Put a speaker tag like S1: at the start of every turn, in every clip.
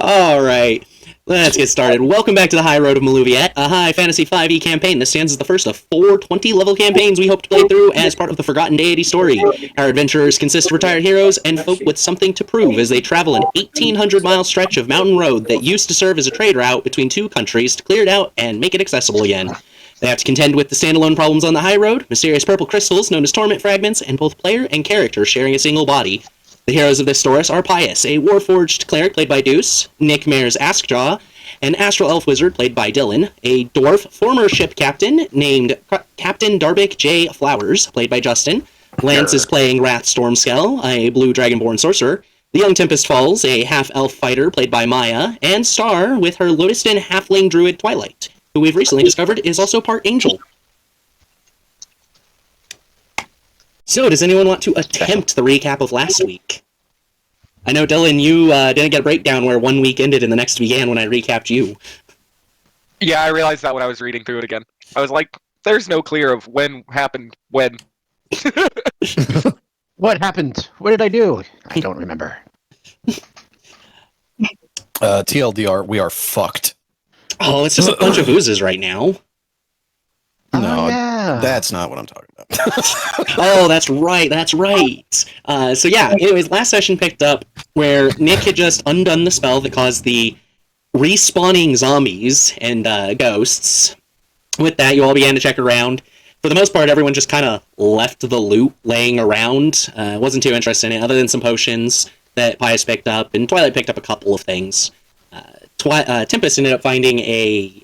S1: All right, let's get started. Welcome back to the Highroad of Maluviette, a high fantasy 5e campaign. This stands as the first of 4 20-level campaigns we hope to play through as part of the Forgotten Deity story. Our adventurers consist of retired heroes and folk with something to prove as they travel an 1,800-mile stretch of mountain road that used to serve as a trade route between two countries to clear it out and make it accessible again. They have to contend with the standalone problems on the high road, mysterious purple crystals known as torment fragments, and both player and character sharing a single body. The heroes of this story are Pius, a warforged cleric played by Deuce, Nick Mare's Askjaw, an astral elf wizard played by Dylan, a dwarf former ship captain named Captain Darbic J. Flowers, played by Justin, Lance is playing Wrath Stormskell, a blue dragonborn sorcerer, the young Tempest Falls, a half-elf fighter played by Maya, and Star with her Lotuston halfling druid Twilight, who we've recently discovered is also part angel. So, does anyone want to attempt the recap of last week? I know, Dylan, you didn't get a breakdown where one week ended and the next began when I recapped you.
S2: Yeah, I realized that when I was reading through it again. I was like, there's no clear of when happened when.
S3: What happened? What did I do? I don't remember.
S4: TLDR, we are fucked.
S1: Oh, it's just a bunch of oozes right now.
S4: No,
S3: yeah.
S4: That's not what I'm talking about.
S1: Oh, that's right. So yeah, anyways, last session picked up where Nick had just undone the spell that caused the respawning zombies and ghosts. With that, you all began to check around. For the most part, everyone just kind of left the loot laying around. Wasn't too interested in it, other than some potions that Pius picked up, and Twilight picked up a couple of things. Tempest ended up finding a,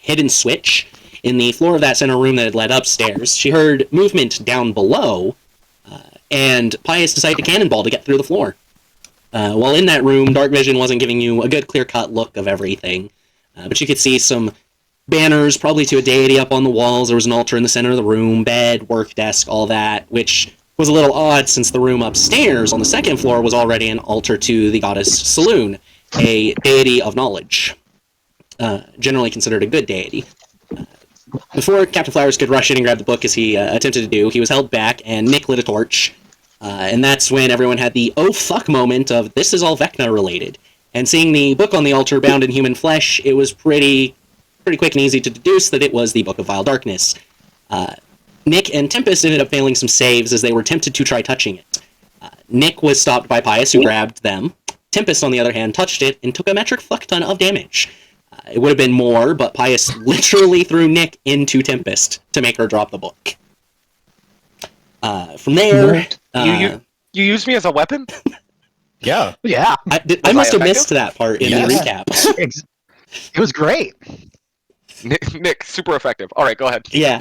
S1: hidden switch in the floor of that center room that had led upstairs. She heard movement down below, and Pius decided to cannonball to get through the floor. While in that room, Dark Vision wasn't giving you a good clear-cut look of everything, but you could see some banners, probably to a deity up on the walls. There was an altar in the center of the room, bed, work desk, all that, which was a little odd since the room upstairs on the second floor was already an altar to the goddess Saloon, a deity of knowledge. Generally considered a good deity. Before Captain Flowers could rush in and grab the book as he attempted to do, he was held back, and Nick lit a torch. And that's when everyone had the oh fuck moment of this is all Vecna related. And seeing the book on the altar bound in human flesh, it was pretty quick and easy to deduce that it was the Book of Vile Darkness. Nick and Tempest ended up failing some saves as they were tempted to try touching it. Nick was stopped by Pius, who grabbed them. Tempest, on the other hand, touched it and took a metric fuck ton of damage. It would have been more, but Pius literally threw Nick into Tempest to make her drop the book. From there...
S2: You used me as a weapon?
S4: Yeah.
S3: Yeah.
S1: I must have missed that part in the recap.
S3: It was great.
S2: Nick, super effective. All right, go ahead.
S1: Yeah.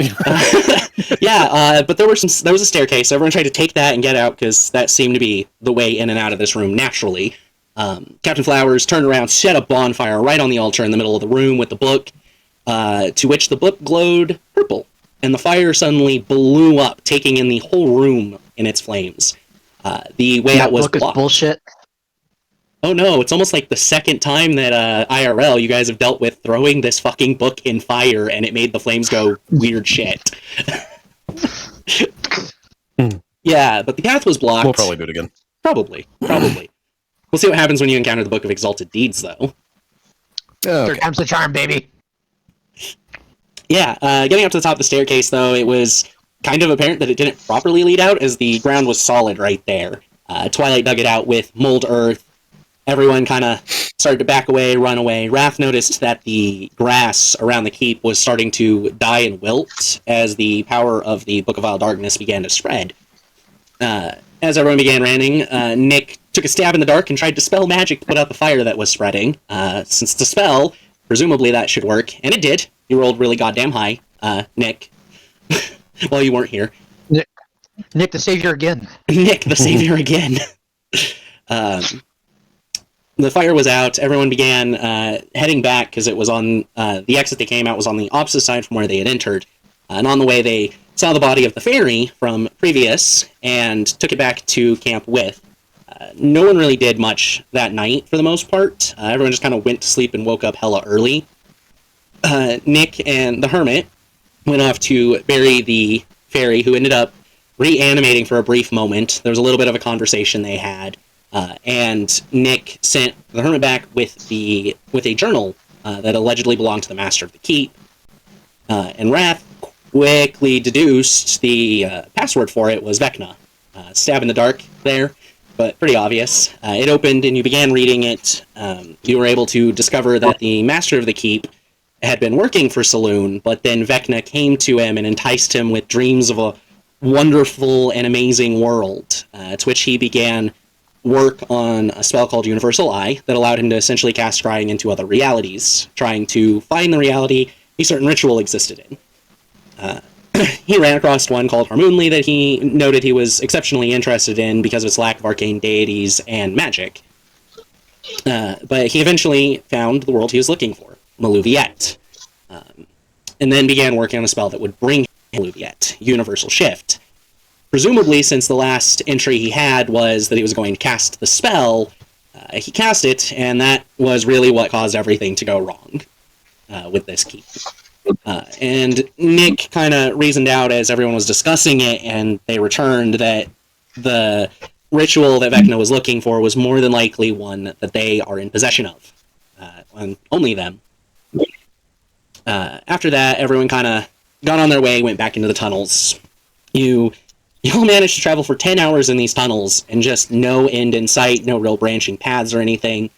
S1: But there was a staircase, so everyone tried to take that and get out, because that seemed to be the way in and out of this room naturally. Captain Flowers turned around, set a bonfire right on the altar in the middle of the room with the book, to which the book glowed purple, and the fire suddenly blew up, taking in the whole room in its flames. The way out was
S3: blocked. Is bullshit.
S1: Oh no, it's almost like the second time that IRL you guys have dealt with throwing this fucking book in fire and it made the flames go weird shit. Yeah, but the path was blocked.
S4: We'll probably do it again.
S1: Probably. We'll see what happens when you encounter the Book of Exalted Deeds, though.
S3: Third time's the charm, baby.
S1: Yeah, getting up to the top of the staircase, though, it was kind of apparent that it didn't properly lead out, as the ground was solid right there. Twilight dug it out with mold earth. Everyone kind of started to back away, run away. Wrath noticed that the grass around the keep was starting to die and wilt as the power of the Book of Vile Darkness began to spread. As everyone began running, Nick took a stab in the dark and tried to spell magic to put out the fire that was spreading. Since the spell, presumably that should work, and it did. You rolled really goddamn high, Nick, while you weren't here.
S3: Nick the Savior again.
S1: Nick the Savior again. The fire was out. Everyone began heading back because it was on the exit they came out was on the opposite side from where they had entered. And on the way, they saw the body of the fairy from previous and took it back to camp with. No one really did much that night for the most part. Everyone just kind of went to sleep and woke up hella early. Nick and the hermit went off to bury the fairy, who ended up reanimating for a brief moment. There was a little bit of a conversation they had. and Nick sent the hermit back with a journal that allegedly belonged to the master of the keep. And Wrath quickly deduced the password for it was Vecna. Stab in the dark there, but pretty obvious. It opened and you began reading it. You were able to discover that the master of the keep had been working for Saloon, but then Vecna came to him and enticed him with dreams of a wonderful and amazing world, to which he began work on a spell called Universal Eye that allowed him to essentially cast scrying into other realities, trying to find the reality a certain ritual existed in. He ran across one called Harmoonly that he noted he was exceptionally interested in because of its lack of arcane deities and magic. But he eventually found the world he was looking for, Maluviette, and then began working on a spell that would bring him Maluviette, Universal Shift. Presumably, since the last entry he had was that he was going to cast the spell, he cast it, and that was really what caused everything to go wrong with this keep. And Nick kind of reasoned out as everyone was discussing it, and they returned that the ritual that Vecna was looking for was more than likely one that they are in possession of, and only them. After that, everyone kind of got on their way, went back into the tunnels. You all managed to travel for 10 hours in these tunnels, and just no end in sight, no real branching paths or anything.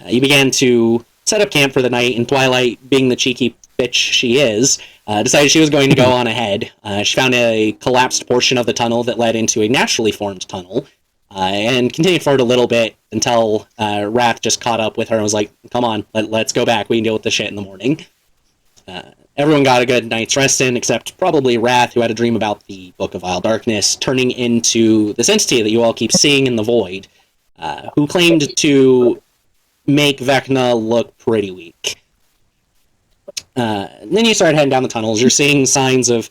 S1: You began to set up camp for the night, and Twilight, being the cheeky bitch she is, decided she was going to go on ahead. She found a collapsed portion of the tunnel that led into a naturally formed tunnel, and continued forward a little bit until Wrath just caught up with her and was like, come on, let's go back, we can deal with this shit in the morning. Everyone got a good night's rest in, except probably Wrath, who had a dream about the Book of Vile Darkness turning into this entity that you all keep seeing in the void, who claimed to make Vecna look pretty weak. Then you start heading down the tunnels. You're seeing signs of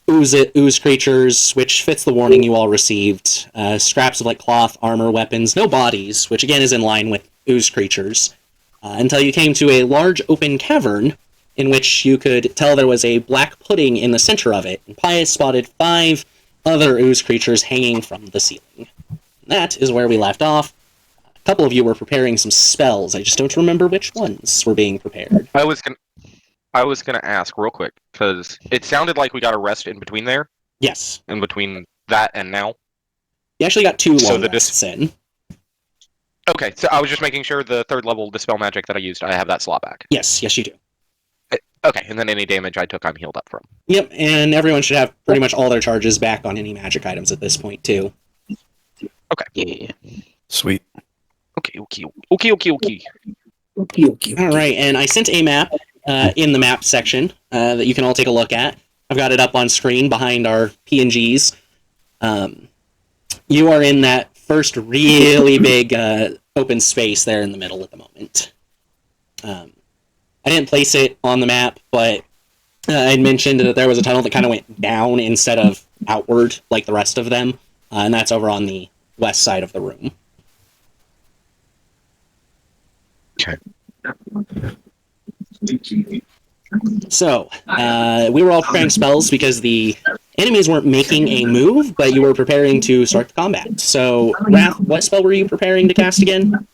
S1: ooze creatures, which fits the warning you all received. Scraps of cloth, armor, weapons, no bodies, which again is in line with ooze creatures. Until you came to a large open cavern in which you could tell there was a black pudding in the center of it, and Pius spotted 5 other ooze creatures hanging from the ceiling. That is where we left off. A couple of you were preparing some spells. I just don't remember which ones were being prepared.
S2: I was gonna ask real quick because it sounded like we got a rest in between there.
S1: Yes.
S2: In between that and now.
S1: You actually got 2 long
S2: the
S1: rests in.
S2: Okay, so I was just making sure the 3rd level Dispel Magic that I used, I have that slot back.
S1: Yes, you do.
S2: Okay, and then any damage I took, I'm healed up from.
S1: Yep, and everyone should have pretty much all their charges back on any magic items at this point, too.
S2: Okay.
S3: Yeah.
S4: Sweet.
S2: Okay.
S1: Alright, and I sent a map in the map section that you can all take a look at. I've got it up on screen behind our PNGs. You are in that first really big open space there in the middle at the moment. I didn't place it on the map, but I'd mentioned that there was a tunnel that kind of went down instead of outward like the rest of them, and that's over on the west side of the room.
S2: Okay.
S1: So, we were all preparing spells because the enemies weren't making a move, but you were preparing to start the combat. So, Wrath, what spell were you preparing to cast again?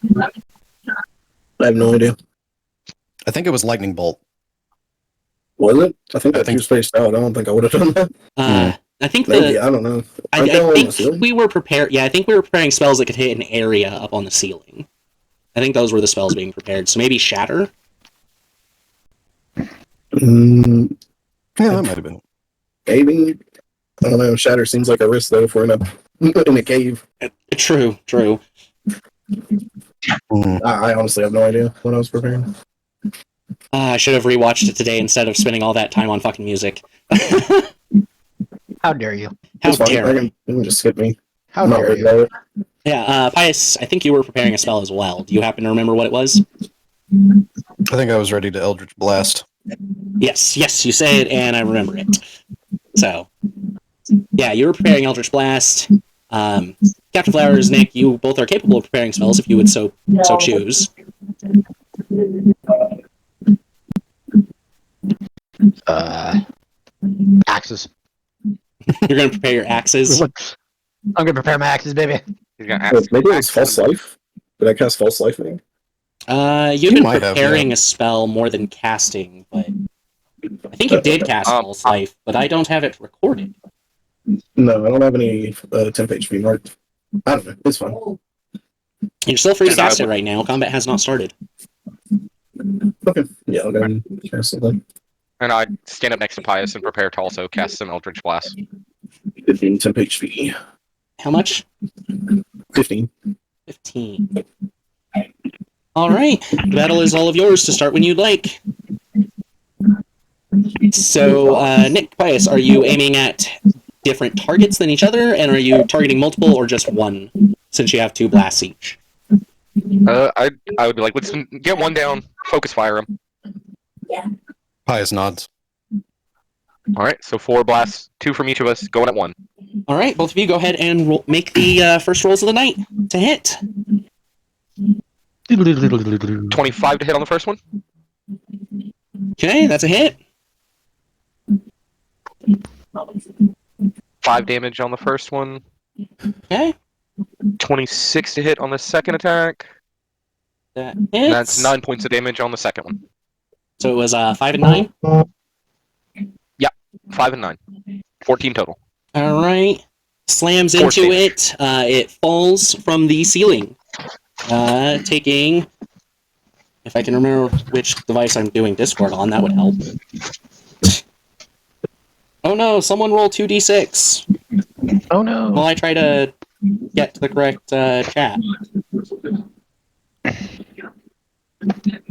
S5: I have no idea.
S4: I think it was Lightning Bolt.
S5: Was it? I think
S4: I
S5: that
S4: think-
S5: you spaced out. I don't think I would have done that.
S1: I think
S5: Maybe, I don't know.
S1: I think we were prepared. Yeah, I think we were preparing spells that could hit an area up on the ceiling. I think those were the spells being prepared. So maybe Shatter.
S5: Mm,
S4: Yeah, that might have been.
S5: maybe. I don't know. Shatter seems like a risk though if we're in a cave.
S1: True.
S5: I honestly have no idea what I was preparing.
S1: I should have rewatched it today instead of spending all that time on fucking music.
S3: How dare you?
S1: How
S5: It's fine.
S1: dare
S5: You can just skip me.
S3: How
S5: I'm not
S3: dare
S5: worried
S3: you?
S5: about it.
S1: Yeah, Pius, I think you were preparing a spell as well. Do you happen to remember what it was?
S4: I think I was ready to Eldritch Blast.
S1: Yes, you say it, and I remember it. So, yeah, you were preparing Eldritch Blast. Captain Flowers, Nick, you both are capable of preparing spells if you would so choose.
S3: Axes.
S1: You're going to prepare your axes.
S3: I'm gonna prepare my axes, baby.
S2: He's gonna
S5: Oh,
S2: ask.
S5: maybe it was False Life. Did I cast False Life? Maybe?
S1: You've
S4: You
S1: been
S4: might have,
S1: preparing
S4: yeah.
S1: a spell more than casting, but I think you did cast False Life, but I don't have it recorded.
S5: No, I don't have any temp HP marked. I don't know. It's fine.
S1: You're still free to
S2: And I
S1: cast it
S2: would-
S1: right now. Combat has not started.
S5: Okay. Yeah, I'll go ahead and cast it then.
S2: And I'd stand up next to Pius and prepare to also cast some Eldritch Blast.
S5: 15 temp HP.
S1: How much?
S5: 15.
S1: 15. Alright, the battle is all of yours to start when you'd like. So, Nick, Pius, are you aiming at different targets than each other, and are you targeting multiple or just one, since you have 2 blasts each?
S2: I would be like, let's get one down, focus fire him.
S4: Pius nods.
S2: Alright, so 4 blasts, 2 from each of us, going at 1.
S1: Alright, both of you go ahead and make the first rolls of the night to hit.
S2: 25 to hit on the first one.
S1: Okay, that's a hit.
S2: 5 damage on the first one.
S1: Okay,
S2: 26 to hit on the second attack.
S1: that
S2: And
S1: hits.
S2: that's 9 points of damage on the second one.
S1: So it was 5 and 9?
S2: 5 and 9. 14 total.
S1: Alright. Slams
S2: Force
S1: into
S2: damage.
S1: it. It falls from the ceiling. Taking... If I can remember which device I'm doing Discord on, that would help. Oh no, someone roll 2d6
S3: Oh no.
S1: while I try to get to the correct chat.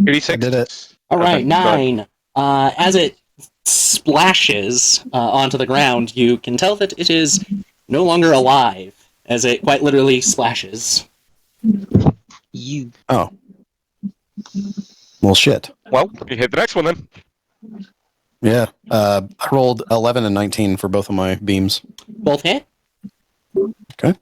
S2: 86.
S4: I did it.
S1: Alright,
S2: Okay, go ahead.
S1: 9. As it splashes onto the ground, you can tell that it is no longer alive, as it quite literally splashes.
S3: You.
S4: Oh. Well, shit.
S2: Well, you hit the next one then.
S4: Yeah. I rolled 11 and 19 for both of my beams.
S1: Both hit?
S4: Okay.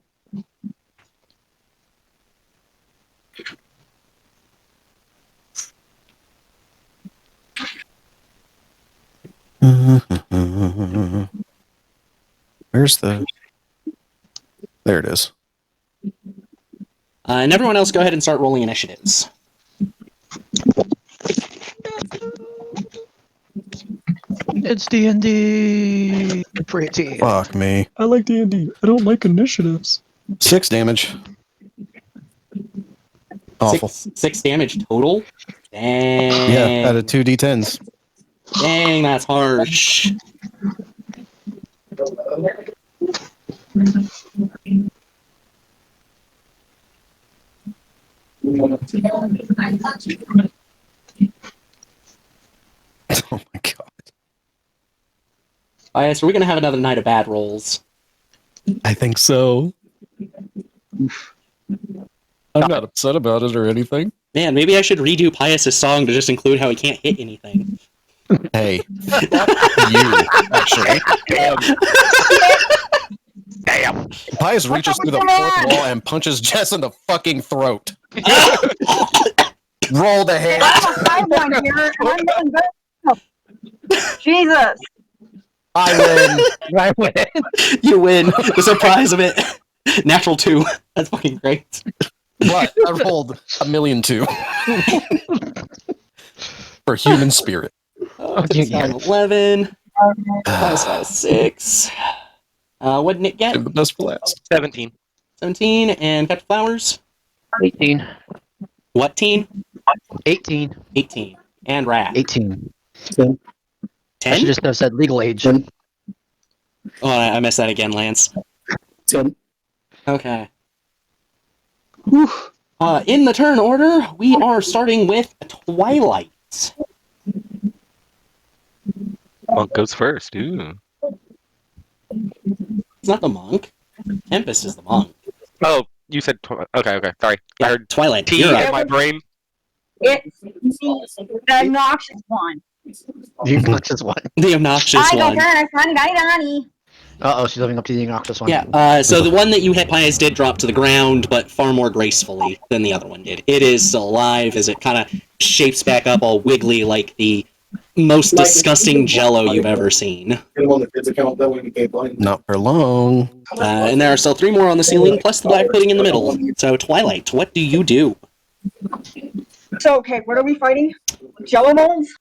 S4: Where's the... There it is.
S1: And everyone else go ahead and start rolling initiatives.
S3: It's D&D. Pretty.
S4: Fuck me.
S6: I like D&D. I don't like initiatives.
S4: 6 damage. Awful.
S1: 6 damage total? Dang.
S4: Yeah, out of 2 d10s.
S1: Dang, that's harsh.
S4: Oh my god.
S1: Alright, so we're gonna have another night of bad rolls.
S6: I think so. I'm not upset about it or anything.
S1: Man, maybe I should redo Pius' song to just include how he can't hit anything.
S4: Hey. You, actually.
S2: Damn.
S4: Pius reaches through the fourth wall and punches Jess in the fucking throat. Roll the hit.
S7: I have a 5-1 here. I'm doing good. Jesus.
S4: I win.
S3: I win.
S1: You win! The surprise of it! Natural 2. That's fucking great.
S4: What? I rolled 1,000,002. For human spirit.
S1: Oh,
S3: yeah.
S1: 11. Plus 6. What did Nick get?
S6: And the best for last.
S2: 17.
S1: 17. And Captain Flowers?
S3: 18.
S1: What teen?
S3: 18.
S1: 18. And Rat?
S3: 18.
S1: 10?
S3: I should just have said legal age.
S1: Oh, I missed that again, Lance.
S5: 10.
S1: Okay. In the turn order, we are starting with Twilight.
S2: Monk goes first. Ooh.
S1: It's not the monk. Tempest is the monk.
S2: Oh, you said... okay, sorry.
S1: Yeah,
S2: I heard
S1: Twilight,
S2: T
S1: you're
S2: in
S1: up.
S2: my brain.
S7: It's the obnoxious one.
S3: The obnoxious one.
S1: The obnoxious
S7: I go
S1: one.
S7: first. Honey.
S3: Uh-oh, she's living up to the obnoxious one.
S1: Yeah, so the one that you hit, Pius, did drop to the ground, but far more gracefully than the other one did. It is still alive as it kind of shapes back up all wiggly like the most disgusting jello you've ever seen.
S5: Get them on the kids' account, that way we can't find them.
S4: Not for long.
S1: And there are still 3 more on the ceiling, plus the black pudding in the middle. So, Twilight, what do you do?
S7: So, okay, what are we fighting? Jello molds?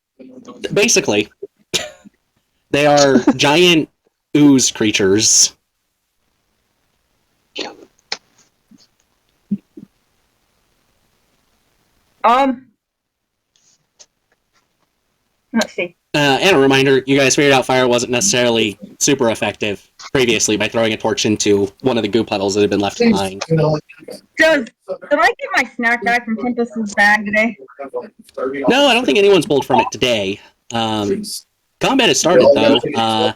S1: Basically, they are giant ooze creatures.
S7: Let's see.
S1: And a reminder, you guys figured out fire wasn't necessarily super effective previously by throwing a torch into one of the goo puddles that had been left behind.
S7: Did I get my snack bag from Tempest's bag today?
S1: No, I don't think anyone's pulled from it today. Combat has started, though.
S7: Yeah,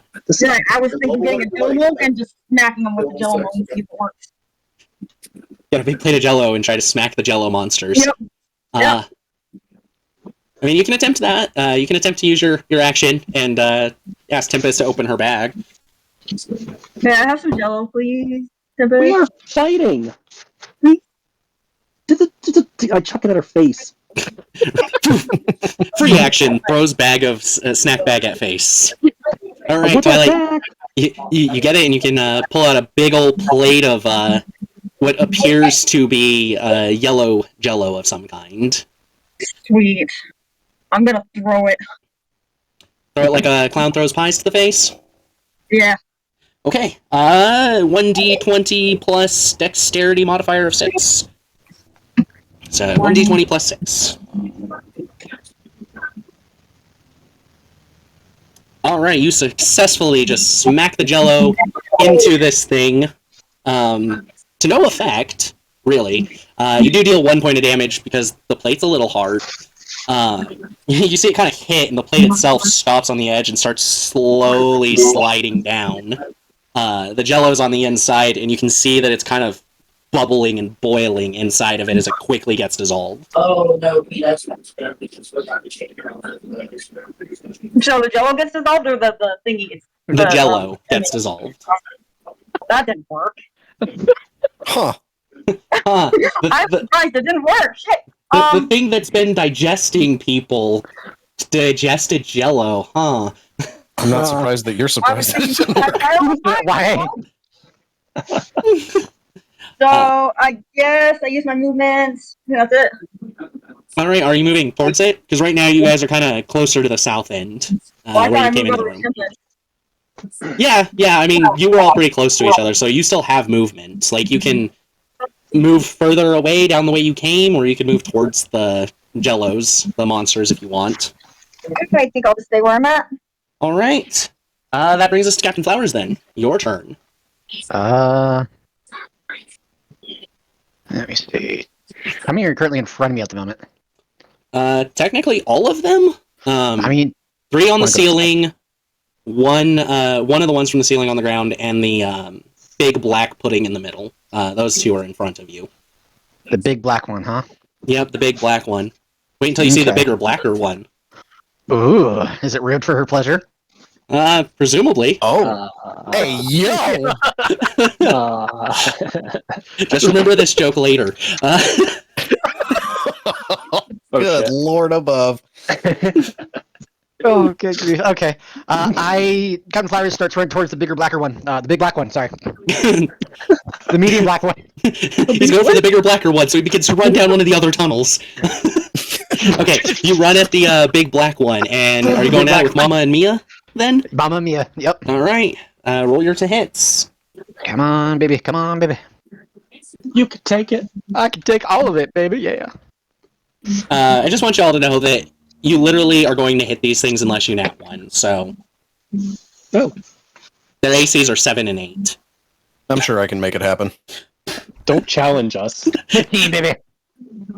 S7: I was thinking getting a jello mold and just smacking them with the jello mold and see if it works.
S1: Get a big plate of jello and try to smack the jello monsters.
S7: Yep.
S1: I mean, you can attempt that. You can attempt to use your action and ask Tempest to open her bag.
S7: May I have some jello, please, Tempest?
S8: We are fighting. I chuck it at her face.
S1: Free action. Throws bag of snack bag at face. All right, Twilight. You get it, and you can pull out a big old plate of what appears to be yellow jello of some kind.
S7: Sweet. I'm gonna throw it.
S1: Throw it like a clown throws pies to the face?
S7: Yeah.
S1: Okay. 1d20 plus dexterity modifier of 6. So 1d20 plus 6. Alright, you successfully just smack the jello into this thing. To no effect, really. You do deal 1 point of damage because the plate's a little hard. You see it kind of hit, and the plate itself stops on the edge and starts slowly sliding down. The jello's on the inside, and you can see that it's kind of bubbling and boiling inside of it as it quickly gets dissolved.
S7: Oh, no, that's So the jello gets dissolved, or the thingy gets...
S1: The jello gets dissolved.
S7: That didn't work.
S4: Huh.
S1: I'm
S7: surprised it didn't work. Shit.
S1: The thing that's been digesting people digested jello, huh?
S4: I'm not surprised that you're surprised.
S3: Why?
S7: So, I guess I use my movements. That's it.
S1: Alright, are you moving towards it? Because right now you guys are kind of closer to the south end, where you came into the room. Yeah, I mean, you were all pretty close to each other, so you still have movement. Like, you can move further away down the way you came, or you can move towards the jellos, the monsters, if you want.
S7: Okay, I think I'll just stay where I'm at.
S1: Alright. That brings us to Captain Flowers, then. Your turn.
S3: Let me see. How many are currently in front of me at the moment?
S1: Technically all of them.
S3: I mean,
S1: 3 on the ceiling, one of the ones from the ceiling on the ground, and the big black pudding in the middle. Those 2 are in front of you.
S3: The big black one, huh?
S1: Yep, the big black one. Wait until you see the bigger, blacker one.
S3: Ooh, is it rude for her pleasure?
S1: Presumably.
S4: Oh. Hey, yo!
S1: Just remember this joke later.
S4: Good lord above.
S3: Oh, good grief. Okay. Captain Flowers starts running towards the bigger, blacker one. The big black one, sorry. The medium black one.
S1: He's going for the bigger, blacker one, so he begins to run down one of the other tunnels. Okay, you run at the big black one, and are you going at it with Mama and Mia, then?
S3: Mama Mia, yep.
S1: Alright, roll your 2 hits.
S3: Come on, baby. Come on, baby.
S8: You could take it.
S3: I can take all of it, baby. Yeah.
S1: I just want y'all to know that you literally are going to hit these things unless you nat 1, so...
S8: Oh.
S1: Their ACs are 7 and 8.
S4: I'm sure I can make it happen.
S8: Don't challenge us.
S3: 15, baby.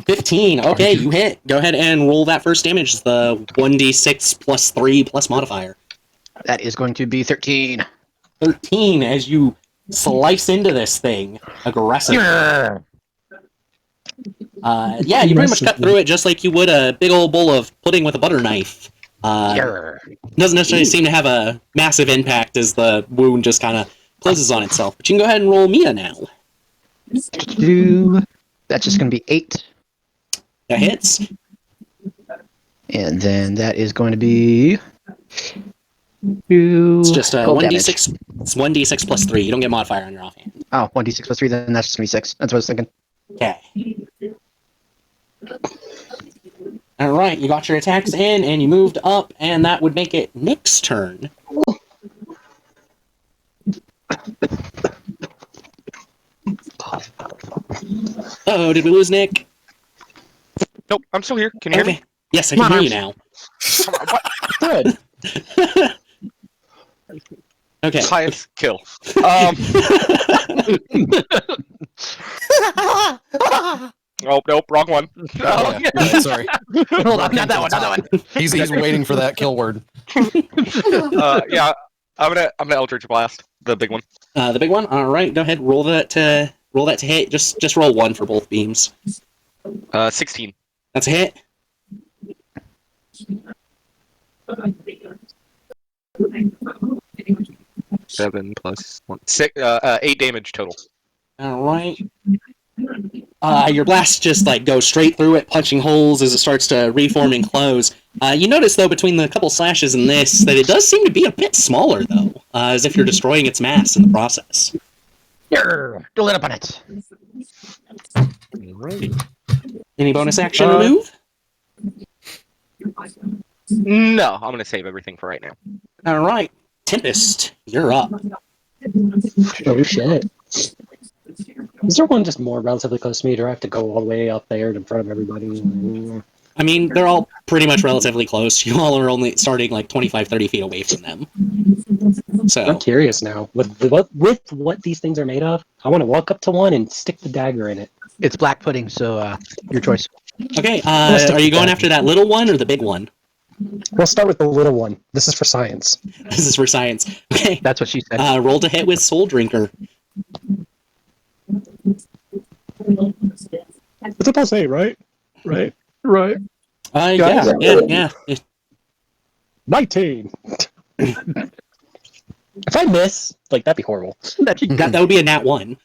S1: 15, okay, you hit. Go ahead and roll that first damage, the 1d6 plus 3 plus modifier.
S3: That is going to be 13.
S1: 13 as you slice into this thing aggressively. Yeah, you pretty much cut through it just like you would a big old bowl of pudding with a butter knife. Doesn't necessarily seem to have a massive impact as the wound just kind of closes on itself. But you can go ahead and roll Mia now.
S3: That's just going to be 8.
S1: That hits.
S3: And then that is going to be
S1: It's just
S3: cold
S1: 1d6. It's 1d6 plus 3. You don't get modifier on your offhand.
S3: Oh, 1d6 plus 3, then that's just going to be 6. That's what I was thinking.
S1: Okay. All right, you got your attacks in, and you moved up, and that would make it Nick's turn. Uh-oh, did we lose Nick?
S2: Nope, I'm still here. Can you hear me?
S1: Okay. Yes, I can hear you now.
S2: Come on, what?
S8: Good.
S1: Okay.
S2: Science kill. Oh, nope, wrong one.
S4: Oh, yeah. Right, sorry.
S3: Hold on, not that one, not that one.
S4: He's waiting for that kill word.
S2: Yeah, I'm gonna Eldritch Blast, the big one.
S1: The big one? All right, go ahead. Roll that to hit. Just roll 1 for both beams.
S2: 16.
S1: That's a hit.
S2: Seven plus 1. 8 damage total.
S1: All right. Your blast just goes straight through it, punching holes as it starts to reform and close. You notice though, between the couple slashes and this, that it does seem to be a bit smaller though, as if you're destroying its mass in the process.
S3: Don't let up on it.
S1: Any bonus action or move?
S2: No, I'm gonna save everything for right now.
S1: All right, Tempest, you're up.
S8: Oh shit. Is there one just more relatively close to me? Do I have to go all the way up there in front of everybody?
S1: I mean, they're all pretty much relatively close. You all are only starting 25, 30 feet away from them. So
S8: I'm curious now. With what these things are made of, I want to walk up to one and stick the dagger in it.
S3: It's black pudding, so your choice.
S1: okay, are you going after that little one or the big one?
S8: We'll start with the little one. This is for science.
S1: This is for science. Okay,
S3: That's what she said.
S1: roll to hit with Soul Drinker.
S6: It's a plus 8, right? Right. Right.
S1: Yeah.
S6: 19.
S8: If I miss, that'd be horrible.
S1: That would be a nat 1.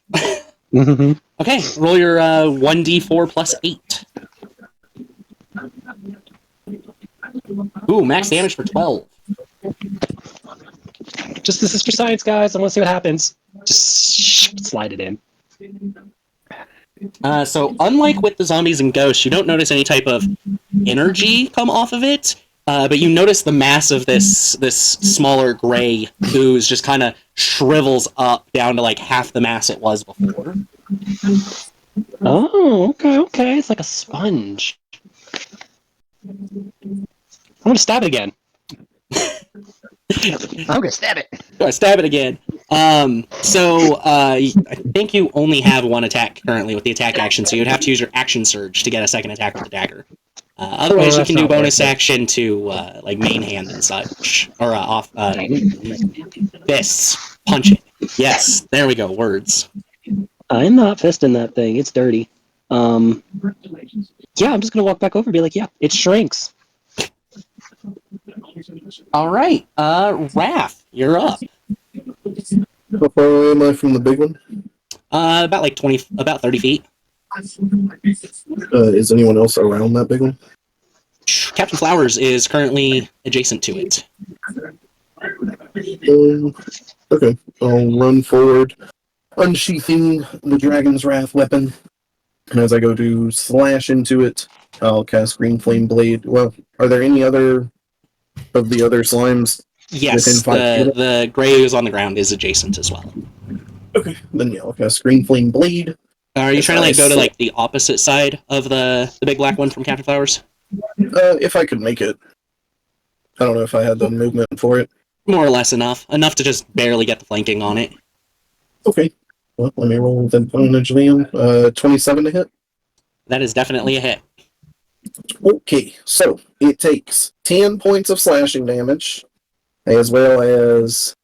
S8: Mm-hmm.
S1: Okay, roll your 1d4 plus 8. Ooh, max damage for 12.
S8: Just this is for science, guys. I want to see what happens. Just slide it in.
S1: So unlike with the zombies and ghosts, you don't notice any type of energy come off of it, but you notice the mass of this smaller gray ooze just kind of shrivels up down to half the mass it was before.
S8: Oh, okay. It's like a sponge. I'm gonna stab it again.
S3: I'm gonna stab it.
S1: Stab it again. I think you only have one attack currently with the attack action, so you'd have to use your action surge to get a second attack with the dagger. Otherwise, you can do bonus action to main hand and such, or off fists, punch it. Yes, there we go. Words.
S8: I'm not fisting that thing. It's dirty. Yeah, I'm just gonna walk back over and be like, yeah, it shrinks.
S1: All right, Raph, you're up.
S5: How far away am I from the big one?
S1: About 30 feet.
S5: Is anyone else around that big one?
S1: Captain Flowers is currently adjacent to it.
S5: Okay, I'll run forward, unsheathing the Dragon's Wrath weapon. And as I go to slash into it, I'll cast Green Flame Blade. Well, are there any other of the other slimes?
S1: Yes,
S5: within 5 feet?
S1: the gray ooze on the ground is adjacent as well.
S5: Okay, then yeah, I'll cast Green Flame Blade.
S1: Are you trying to go to the opposite side of the big black one from Captain Flowers?
S5: If I could make it. I don't know if I had the movement for it.
S1: More or less enough to just barely get the flanking on it.
S5: Okay, well, let me roll with advantage then. 27 to hit.
S1: That is definitely a hit.
S5: Okay, so it takes 10 points of slashing damage, as well as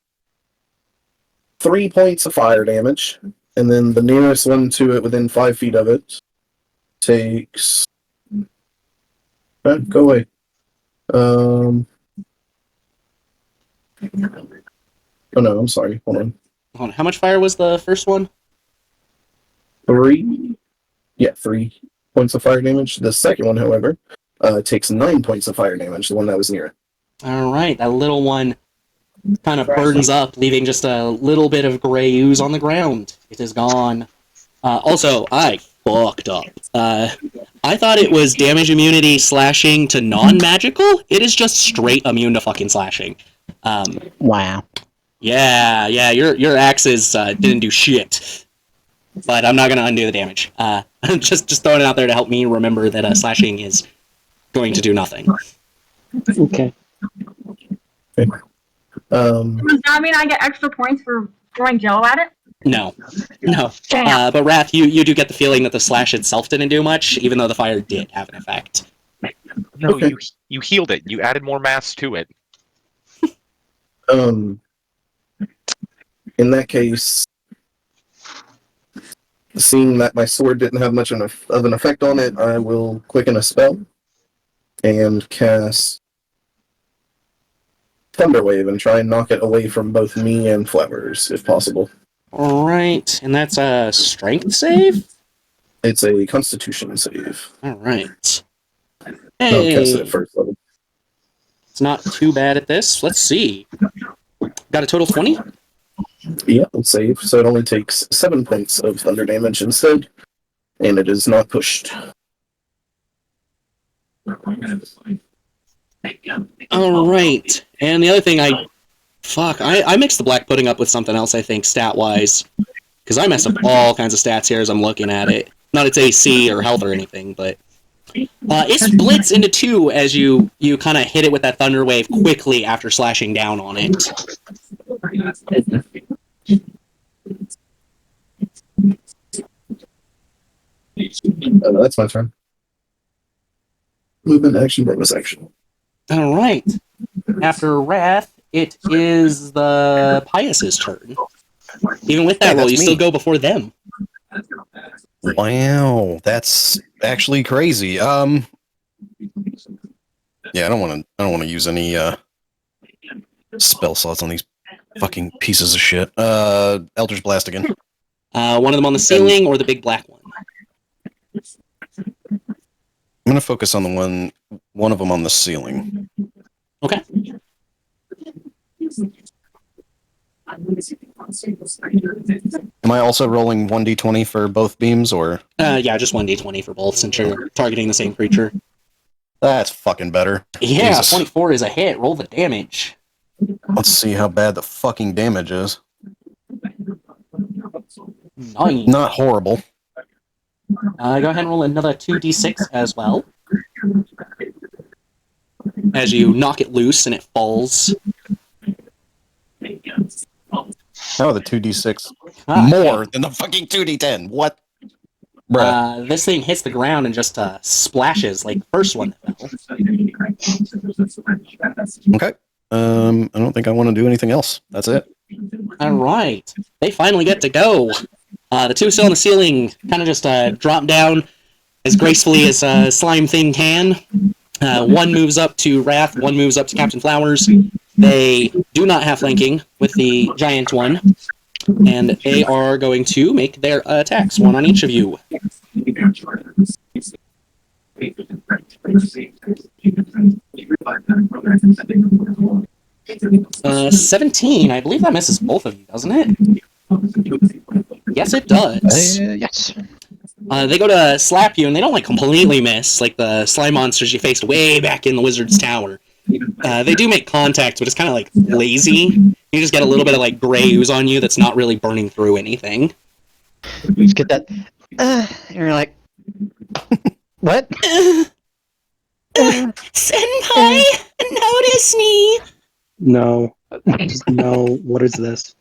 S5: 3 points of fire damage, and then the nearest one to it within 5 feet of it takes... go away. Oh no, I'm sorry. Hold on.
S1: Hold on. How much fire was the first one?
S5: 3 points of fire damage. The second one, however, takes 9 points of fire damage, the one that was near it.
S1: All right, that little one kind of burdens up, leaving just a little bit of gray ooze on the ground. It is gone. Also, I fucked up. I thought it was damage immunity slashing to non-magical. It is just straight immune to fucking slashing.
S3: Wow.
S1: Yeah, your axes didn't do shit. But I'm not gonna undo the damage. I'm just throwing it out there to help me remember that slashing is going to do nothing.
S8: Okay.
S7: Does that mean I get extra points for throwing jello at it?
S1: No.
S7: Damn.
S1: But Wrath, you do get the feeling that the slash itself didn't do much, even though the fire did have an effect.
S2: No,
S5: Okay.
S2: you healed it. You added more mass to it.
S5: In that case, seeing that my sword didn't have much of an effect on it, I will quicken a spell and cast Thunderwave and try and knock it away from both me and Flowers, if possible.
S1: Alright, and that's a strength save?
S5: It's a Constitution save.
S1: Alright.
S5: I'll cast
S1: Hey,
S5: it at first level.
S1: it's not too bad at this. Let's see. Got a total of 20?
S5: Yeah, it'll save, so it only takes 7 points of thunder damage instead, and it is not pushed.
S1: Alright, and the other thing I mixed the black pudding up with something else, I think, stat-wise. Because I messed up all kinds of stats here as I'm looking at it. Not its AC or health or anything, but... it splits into two as you kind of hit it with that thunder wave quickly after slashing down on it.
S5: That's my turn. Movement, action, bonus action.
S1: Alright. After Wrath, it is the Pius's turn. Even with that
S4: Hey,
S1: roll,
S4: that's
S1: you
S4: me.
S1: still go before them.
S4: Wow, that's actually crazy. Yeah, I don't want to use any spell slots on these fucking pieces of shit. Eldritch Blast again.
S1: One of them on the ceiling or the big black one?
S4: I'm gonna focus on the one of them on the ceiling.
S1: Okay.
S4: Am I also rolling 1d20 for both beams, or
S1: Yeah, just 1d20 for both since you're targeting the same creature.
S4: that's fucking better?
S1: Yeah,
S4: Jesus.
S1: 24 is a hit. Roll the damage.
S4: Let's see how bad the fucking damage is.
S1: 9.
S4: Not horrible.
S1: Go ahead and roll another 2d6 as well. As you knock it loose and it falls.
S4: How are the 2d6
S1: Ah,
S4: more than the fucking 2d10? What? Bruh.
S1: This thing hits the ground and just splashes like the first one that fell.
S4: Okay. I don't think I want to do anything else. That's it.
S1: Alright. They finally get to go. The two still on the ceiling kind of just drop down as gracefully as a slime thing can. One moves up to Wrath, one moves up to Captain Flowers. They do not have flanking with the giant one. And they are going to make their attacks, one on each of you. 17, I believe that misses both of you, doesn't it? Yes, it does.
S3: Yes.
S1: They go to slap you, and they don't like completely miss, like the slime monsters you faced way back in the Wizard's Tower. They do make contact, but it's kind of like lazy. You just get a little bit of like gray ooze on you that's not really burning through anything.
S3: You just get that. And you're like, what?
S1: Senpai, notice me!
S8: No. Just no. What is this?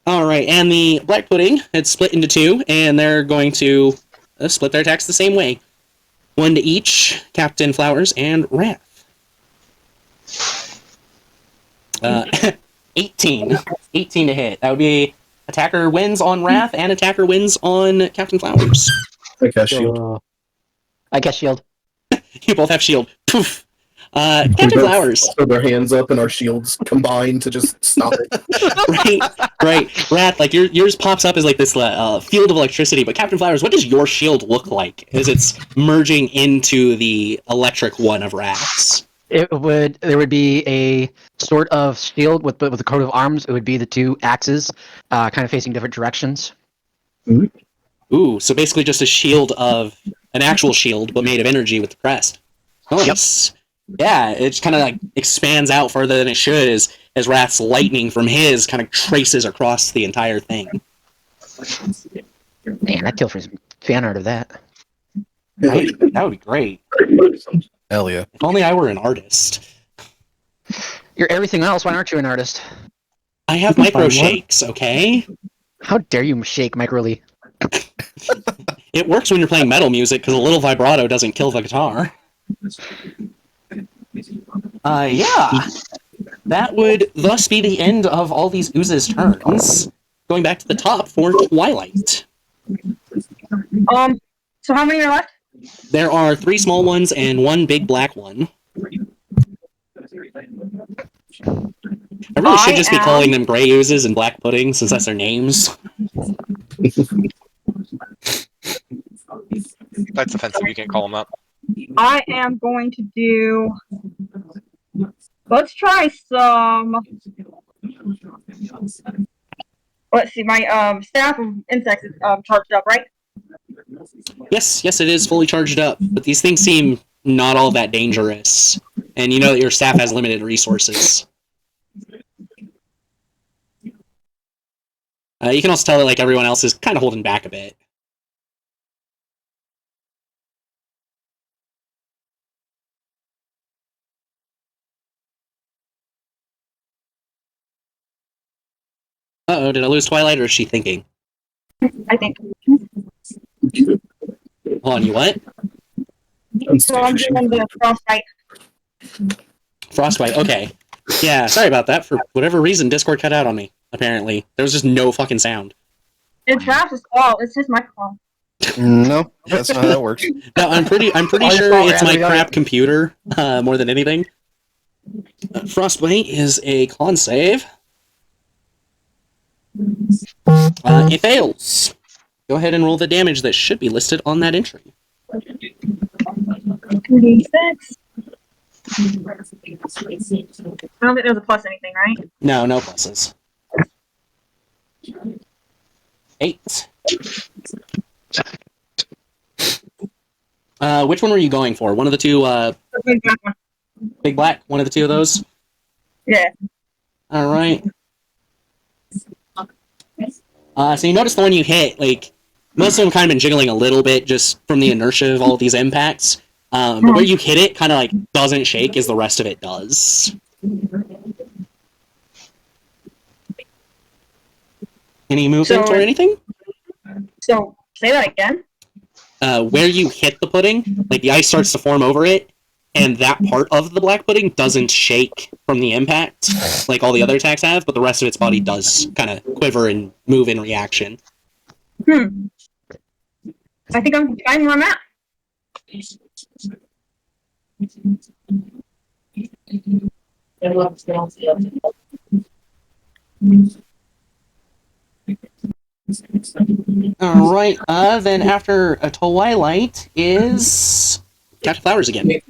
S1: Alright, and the Black Pudding, it's split into two, and they're going to split their attacks the same way. One to each, Captain Flowers and Wrath. 18. 18 to hit. That would be attacker wins on Wrath, and attacker wins on Captain Flowers.
S5: I cast shield.
S3: I guess shield.
S1: You both have shield. Poof. Captain Flowers.
S5: Put their hands up and our shields combine to just stop it.
S1: right. Wrath, like yours pops up as like this field of electricity, but Captain Flowers, what does your shield look like as it's merging into the electric one of Wrath's?
S3: There would be a sort of shield with a coat of arms. It would be the two axes, kind of facing different directions.
S1: Ooh, so basically just a shield of an actual shield, but made of energy with the crest. Nice. Yep. Yeah, it just kind of like expands out further than it should as Wrath's lightning from his kind of traces across the entire thing.
S3: Man, I'd kill for some fan art of that.
S1: Right? That would be great.
S4: Hell yeah.
S1: If only I were an artist.
S3: You're everything else. Why aren't you an artist?
S1: I have micro shakes, okay?
S3: How dare you shake microly?
S1: It works when you're playing metal music because a little vibrato doesn't kill the guitar. Yeah. That would thus be the end of all these oozes' turns. Going back to the top for Twilight.
S7: So how many are left?
S1: There are 3 small ones and 1 big black one. I really should just be calling them gray oozes and black pudding since that's their names.
S2: That's offensive. You can't call them up.
S7: I am going to do. Let's try some. Let's see. My staff of insects is charged up, right?
S1: Yes, it is fully charged up, but these things seem not all that dangerous. And you know that your staff has limited resources. You can also tell that like everyone else is kind of holding back a bit. Uh-oh, did I lose Twilight or is she thinking?
S7: I think.
S1: Hold on, you what?
S7: So I'm doing the frostbite.
S1: Frostbite, okay. Yeah, sorry about that. For whatever reason, Discord cut out on me, apparently. There was just no fucking sound.
S7: It's Travis's fault. It's his microphone.
S4: No, that's not how that works.
S1: No, I'm pretty sure it's my crap computer, more than anything. Frostbite is a con save. It fails. Go ahead and roll the damage that should be listed on that entry.
S7: 2d6. I don't think there's a plus anything, right?
S1: No pluses. 8. Which one were you going for? One of the two, Big Black? One of the two of those?
S7: Yeah.
S1: Alright. So you notice the one you hit, like, most of them kind of been jiggling a little bit just from the inertia of all of these impacts. But where you hit it kind of like doesn't shake as the rest of it does. Any movement or anything?
S7: So, say that again.
S1: Where you hit the pudding, like the ice starts to form over it, and that part of the black pudding doesn't shake from the impact, like all the other attacks have, but the rest of its body does kind of quiver and move in reaction.
S7: I think I'm finding where I'm at.
S1: Alright, then after a Twilight is Captain Flowers again.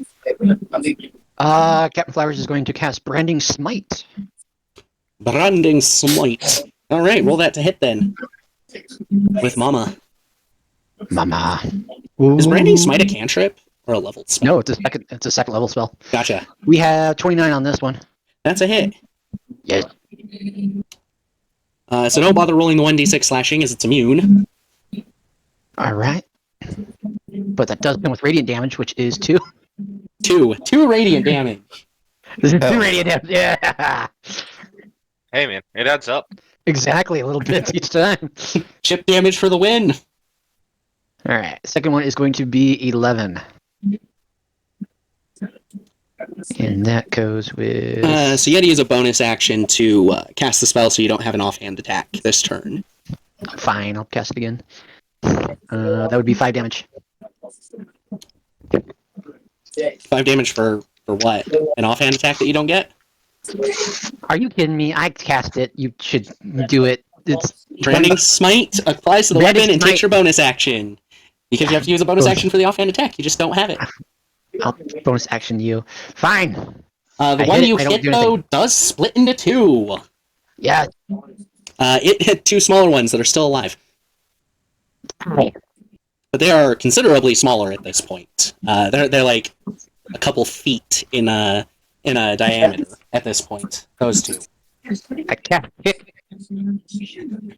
S3: Captain Flowers is going to cast Branding Smite.
S1: Branding Smite. Alright, roll that to hit then. With Mama.
S3: Mama.
S1: Is Branding Smite a cantrip? Or a leveled spell?
S3: No, it's a second level spell.
S1: Gotcha.
S3: We have 29 on this one.
S1: That's a hit.
S3: Yes.
S1: So don't bother rolling the 1d6 slashing as it's immune.
S3: Alright. But that does come with radiant damage, which is 2.
S1: 2 radiant damage.
S3: This is 2 radiant damage. Yeah.
S2: Hey man, it adds up.
S3: Exactly, a little bit each time.
S1: Chip damage for the win.
S3: Alright, second one is going to be 11. And that goes with...
S1: So you had to use a bonus action to cast the spell so you don't have an offhand attack this turn.
S3: Fine, I'll cast it again. That would be 5 damage.
S1: 5 damage for For what? An offhand attack that you don't get?
S3: Are you kidding me? I cast it. You should do it. It's
S1: Branding Smite applies to the
S3: Branding
S1: weapon and takes
S3: Smite.
S1: your bonus action. Because you have to use a bonus action for the offhand attack. You just don't have it.
S3: I'll bonus action you. Fine.
S1: The
S3: I
S1: one
S3: hit
S1: you
S3: it, I don't
S1: hit,
S3: do
S1: though,
S3: anything.
S1: does split into two.
S3: Yeah.
S1: It hit two smaller ones that are still alive.
S3: Hi.
S1: But they are considerably smaller at this point. They're like a couple feet in a diameter at this point. Those two.
S3: I cast kick.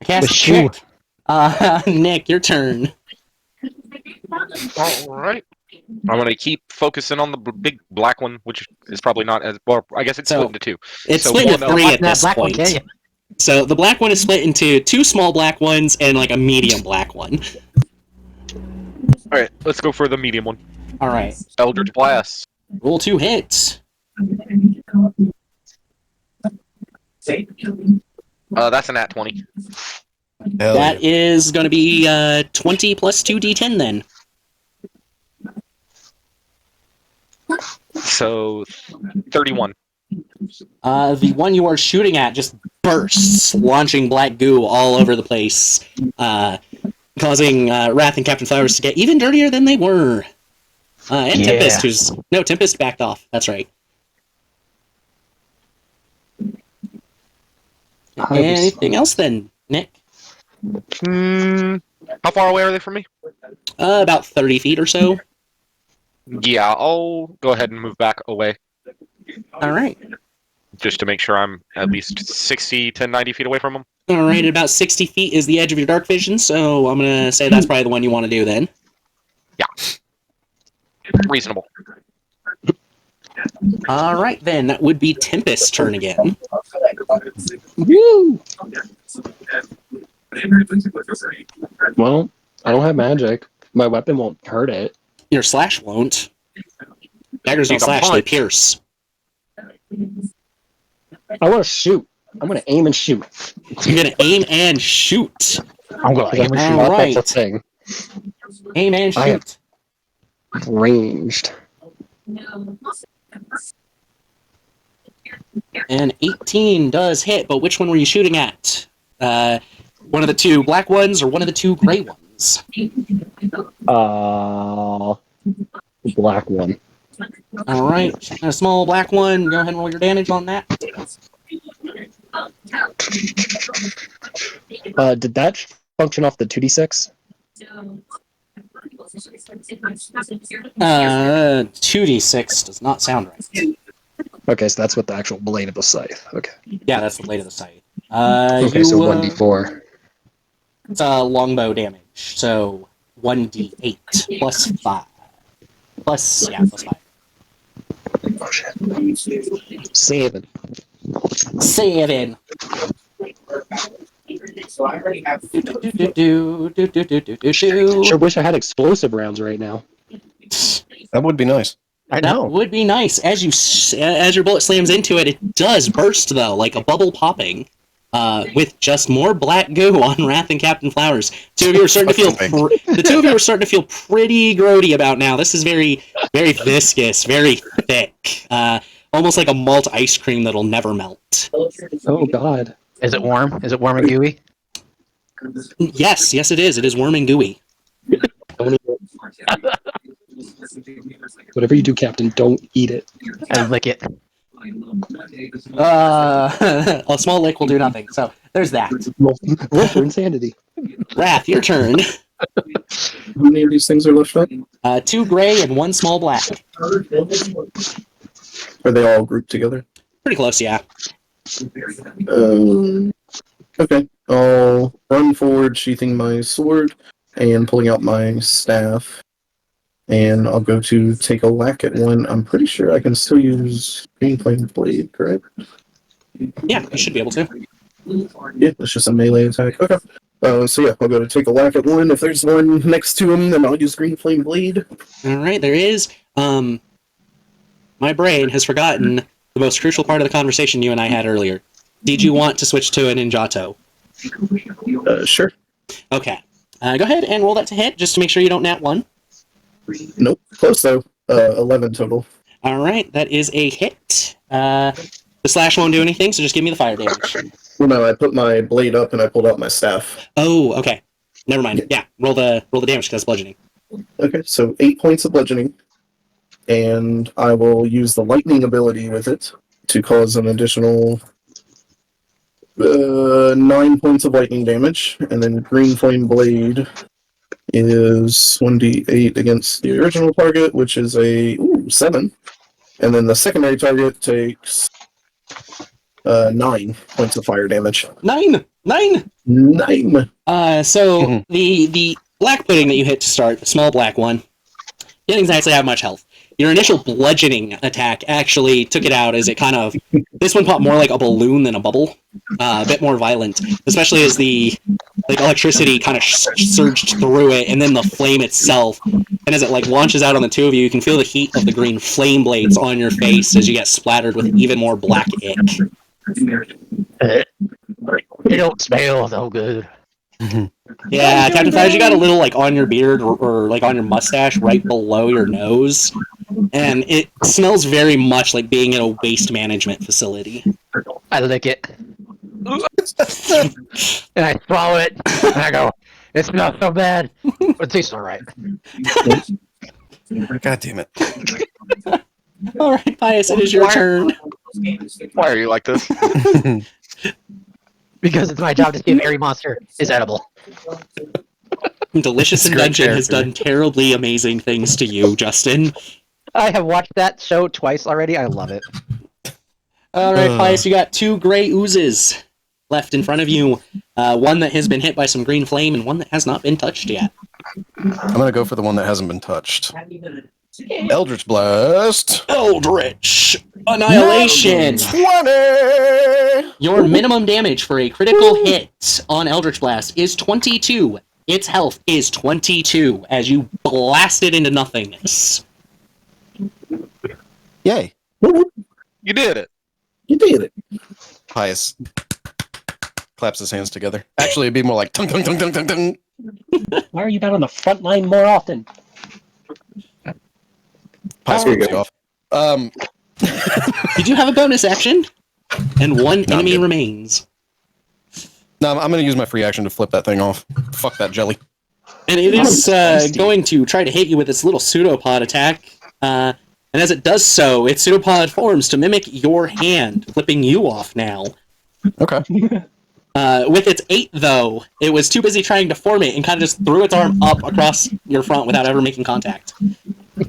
S1: Cast
S3: With shoe.
S1: kick. Nick, your turn.
S2: All right. I'm gonna keep focusing on the big black one, which is probably not as well. I guess it's
S1: So,
S2: split into two.
S1: It's
S2: So
S1: split into
S2: one,
S1: three at
S3: That
S1: this
S3: black one,
S1: point.
S3: can you?
S1: So the black one is split into two small black ones and like a medium black one.
S2: All right, let's go for the medium one.
S1: All right.
S2: Eldritch Blast.
S1: Roll 2 hits.
S2: That's a nat 20.
S4: Hell
S1: That
S4: yeah.
S1: is going to be 20 plus 2d10 then.
S2: So 31.
S1: The one you are shooting at just bursts, launching black goo all over the place, causing Wrath and Captain Flowers to get even dirtier than they were. And
S3: Yeah.
S1: Tempest, Tempest backed off. That's right. Anything else then, Nick?
S2: How far away are they from me?
S1: About 30 feet or so.
S2: Yeah, I'll go ahead and move back away
S1: All right.
S2: just to make sure I'm at least 60 to 90 feet away from them.
S1: All right, about 60 feet is the edge of your dark vision, so I'm going to say that's probably the one you want to do then.
S2: Yeah. Reasonable.
S1: All right, then. That would be Tempest's turn again.
S8: Woo! Well, I don't have magic. My weapon won't hurt it.
S1: Your slash won't. Daggers don't
S2: You can
S1: slash, they
S2: punch.
S1: pierce.
S8: I want to shoot. I'm going to aim and shoot.
S1: You're going to aim and shoot.
S3: I'm going to aim and shoot.
S1: All right.
S8: That's a thing.
S1: Aim and
S8: I have-
S1: shoot.
S8: Ranged.
S1: And 18 does hit, but which one were you shooting at? One of the two black ones or one of the two gray ones?
S8: The black one.
S1: All right, a small black one. Go ahead and roll your damage on that.
S8: Did that function off the 2d6?
S1: 2d6 does not sound right.
S8: Okay, so that's what the actual blade of the scythe. Okay.
S1: Yeah, that's the blade of the scythe.
S8: Okay, so 1d4.
S1: It's longbow damage, so 1d8 plus 5. Plus 5.
S8: Oh shit. 7.
S1: 7.
S8: Sure wish I had explosive rounds right now.
S4: That would be nice.
S3: I
S1: That
S3: know.
S1: would be nice. As your bullet slams into it, it does burst though, like a bubble popping, with just more black goo on Wrath and Captain Flowers. The two of you are starting to feel pretty grody about now. This is very, very viscous, very thick, almost like a malt ice cream that'll never melt.
S8: Oh god.
S3: Is it warm? Is it warm and gooey?
S1: Yes, it is. It is warm and gooey.
S8: Whatever you do, Captain, don't eat it.
S3: I lick it.
S1: A small lick will do nothing. So there's that.
S8: Roll for insanity.
S1: Wrath, your turn.
S5: How many of these things are left up?
S1: 2 gray and 1 small black.
S5: Are they all grouped together?
S1: Pretty close, yeah.
S5: Okay. I'll run forward, sheathing my sword and pulling out my staff. And I'll go to take a whack at one. I'm pretty sure I can still use Green Flame Blade, correct?
S1: Yeah, you should be able to.
S5: Yeah, it's just a melee attack. Okay. So yeah, I'll go to take a whack at one. If there's one next to him, then I'll use Green Flame Blade.
S1: Alright, there is. My brain has forgotten the most crucial part of the conversation you and I had earlier. Did you want to switch to an Ninjato?
S5: Sure.
S1: Okay. Go ahead and roll that to hit, just to make sure you don't nat 1.
S5: Nope. Close though. 11 total.
S1: All right, that is a hit. The slash won't do anything, so just give me the fire damage.
S5: Well, no, I put my blade up and I pulled out my staff.
S1: Oh, okay. Never mind. Yeah, roll the damage because bludgeoning.
S5: Okay, so 8 points of bludgeoning, and I will use the lightning ability with it to cause an additional 9 points of lightning damage, and then green flame blade is 1d8 against the original target, which is a 7, and then the secondary target takes 9 points of fire damage.
S1: 9! 9!
S5: 9.
S1: So the black pudding that you hit to start, the small black one, didn't exactly have much health. Your initial bludgeoning attack actually took it out as it kind of... This one popped more like a balloon than a bubble. A bit more violent, especially as the electricity kind of surged through it, and then the flame itself. And as it launches out on the two of you, you can feel the heat of the green flame blades on your face as you get splattered with even more black ick.
S3: It don't smell so good.
S1: Yeah, Captain Fudge, you got a little on your beard or on your mustache right below your nose, and it smells very much like being in a waste management facility.
S3: I lick it. And I swallow it. And I go, it smells so bad. But it tastes alright.
S4: God damn it.
S1: Alright, Pius, it is your turn.
S2: Why are you like this?
S3: Because it's my job to see if every monster is edible.
S1: Delicious in
S4: Great
S1: Dungeon has
S4: character.
S1: done terribly amazing things to you, Justin.
S3: I have watched that show twice already. I love it.
S1: Alright, Pius, you got 2 gray oozes left in front of you. One that has been hit by some green flame and one that has not been touched yet.
S4: I'm gonna go for the one that hasn't been touched. Eldritch Blast.
S1: Eldritch Annihilation!
S4: 20!
S1: Your minimum damage for a critical hit on Eldritch Blast is 22. Its health is 22 as you blast it into nothingness.
S4: Yay.
S2: You did it.
S5: You did it.
S4: Pius claps his hands together. Actually, it'd be more like tung tung tung tung tung tung.
S8: Why are you not on the front line more often?
S4: Pius
S5: There you
S4: flips you off.
S1: You do have a bonus action, and one
S4: No, I'm
S1: enemy
S4: good.
S1: remains.
S4: No, I'm gonna use my free action to flip that thing off. Fuck that jelly.
S1: And it is going to try to hit you with its little pseudopod attack. And as it does so, its pseudopod forms to mimic your hand, flipping you off now.
S4: Okay.
S1: With its 8, though, it was too busy trying to form it and kind of just threw its arm up across your front without ever making contact.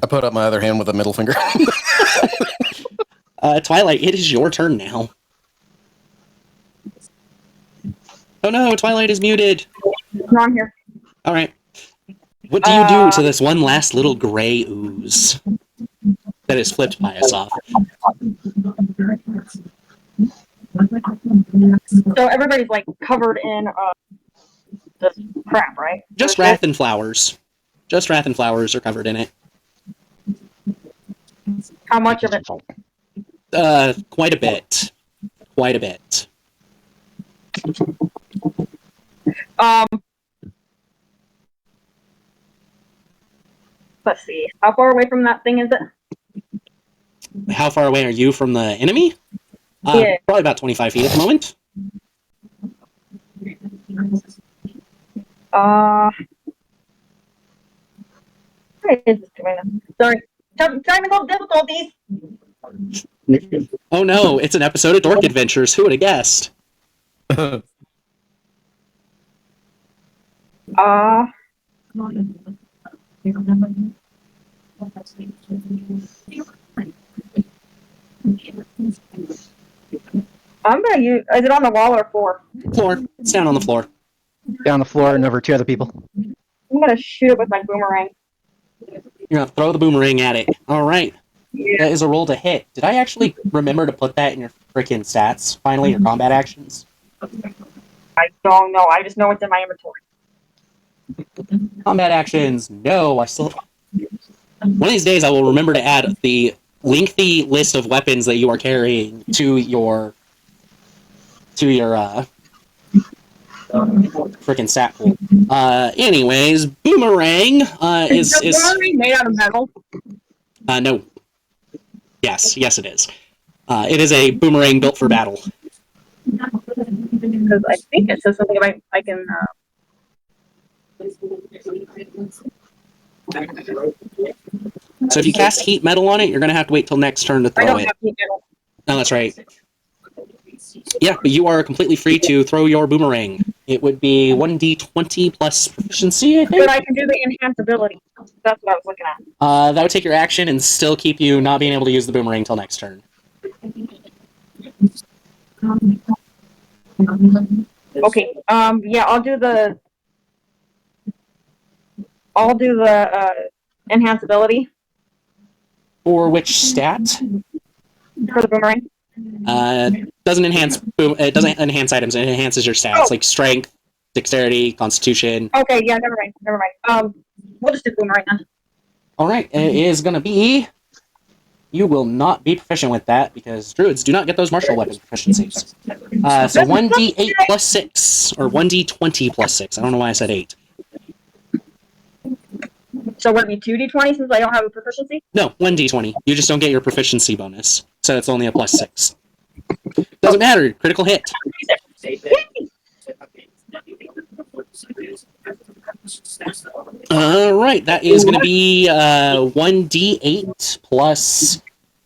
S4: I put up my other hand with a middle finger.
S1: Twilight, it is your turn now. Oh no, Twilight is muted.
S7: No, I'm here.
S1: Alright. What do you do to this one last little gray ooze that has flipped Pius off?
S7: So everybody's covered in this crap, right?
S1: Just Wrath and Flowers. Just Wrath and Flowers are covered in it.
S7: How much of it?
S1: Quite a bit. Quite a bit.
S7: Let's see. How far away from that thing is it?
S1: How far away are you from the enemy?
S7: Yeah.
S1: Probably about 25 feet at the moment.
S7: What is this doing? Sorry. Technical difficulties.
S1: Oh no, it's an episode of Dork Adventures. Who would have guessed?
S7: I'm gonna use. Is it on the wall or floor?
S1: Floor. It's down on the floor.
S3: Down the floor and over 2 other people.
S7: I'm gonna shoot it with my boomerang.
S1: You're gonna throw the boomerang at it. Alright.
S7: Yeah.
S1: That is a roll to hit. Did I actually remember to put that in your freaking stats? Finally, your combat actions?
S7: I don't know. I just know it's in my inventory.
S1: Combat actions. No, I still... One of these days I will remember to add the lengthy list of weapons that you are carrying to your freaking stat pool. Anyways, boomerang
S7: Is the boomerang made out of metal?
S1: no. Yes, it is. It is a boomerang built for battle.
S7: Because I think it says something about I can.
S1: So if you cast heat metal on it, you're gonna have to wait till next turn to
S7: I
S1: throw
S7: don't
S1: it.
S7: have heat metal.
S1: No, that's right. Yeah, but you are completely free to throw your boomerang. It would be 1d20 plus proficiency, I think.
S7: But I can do the enhanced ability. That's what I was looking at.
S1: That would take your action and still keep you not being able to use the boomerang till next turn.
S7: Okay. Yeah, I'll do the enhanced ability
S1: For which stat?
S7: for the boomerang.
S1: Doesn't enhance it doesn't enhance items. It enhances your stats like strength, dexterity, constitution.
S7: Okay, yeah, never mind. We'll just do boomerang then.
S1: All right, it is gonna be. You will not be proficient with that because druids do not get those martial weapon proficiencies. So 1d8 plus 6 or 1d20 plus 6. I don't know why I said 8.
S7: So would it be 2d20 since I don't have a proficiency?
S1: No, 1d20. You just don't get your proficiency bonus, so it's only a plus 6. Doesn't matter. Critical hit. All right, that is going to be 1d8 plus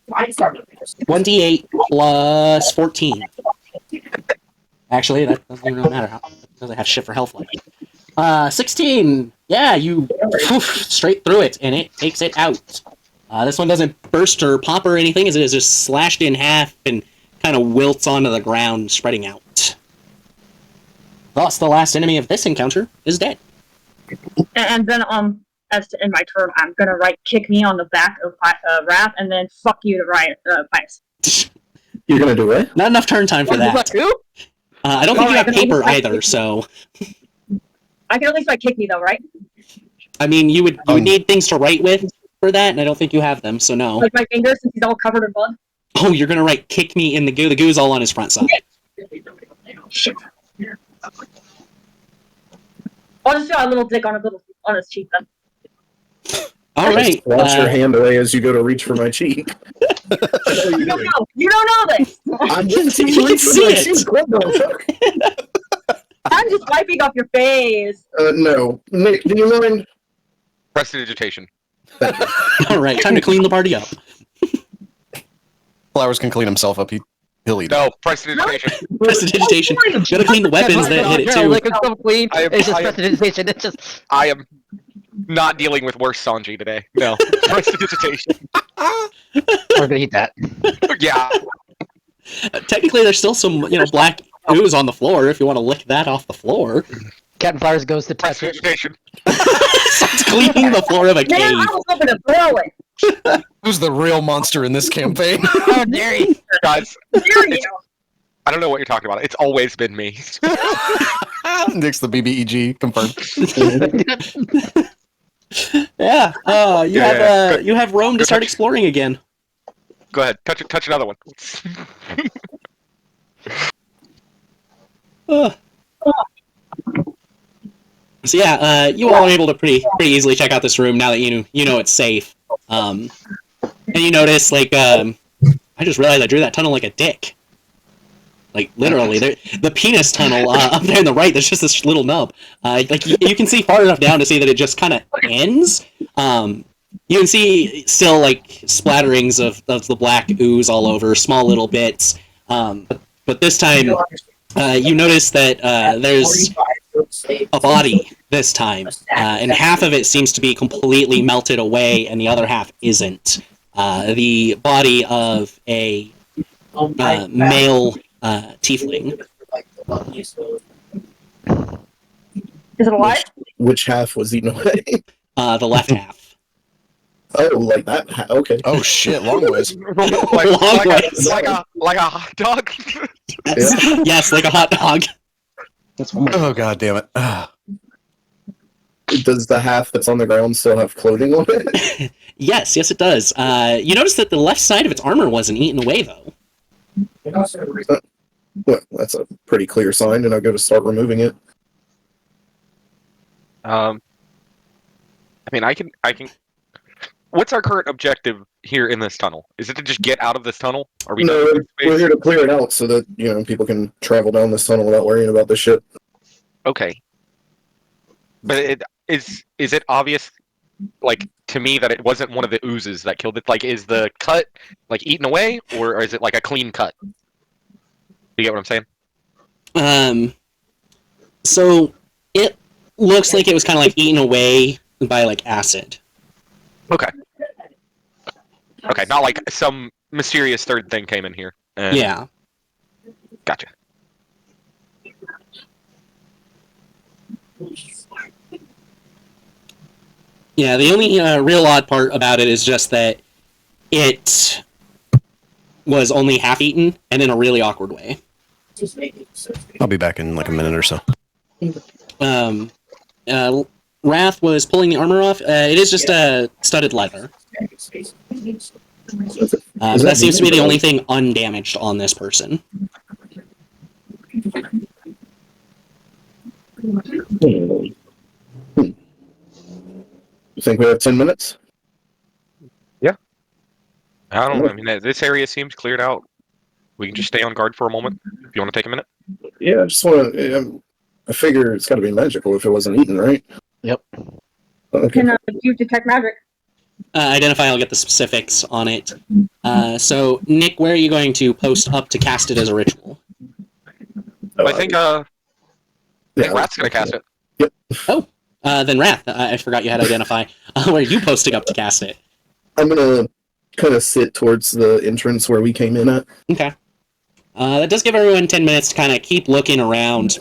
S1: 1d8 plus 14. Actually, that doesn't even really matter. It doesn't have shit for health left. 16. Yeah, you straight through it, and it takes it out. This one doesn't burst or pop or anything, as it is just slashed in half and kind of wilts onto the ground, spreading out. Thus, the last enemy of this encounter is dead.
S7: And then, as to end my turn, I'm gonna write "kick me" on the back of Wrath, and then "fuck you" to Riot, Pius.
S5: You're gonna do it?
S1: Not enough turn time for that. I don't think you have paper either, so.
S7: I can at least write "kick me" though, right?
S1: I mean, you would need things to write with for that, and I don't think you have them, so no.
S7: Like my fingers, since he's all covered in blood.
S1: Oh, you're gonna write "kick me" in the goo. The goo's all on his front side.
S7: Shit. I'll just draw a little dick on his cheek then.
S1: All right.
S5: Watch your hand away as you go to reach for my cheek.
S7: You don't know. You don't know this.
S5: I'm just
S1: You can see it.
S7: I'm just wiping off your face.
S5: No. Nick, do you mind?
S2: Prestidigitation.
S1: All right, time to clean the party up.
S4: Flowers can clean himself up. He'll eat it.
S2: No, prestidigitation.
S1: Prestidigitation. Gotta clean the weapons that hit it too.
S3: Like it's so clean.
S2: I am-
S3: It's just
S2: I am-
S3: prestidigitation. It's just.
S2: I am not dealing with worse Sanji today. No, prestidigitation.
S3: We're gonna eat that.
S2: Yeah,
S1: Technically, there's still some, black ooze on the floor if you want to lick that off the floor.
S3: Captain Flowers goes to touch it.
S2: prestidigitation.
S1: Starts cleaning the floor of a
S7: Man,
S1: cave.
S7: I was hoping to throw it.
S4: Who's the real monster in this campaign?
S3: How dare you?
S2: Guys,
S7: Dare you?
S2: I don't know what you're talking about. It's always been me.
S4: Nick's the BBEG confirmed.
S1: Yeah. You have Rome to start exploring again.
S2: Go ahead, touch another one.
S1: So yeah, you all are able to pretty easily check out this room now that you know it's safe. And you notice I just realized I drew that tunnel like a dick. Like literally, the penis tunnel up there on the right. There's just this little nub. You can see far enough down to see that it just kind of ends. You can see still splatterings of the black ooze all over, small little bits. But this time, you notice that there's a body this time, and half of it seems to be completely melted away, and the other half isn't. The body of a male tiefling.
S7: Is it alive?
S5: Which half was eaten away?
S1: The left half.
S5: Oh, like that? Okay.
S4: Oh shit, long ways.
S2: like a hot dog.
S1: Yes, like a hot dog.
S3: That's one.
S4: Oh god damn it.
S5: Does the half that's on the ground still have clothing on it?
S1: Yes, it does. You notice that the left side of its armor wasn't eaten away, though.
S5: Well, that's a pretty clear sign, and I'll go to start removing it.
S2: I mean, I can what's our current objective here in this tunnel? Is it to just get out of this tunnel? Are we
S5: No,
S2: done with this
S5: we're
S2: space?
S5: here to clear it out so that people can travel down this tunnel without worrying about this shit.
S2: Okay. But is it obvious, like, to me that it wasn't one of the oozes that killed it? Like, is the cut, like, eaten away, or is it, like, a clean cut? You get what I'm saying?
S1: So it looks like it was kind of like eaten away by like acid.
S2: Okay. Okay, not like some mysterious third thing came in here.
S1: Yeah.
S2: Gotcha.
S1: Yeah, the only real odd part about it is just that it was only half eaten and in a really awkward way.
S4: I'll be back in like a minute or so.
S1: Wrath was pulling the armor off. It is just studded leather. That seems to be the only thing undamaged on this person.
S5: You think we have 10 minutes?
S2: I don't know. I mean, this area seems cleared out. We can just stay on guard for a moment if you want to take a minute.
S5: Yeah, I just want to. I figure it's got to be magical if it wasn't eaten, right?
S3: Yep.
S5: Okay.
S7: Can you detect magic?
S1: Identify, I'll get the specifics on it. So, Nick, where are you going to post up to cast it as a ritual?
S2: I think Rat's going to cast it.
S5: Yep.
S1: Oh, then Wrath, I forgot you had to identify. Where are you posting up to cast it?
S5: I'm going to kind of sit towards the entrance where we came in at.
S1: Okay. That does give everyone 10 minutes to kind of keep looking around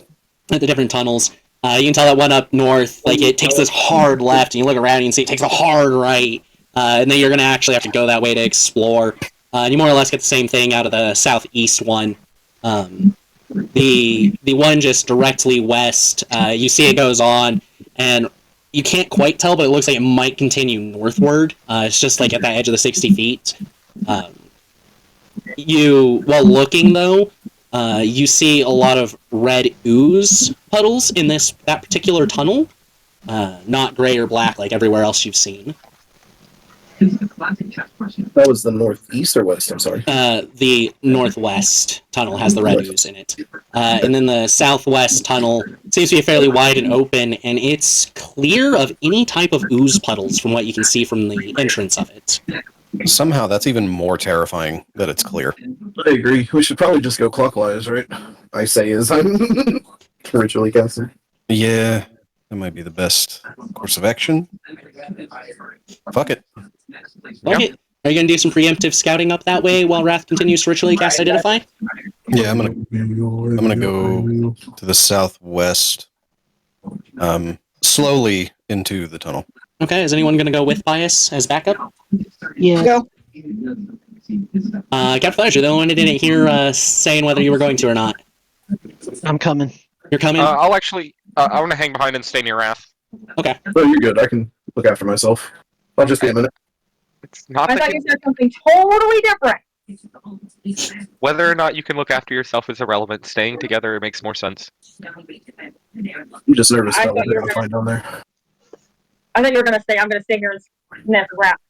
S1: at the different tunnels. You can tell that one up north, like, it takes this hard left, and you look around and you can see it takes a hard right, and then you're going to actually have to go that way to explore. And you more or less get the same thing out of the southeast one. The one just directly west, you see it goes on, and you can't quite tell, but it looks like it might continue northward. It's just like at that edge of the 60 feet. While looking though, you see a lot of red ooze puddles in that particular tunnel. Not gray or black like everywhere else you've seen.
S5: That was the northeast or west, I'm sorry.
S1: The northwest tunnel has the red ooze in it. And then the southwest tunnel seems to be fairly wide and open, and it's clear of any type of ooze puddles from what you can see from the entrance of it.
S4: Somehow that's even more terrifying that it's clear.
S5: I agree. We should probably just go clockwise, right? I say as I'm ritually casting.
S4: Yeah, that might be the best course of action. Fuck it.
S1: Okay. Are you going to do some preemptive scouting up that way while Wrath continues to ritually cast Identify?
S4: Yeah, I'm gonna go to the southwest, slowly into the tunnel.
S1: Okay, is anyone going to go with Bias as backup?
S8: Yeah.
S7: Go.
S1: Captain Flash, you're the only one who didn't hear saying whether you were going to or not.
S3: I'm coming.
S1: You're coming?
S2: I'll actually, I want to hang behind and stay near Wrath.
S1: Okay.
S5: Oh, you're good. I can look after myself. I'll just be a minute.
S2: It's not
S7: I thought you said something totally different.
S2: whether or not you can look after yourself is irrelevant. Staying together makes more sense.
S5: I'm just nervous
S7: I
S5: about
S7: thought
S5: what
S7: you
S5: I'm
S7: were
S5: find down there.
S7: I thought you were gonna say I'm gonna stay here and sniff rap.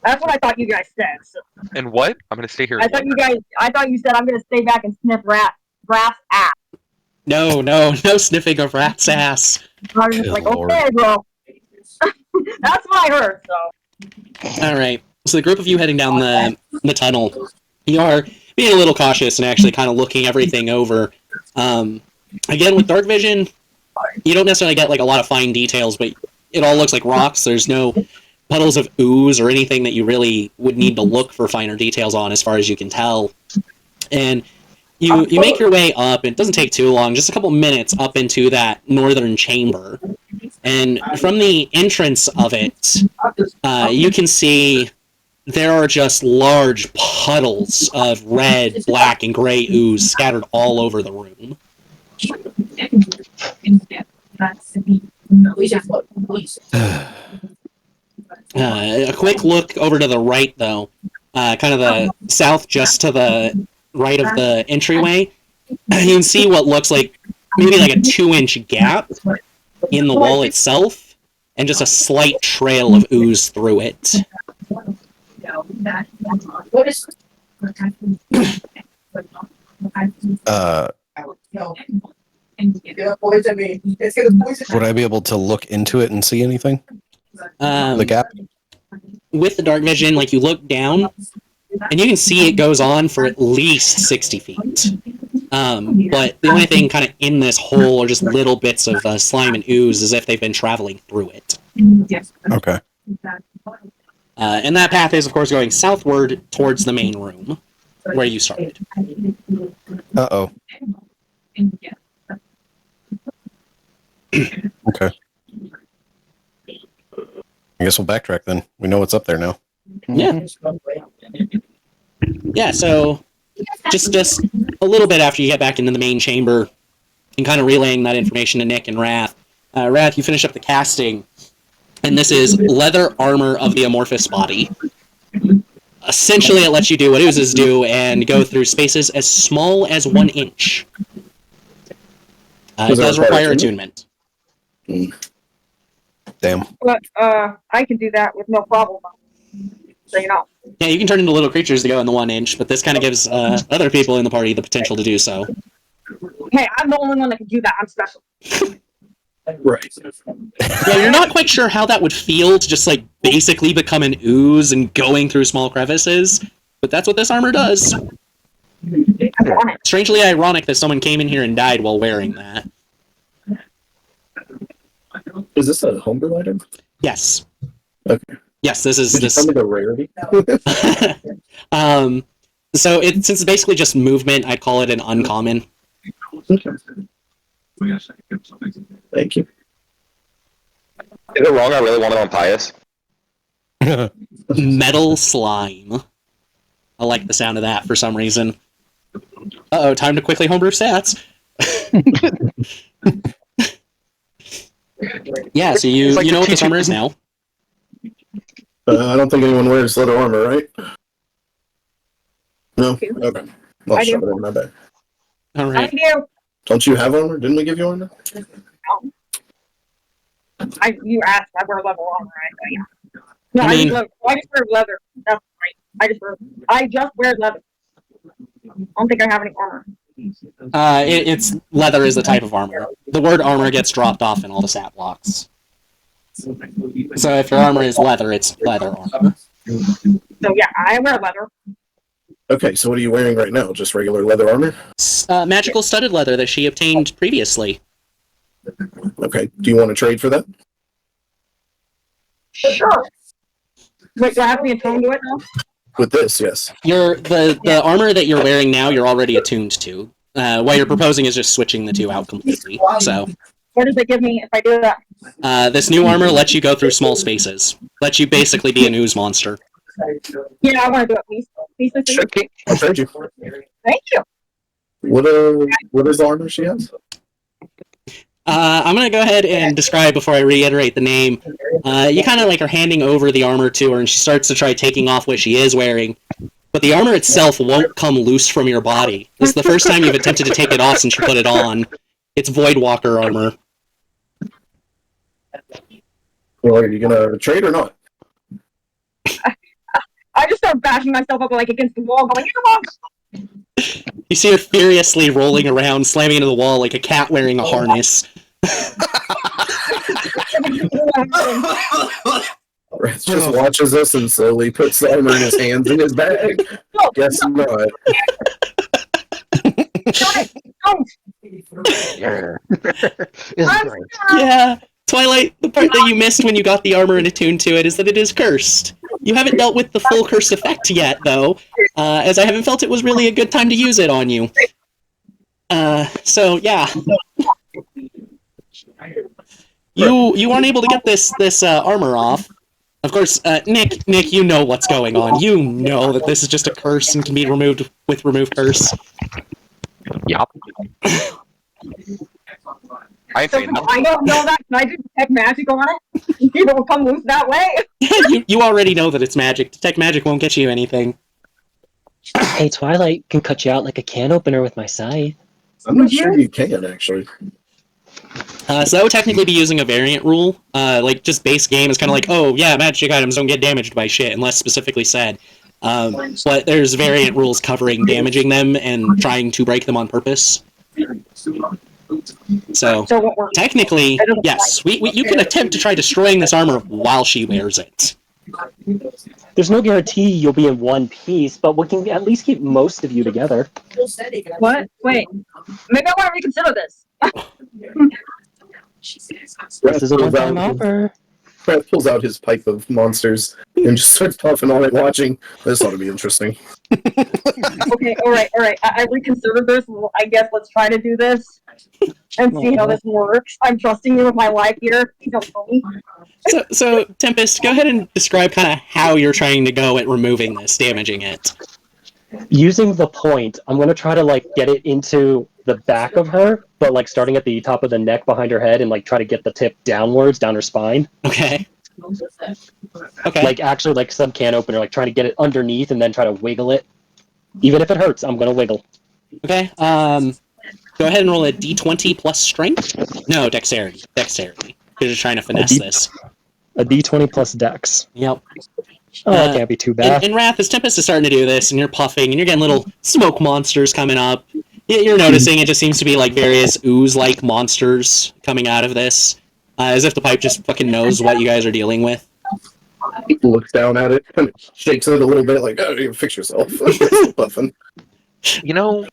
S7: That's what I thought you guys said. So.
S2: And what? I'm gonna stay here.
S7: I thought you said I'm gonna stay back and sniff Rap's ass.
S1: No sniffing of Rat's ass.
S7: I was just
S4: Good
S7: like,
S4: Lord.
S7: okay, bro. That's what I heard. So.
S1: Alright, so the group of you heading down the tunnel, you are being a little cautious and actually kind of looking everything over. Again, with dark vision, you don't necessarily get like a lot of fine details, but it all looks like rocks. There's no puddles of ooze or anything that you really would need to look for finer details on as far as you can tell. And you make your way up, it doesn't take too long, just a couple minutes up into that northern chamber. And from the entrance of it, you can see there are just large puddles of red, black, and gray ooze scattered all over the room. A quick look over to the right, though, kind of the south, just to the right of the entryway, you can see what looks like maybe like a 2-inch gap in the wall itself. and just a slight trail of ooze through it.
S4: Would I be able to look into it and see anything? The gap?
S1: With the dark vision, like you look down, and you can see it goes on for at least 60 feet. But the only thing kind of in this hole are just little bits of slime and ooze as if they've been traveling through it.
S4: Okay.
S1: And that path is, of course, going southward towards the main room, where you started.
S4: Uh-oh. Okay. I guess we'll backtrack then. We know what's up there now.
S1: Yeah. Yeah, so just a little bit after you get back into the main chamber and kind of relaying that information to Nick and Wrath. Wrath, you finish up the casting, and this is leather armor of the amorphous body. Essentially, it lets you do what oozes do and go through spaces as small as 1 inch. It does require attunement.
S4: Damn.
S7: But I can do that with no problem. So you know.
S1: Yeah, you can turn into little creatures to go in the 1 inch, but this kind of gives other people in the party the potential to do so.
S7: Hey, I'm the only one that can do that. I'm special.
S5: Right.
S1: Yeah, you're not quite sure how that would feel to just, like, basically become an ooze and going through small crevices, but that's what this armor does.
S7: I want it.
S1: Strangely ironic that someone came in here and died while wearing that.
S5: Is this a homebrew item?
S1: Yes.
S5: Okay.
S1: Yes, this is
S5: Did you
S1: this.
S5: tell me the rarity?
S1: So since it's basically just movement, I'd call it an uncommon.
S5: Okay. Thank you.
S2: Is it wrong? I really want it on Pious.
S1: Metal slime. I like the sound of that for some reason. Uh-oh, time to quickly homebrew stats. Yeah, so you know what this armor is now.
S5: I don't think anyone wears leather armor, right? No? Okay. I'll
S7: I
S5: shove
S7: do.
S5: it in my bag.
S1: All
S7: I
S1: right.
S7: do.
S5: Don't you have armor? Didn't we give you armor?
S7: You asked. I wear leather armor. Yeah. No,
S1: I
S7: I
S1: mean-
S7: just wear leather. That's right. I just wear leather. I don't think I have any armor.
S1: It's leather is the type of armor. The word armor gets dropped off in all the stat blocks. So if your armor is leather, it's leather armor.
S7: So yeah, I wear leather.
S5: Okay, so what are you wearing right now? Just regular leather armor?
S1: Magical studded leather that she obtained previously.
S5: Okay. Do you want to trade for that?
S7: Sure. Wait, do I have to be attuned to it now?
S5: With this, yes.
S1: The armor that you're wearing now, you're already attuned to. What you're proposing is just switching the two out completely. So
S7: What does it give me if I do that?
S1: this new armor lets you go through small spaces. Lets you basically be an ooze monster.
S7: Yeah, I want to do it, please. Please.
S5: Sure. I'll trade you.
S7: Thank you.
S5: What is the armor she has?
S1: I'm gonna go ahead and describe before I reiterate the name. You kind of like are handing over the armor to her, and she starts to try taking off what she is wearing. But the armor itself won't come loose from your body. This is the first time you've attempted to take it off since you put it on. It's Voidwalker armor.
S5: Well, are you gonna trade or not?
S7: I just start bashing myself up like against the wall, going, "Come on!"
S1: You see her furiously rolling around, slamming into the wall like a cat wearing a harness.
S5: Rats just watches us and slowly puts the armor in his hands in his bag. Guess not.
S7: Don't.
S3: It's great.
S1: Yeah, Twilight, the part that you missed when you got the armor and attuned to it is that it is cursed. You haven't dealt with the full curse effect yet, though, as I haven't felt it was really a good time to use it on you. So, yeah. You aren't able to get this armor off. Of course, Nick, you know what's going on. You know that this is just a curse and can be removed with remove curse.
S2: Yup. I ain't saying nothing.
S7: I don't know that. Can I do detect magic on it? People will come loose that way.
S1: You already know that it's magic. Detect magic won't get you anything.
S8: Hey, Twilight can cut you out like a can opener with my scythe.
S5: I'm not sure you can, actually.
S1: So that would technically be using a variant rule. Like, just base game is kind of like, oh, yeah, magic items don't get damaged by shit, unless specifically said. But there's variant rules covering damaging them and trying to break them on purpose. So,
S7: what we're
S1: technically, yes, you can attempt to try destroying this armor while she wears it.
S8: There's no guarantee you'll be in one piece, but we can at least keep most of you together.
S7: what? Wait, maybe I want to reconsider this.
S8: This is a one-time offer.
S5: Brad pulls out his pipe of monsters and just starts puffing on it, watching. This ought to be interesting.
S7: Okay, all right. I reconsidered this. Well, I guess let's try to do this and see how this works. I'm trusting you with my life here. You don't know me.
S1: So Tempest, go ahead and describe kind of how you're trying to go at removing this, damaging it.
S8: Using the point, I'm going to try to, like, get it into the back of her, but, like, starting at the top of the neck behind her head and, like, try to get the tip downwards, down her spine.
S1: Okay. Okay.
S8: Like, actually, like, some can opener, like, trying to get it underneath and then try to wiggle it. Even if it hurts, I'm going to wiggle.
S1: Okay. Go ahead and roll a d20 plus strength. No, dexterity. Dexterity. You're just trying to finesse this.
S8: A d20 plus dex.
S1: Yep.
S8: Oh, that can't be too bad.
S1: And Wrath, as Tempest is starting to do this, and you're puffing, and you're getting little smoke monsters coming up, you're noticing it just seems to be like various ooze-like monsters coming out of this, as if the pipe just fucking knows what you guys are dealing with.
S5: He looks down at it and shakes it a little bit, like, "Oh, you fix yourself." Puffing.
S2: You know,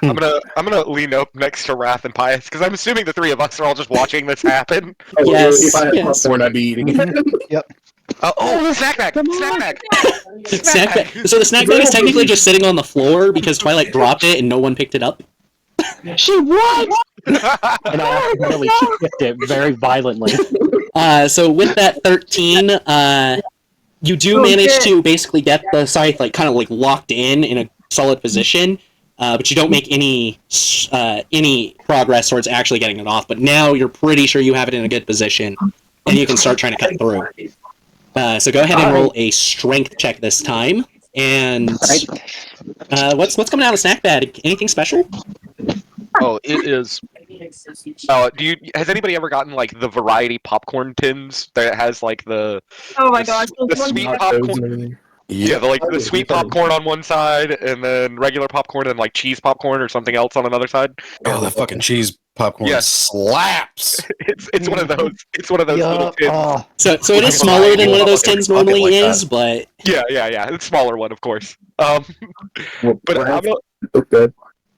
S2: I'm gonna lean up next to Wrath and Pius because I'm assuming the three of us are all just watching this happen.
S5: Oh,
S1: Yes,
S5: if I had
S1: yes.
S5: popcorn, I'd be eating it.
S2: Snack bag! Snack bag!
S1: Snack bag. So the snack bag is technically just sitting on the floor because Twilight dropped it and no one picked it up.
S8: She what? And I accidentally kicked it very violently.
S1: So with that 13, you do manage to basically get the scythe like kind of like locked in a solid position, but you don't make any progress towards actually getting it off. But now you're pretty sure you have it in a good position, and you can start trying to cut through. So go ahead and roll a strength check this time. And what's coming out of the snack bag? Anything special?
S2: Oh, it is. Has anybody ever gotten like the variety popcorn tins that has like the
S7: Oh my gosh,
S2: the
S7: those
S2: sweet
S7: ones-
S2: popcorn? Yeah, the sweet popcorn on one side, and then regular popcorn, and like cheese popcorn or something else on another side.
S4: Oh, that fucking cheese popcorn
S2: Yes.
S4: slaps.
S2: It's one of those. It's one of those little tins.
S8: Oh,
S1: So it is smaller than one of those tins normally is, but
S2: Yeah. It's a smaller one, of course. But I'm
S5: Okay.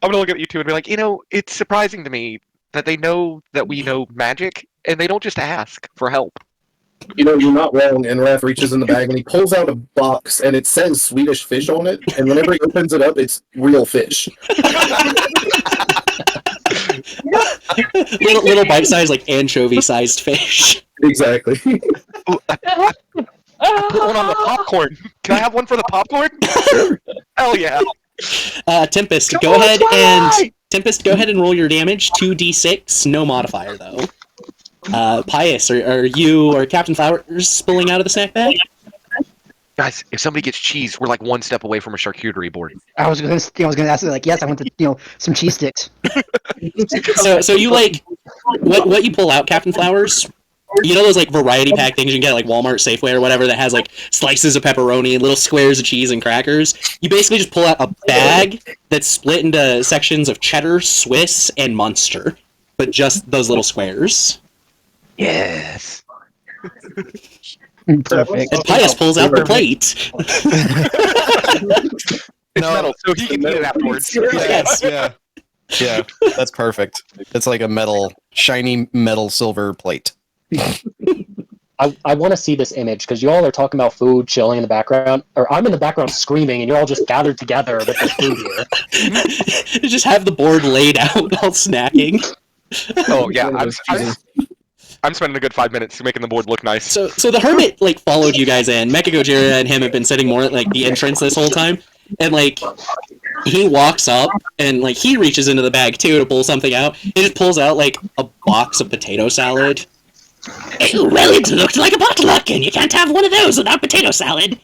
S2: gonna look at you two and be like, it's surprising to me that they know that we know magic, and they don't just ask for help.
S5: You know, you're not wrong. And Raph reaches in the bag and he pulls out a box and it says Swedish fish on it. And whenever he opens it up, it's real fish.
S1: little bite-sized, like anchovy-sized fish.
S5: Exactly.
S2: Put one on the popcorn. Can I have one for the popcorn? Hell yeah!
S1: Tempest, go ahead and roll your damage. 2d6, no modifier though. Pius, are you or Captain Flowers pulling out of the snack bag?
S2: Guys, if somebody gets cheese, we're like one step away from a charcuterie board.
S3: I was gonna ask, like, yes, I want some cheese sticks.
S1: So you like what you pull out, Captain Flowers? You know those like variety pack things you can get at like Walmart, Safeway, or whatever that has like slices of pepperoni and little squares of cheese and crackers? You basically just pull out a bag that's split into sections of cheddar, Swiss, and Munster, but just those little squares.
S2: Yes.
S3: Perfect.
S1: And Pius pulls out the plate.
S2: It's metal, so he can eat it afterwards.
S1: Yes.
S4: Yeah, that's perfect. It's like a shiny metal silver plate.
S8: I want to see this image because you all are talking about food, chilling in the background, or I'm in the background screaming, and you're all just gathered together with the food here.
S1: You just have the board laid out while snacking.
S2: Oh yeah, I'm spending a good 5 minutes making the board look nice.
S1: So the hermit like followed you guys in. Mecha Gojira and him have been sitting more at like the entrance this whole time, and like he walks up and like he reaches into the bag too to pull something out. He just pulls out like a box of potato salad. Well, it looked like a potluck, and you can't have one of those without potato salad.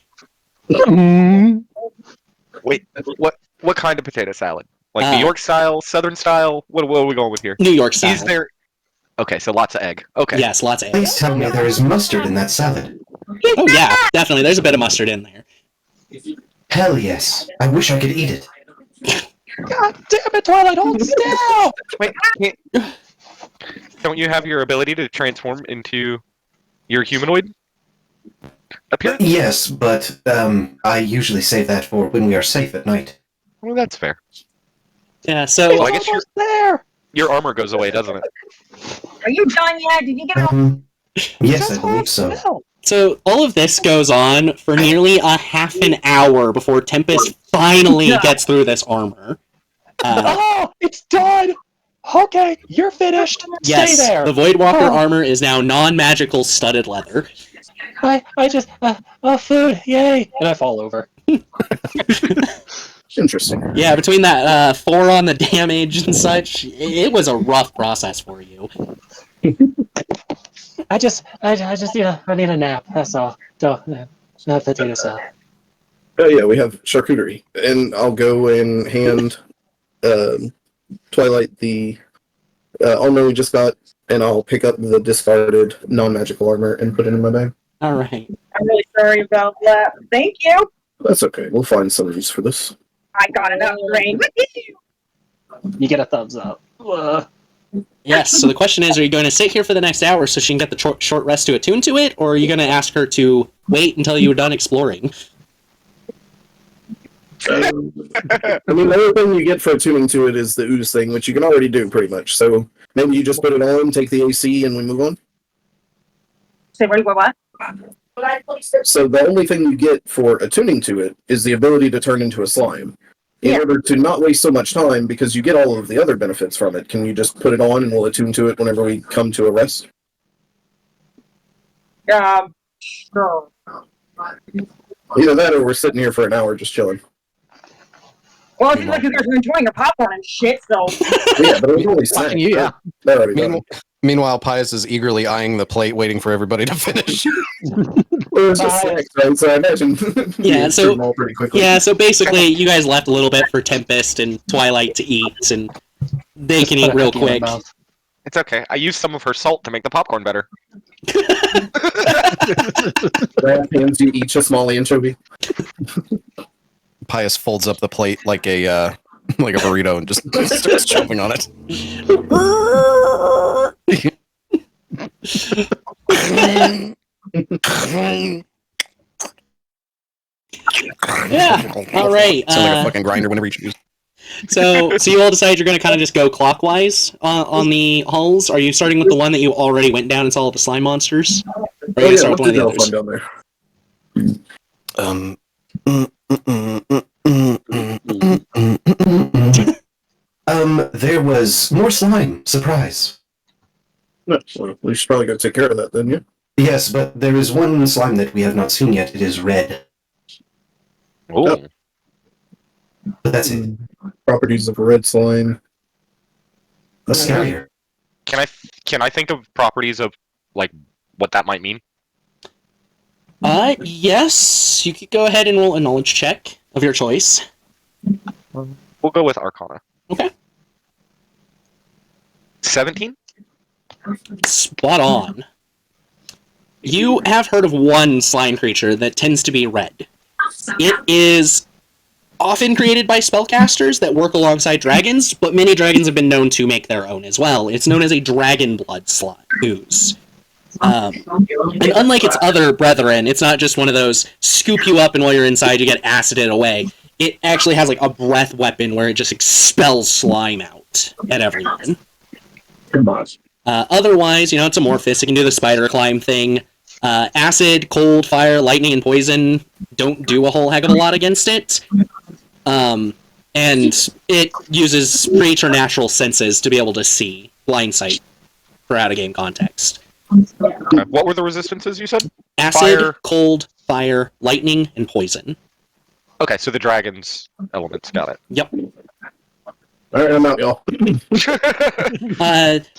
S2: Wait, what kind of potato salad? Like New York style, Southern style? What are we going with here?
S1: New York style.
S2: Is there Okay, so lots of egg. Okay.
S1: Yes, lots of egg.
S9: Please tell me there is mustard in that salad.
S1: Oh yeah, definitely. There's a bit of mustard in there.
S9: Hell yes. I wish I could eat it.
S8: God damn it, Twilight, hold still!
S2: Wait, don't you have your ability to transform into your humanoid appearance?
S9: Yes, but I usually save that for when we are safe at night.
S2: Well, that's fair.
S1: Yeah, so
S2: Well, I guess
S8: Almost there!
S2: your armor goes away, doesn't it?
S7: Are you done yet? Did you get all?
S9: Yes,
S8: Just
S9: I believe
S8: hold
S9: so.
S8: still.
S1: So all of this goes on for nearly a half an hour before Tempest finally gets through this armor.
S8: Oh, it's done! Okay, you're finished.
S1: Yes,
S8: Stay there.
S1: the Voidwalker
S8: Oh.
S1: armor is now non-magical studded leather.
S8: I just, food, yay! And I fall over.
S5: Interesting.
S1: Yeah, between that 4 on the damage and such, it was a rough process for you.
S8: I just, I need a nap. That's all. Don't, potato salad.
S5: Oh yeah, we have charcuterie, and I'll go and hand Twilight the armor we just got, and I'll pick up the discarded non-magical armor and put it in my bag.
S1: All right.
S7: I'm really sorry about that. Thank you.
S5: That's okay. We'll find some use for this.
S7: I got an upgrade.
S8: You get a thumbs up.
S1: Yes, so the question is, are you going to sit here for the next hour so she can get the short rest to attune to it, or are you going to ask her to wait until you are done exploring?
S5: I mean, the other thing you get for attuning to it is the ooze thing, which you can already do pretty much. So maybe you just put it on, take the AC, and we move on.
S7: Say what?
S5: So the only thing you get for attuning to it is the ability to turn into a slime. In
S7: Yeah.
S5: order to not waste so much time, because you get all of the other benefits from it, can you just put it on and we'll attune to it whenever we come to a rest?
S7: Sure.
S5: Either that or we're sitting here for an hour just chilling.
S7: Well, it seems like you guys are enjoying your popcorn and shit, so.
S5: Yeah, but it was only snacks.
S4: Fucking yeah.
S5: They're already done.
S4: Meanwhile, Pius is eagerly eyeing the plate, waiting for everybody to finish.
S5: Well, it's just snacks, right? So I imagine
S1: Yeah,
S5: you
S1: so-
S5: them all pretty quickly.
S1: Yeah, so basically, you guys left a little bit for Tempest and Twilight to eat, and they can eat real quick.
S2: It's okay. I used some of her salt to make the popcorn better.
S5: Grab hands, you each a small anchovy.
S4: Pius folds up the plate like a burrito and just starts chomping on it.
S1: Yeah, all right.
S4: Sounds like a fucking grinder whenever you choose.
S1: So you all decide you're going to kind of just go clockwise on the halls. Are you starting with the one that you already went down and saw all the slime monsters? Or are you going to start with one of the others?
S5: Down there.
S9: There was more slime. Surprise.
S5: No, well, we should probably go take care of that then, yeah?
S9: Yes, but there is one slime that we have not seen yet. It is red.
S2: Oh.
S9: But that's it.
S5: Properties of a red slime.
S9: A scarier.
S2: Can I think of properties of like what that might mean?
S1: Yes. You could go ahead and roll a knowledge check of your choice.
S2: We'll go with Arcana.
S1: Okay.
S2: 17?
S1: Spot on. You have heard of one slime creature that tends to be red. It is often created by spellcasters that work alongside dragons, but many dragons have been known to make their own as well. It's known as a dragon blood slime ooze. And unlike its other brethren, it's not just one of those scoop you up and while you're inside you get acided away. It actually has like a breath weapon where it just expels slime out at everyone. Otherwise, it's amorphous. It can do the spider climb thing. Acid, cold, fire, lightning, and poison don't do a whole heck of a lot against it. And it uses preternatural senses to be able to see blind sight for out-of-game context.
S2: Okay. What were the resistances you said?
S1: Acid,
S2: Fire.
S1: cold, fire, lightning, and poison.
S2: Okay, so the dragon's elements. Got it.
S1: Yep.
S5: Alright, I'm out, y'all.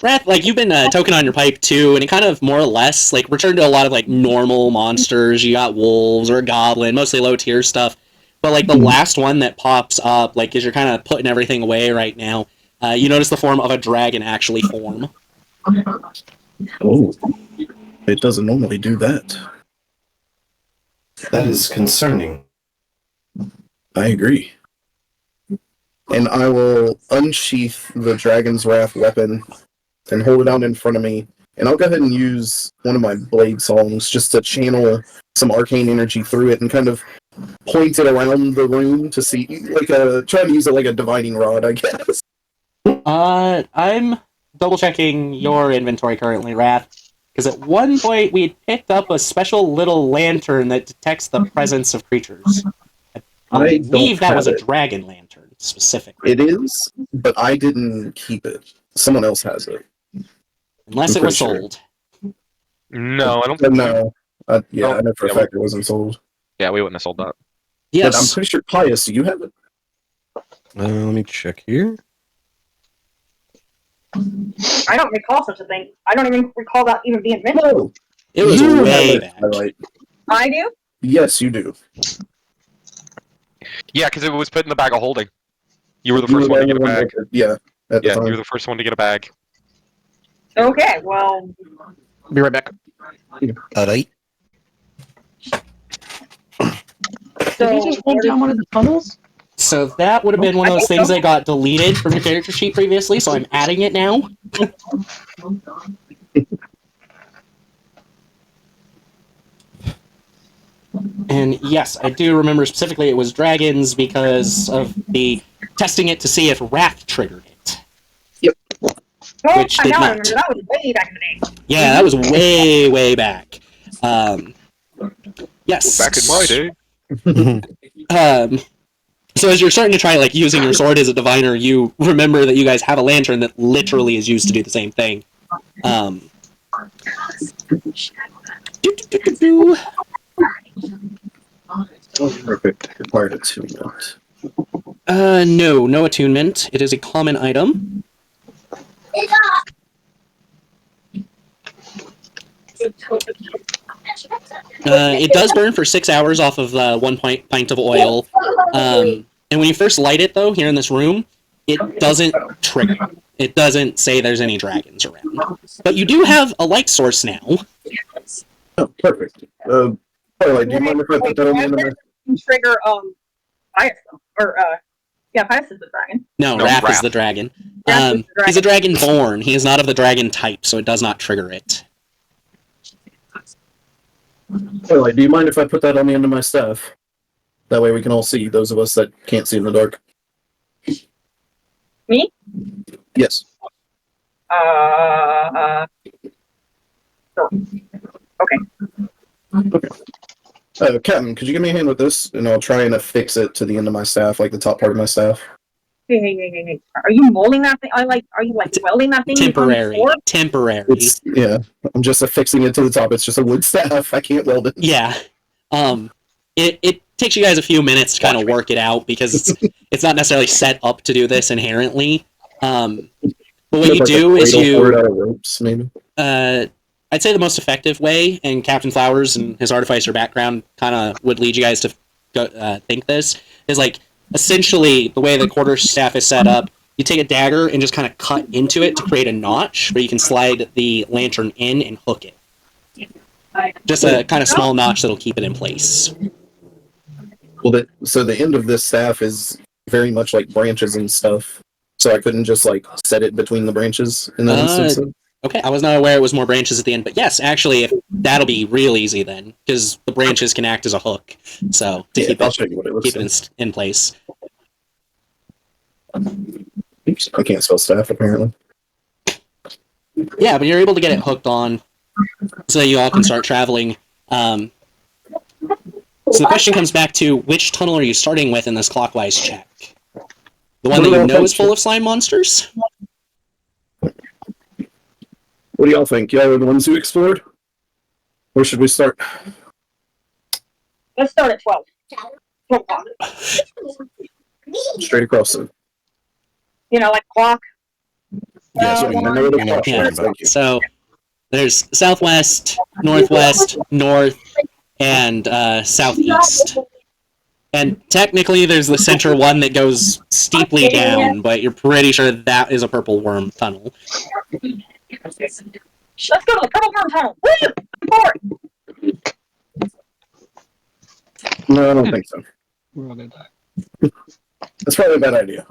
S1: Wrath, you've been token on your pipe too, and it kind of more or less returned to a lot of normal monsters. You got wolves or a goblin, mostly low tier stuff. But the last one that pops up, as you're kind of putting everything away right now, you notice the form of a dragon actually form.
S5: Oh, it doesn't normally do that.
S9: That is concerning.
S5: I agree. And I will unsheath the Dragon's Wrath weapon and hold it out in front of me. And I'll go ahead and use one of my blade songs just to channel some arcane energy through it and kind of point it around the room to see, like try to use it like a divining rod, I guess.
S1: I'm double checking your inventory currently, Wrath, because at one point we had picked up a special little lantern that detects the presence of creatures. I believe that was a dragon lantern, specifically.
S5: It is, but I didn't keep it. Someone else has it.
S1: Unless it was sold.
S2: No, I don't think
S5: No. Yeah, I know for a
S2: yeah,
S5: fact it wasn't sold.
S2: Yeah, we wouldn't have sold that.
S1: Yes.
S5: But I'm pretty sure, Pius, do you have it?
S4: Let me check here.
S7: I don't recall such a thing. I don't even recall that even being mentioned.
S5: No.
S1: It was
S5: You
S1: way
S5: have
S1: back.
S5: it, Twilight.
S7: I do?
S5: Yes, you do.
S2: Yeah, because it was put in the bag of holding. You were the first one to get a bag.
S5: Yeah, at the
S2: Yeah,
S5: time.
S2: you were the first one to get a bag.
S7: Okay, well,
S3: Be right back.
S4: Alright.
S7: so
S6: Did he just run down one of the tunnels?
S1: So that would have been one of those things that got deleted from your character sheet previously, so I'm adding it now. And yes, I do remember specifically it was dragons because of the testing it to see if Wrath triggered it.
S7: oh,
S1: Which did
S7: now I
S1: not.
S7: remember, that was way back in the day.
S1: Yeah, that was way, way back. Yes.
S2: Back in my day.
S1: So as you're starting to try like using your sword as a diviner, you remember that you guys have a lantern that literally is used to do the same thing.
S5: Perfect. Required attunement.
S1: No attunement. It is a common item. It does burn for 6 hours off of 1 pint of oil. And when you first light it, though, here in this room, it doesn't trigger. It doesn't say there's any dragons around. But you do have a light source now.
S5: Oh, perfect. Twilight, do you mind if I put that on the end of my...
S7: Trigger, Pius, or, yeah, Pius is the dragon.
S1: No,
S2: No,
S1: Raph is
S2: Raph.
S1: the dragon.
S7: Raph is the
S1: He's a dragon born. He is not of the dragon type, so it does not trigger it.
S5: Twilight, do you mind if I put that on the end of my staff? That way we can all see, those of us that can't see in the dark.
S7: Me?
S5: Yes.
S7: Sure. Okay.
S5: Captain, could you give me a hand with this? And I'll try and affix it to the end of my staff, like the top part of my staff.
S7: Hey. Are you molding that thing? Are you welding that thing?
S1: Temporary. Temporary.
S5: Yeah, I'm just affixing it to the top. It's just a wood staff. I can't weld it.
S1: Yeah. It takes you guys a few minutes to kind of work it out because it's not necessarily set up to do this inherently. But what you do is you...
S5: out of ropes, maybe?
S1: I'd say the most effective way, and Captain Flowers and his artificer background kind of would lead you guys to go, think this, is like, essentially, the way the quarterstaff is set up, you take a dagger and just kind of cut into it to create a notch where you can slide the lantern in and hook it. Just a kind of small notch that'll keep it in place.
S5: Well, so the end of this staff is very much like branches and stuff. So I couldn't just like set it between the branches in that instance.
S1: Okay, I was not aware it was more branches at the end, but yes, actually, that'll be real easy then, because the branches can act as a hook. So to keep it in place.
S5: Oops, I can't spell staff apparently.
S1: Yeah, but you're able to get it hooked on, so you all can start traveling. So the question comes back to, which tunnel are you starting with in this clockwise check? The one that you know is full of slime monsters?
S5: What do y'all think? Y'all are the ones who explored? Where should we start?
S7: Let's start at 12. 12 o'clock.
S5: Straight across them.
S7: You know, like clock.
S5: Yes, I know what a clock is. Thank you.
S1: So there's southwest, northwest, north, and southeast. And technically there's the center one that goes steeply down, but you're pretty sure that is a purple worm tunnel.
S7: Let's go to the purple worm tunnel. Woo! Forward.
S5: No, I don't think so.
S6: We're all gonna die.
S5: That's probably a bad idea.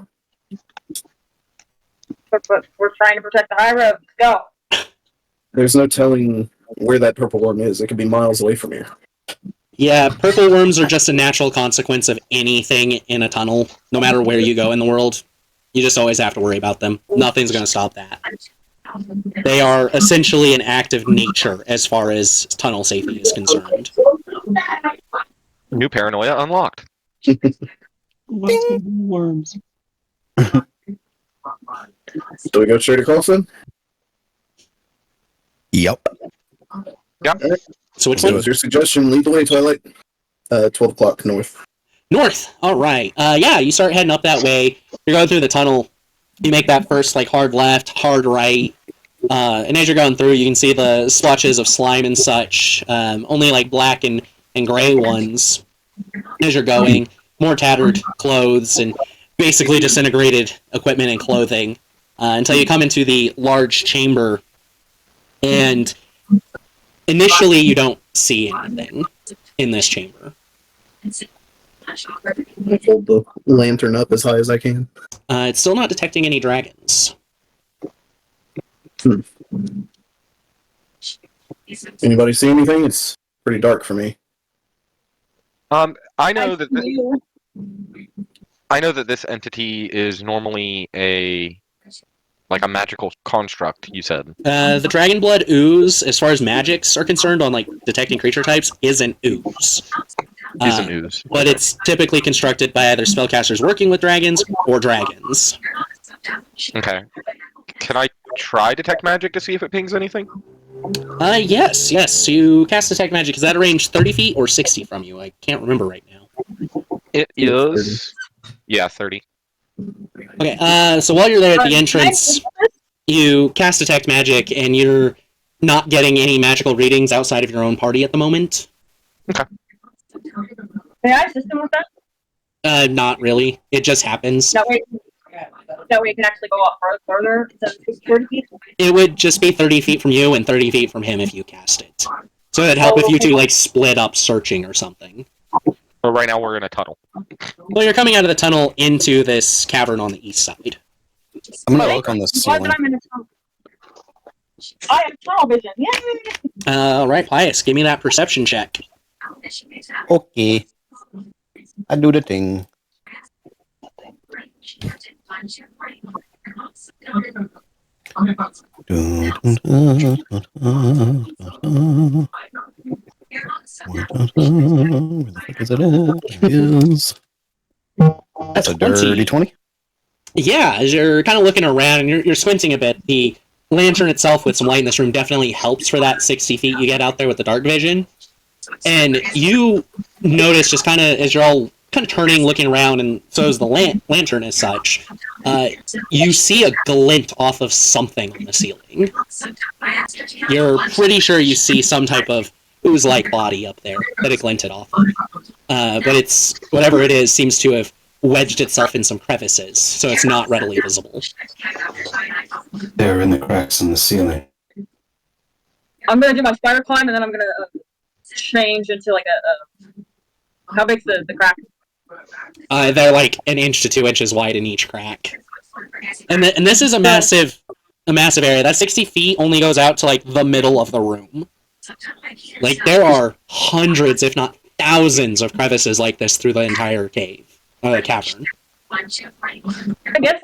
S7: But we're trying to protect the high road. Let's go.
S5: There's no telling where that purple worm is. It could be miles away from here.
S1: Yeah, purple worms are just a natural consequence of anything in a tunnel, no matter where you go in the world. You just always have to worry about them. Nothing's going to stop that. They are essentially an act of nature as far as tunnel safety is concerned.
S2: New paranoia unlocked.
S6: What's with worms?
S5: Do we go straight across then?
S4: Yep.
S1: So which
S5: So
S1: one?
S5: is your suggestion lead the way, Twilight? 12 o'clock north.
S1: North. All right. Yeah, you start heading up that way. You're going through the tunnel. You make that first like hard left, hard right, and as you're going through, you can see the splotches of slime and such. Only like black and gray ones. As you're going, more tattered clothes and basically disintegrated equipment and clothing, until you come into the large chamber. And initially, you don't see anything in this chamber.
S5: I hold the lantern up as high as I can.
S1: It's still not detecting any dragons.
S5: Anybody see anything? It's pretty dark for me.
S2: I know that this entity is normally a magical construct. You said
S1: The dragon blood ooze, as far as magics are concerned, on like detecting creature types, is an ooze.
S2: is an ooze,
S1: But it's typically constructed by either spellcasters working with dragons or dragons.
S2: Okay. Can I try detect magic to see if it pings anything?
S1: Yes. You cast detect magic. Is that a range 30 feet or 60 from you? I can't remember right now.
S2: It is. Yeah, 30.
S1: Okay, so while you're there at the entrance, you cast detect magic, and you're not getting any magical readings outside of your own party at the moment.
S2: Okay.
S7: May I assist him with that?
S1: Not really. It just happens.
S7: That way it can actually go up further. Instead of 30 feet.
S1: It would just be 30 feet from you and 30 feet from him if you cast it. So it'd help if you two like split up searching or something.
S2: But right now we're in a tunnel.
S1: Well, you're coming out of the tunnel into this cavern on the east side.
S4: I'm gonna look on the
S7: Why
S4: ceiling.
S7: that I'm in a tunnel? I have tunnel vision. Yay!
S1: All right, Pius, give me that perception check.
S4: Okay. I do the thing. Where the fuck is it at? There it is. That's a dirty 20.
S1: Yeah, as you're kind of looking around and you're squinting a bit, the lantern itself with some light in this room definitely helps for that 60 feet you get out there with the dark vision. And you notice just kind of as you're all kind of turning, looking around, and so is the lantern as such, you see a glint off of something on the ceiling. You're pretty sure you see some type of ooze-like body up there that it glinted off of. But it's, whatever it is, seems to have wedged itself in some crevices, so it's not readily visible.
S9: They're in the cracks in the ceiling.
S7: I'm gonna do my spider climb, and then I'm gonna change into like a how big's the crack?
S1: They're like 1 inch to 2 inches wide in each crack. And this is a massive area. That 60 feet only goes out to like the middle of the room. Like there are hundreds, if not thousands, of crevices like this through the entire cavern. I
S7: guess